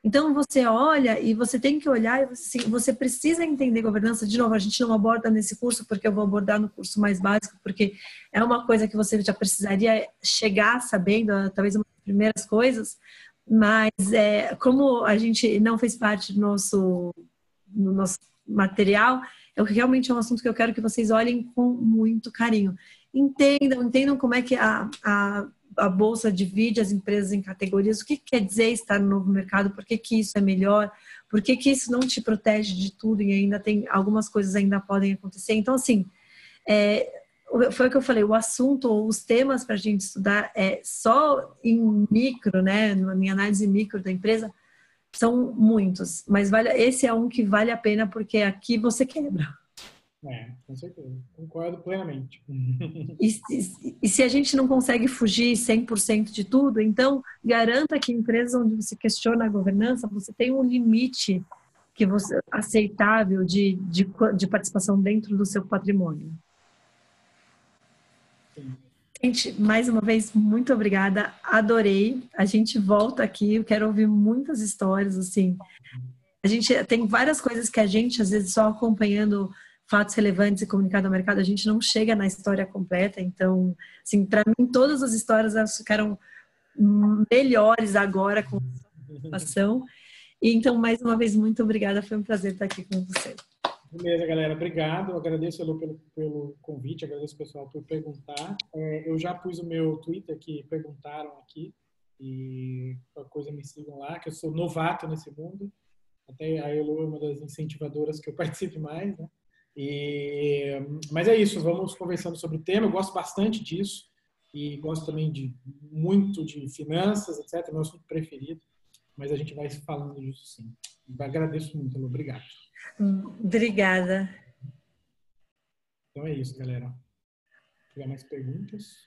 Então você olha e você tem que olhar e você precisa entender governança. De novo, a gente não aborda nesse curso porque eu vou abordar no curso mais básico, porque é uma coisa que você já precisaria chegar sabendo, talvez uma das primeiras coisas, mas como a gente não fez parte do nosso material, realmente é um assunto que eu quero que vocês olhem com muito carinho. Entendam como é que a bolsa divide as empresas em categorias, o que quer dizer estar no novo mercado, por que isso é melhor, por que isso não te protege de tudo e ainda tem algumas coisas ainda podem acontecer. Então, assim, foi o que eu falei, o assunto ou os temas para a gente estudar só em micro, né, em análise micro da empresa, são muitos, mas esse é um que vale a pena porque aqui você quebra. Com certeza. Concordo plenamente. E se a gente não consegue fugir 100% de tudo, então garanta que empresas onde você questiona a governança, você tem um limite aceitável de participação dentro do seu patrimônio. Sim. Gente, mais uma vez, muito obrigada. Adorei. A gente volta aqui. Eu quero ouvir muitas histórias, assim. A gente tem várias coisas que a gente, às vezes, só acompanhando fatos relevantes e comunicado ao mercado, a gente não chega na história completa. Então, assim, para mim, todas as histórias elas ficaram melhores agora com a situação. E, então, mais uma vez, muito obrigada. Foi um prazer estar aqui com você. Beleza, galera. Obrigado. Eu agradeço, Elô, pelo convite, agradeço o pessoal por perguntar. Eu já pus o meu Twitter que perguntaram aqui e qualquer coisa me sigam lá, que eu sou novato nesse mundo. Até a Elô é uma das incentivadoras que eu participe mais, né? Mas é isso, vamos conversando sobre o tema. Eu gosto bastante disso e gosto também muito de finanças, etc. É meu assunto preferido, mas a gente vai falando disso sim. Agradeço muito, Elô. Obrigado. Obrigada. Então é isso, galera. Se tiver mais perguntas.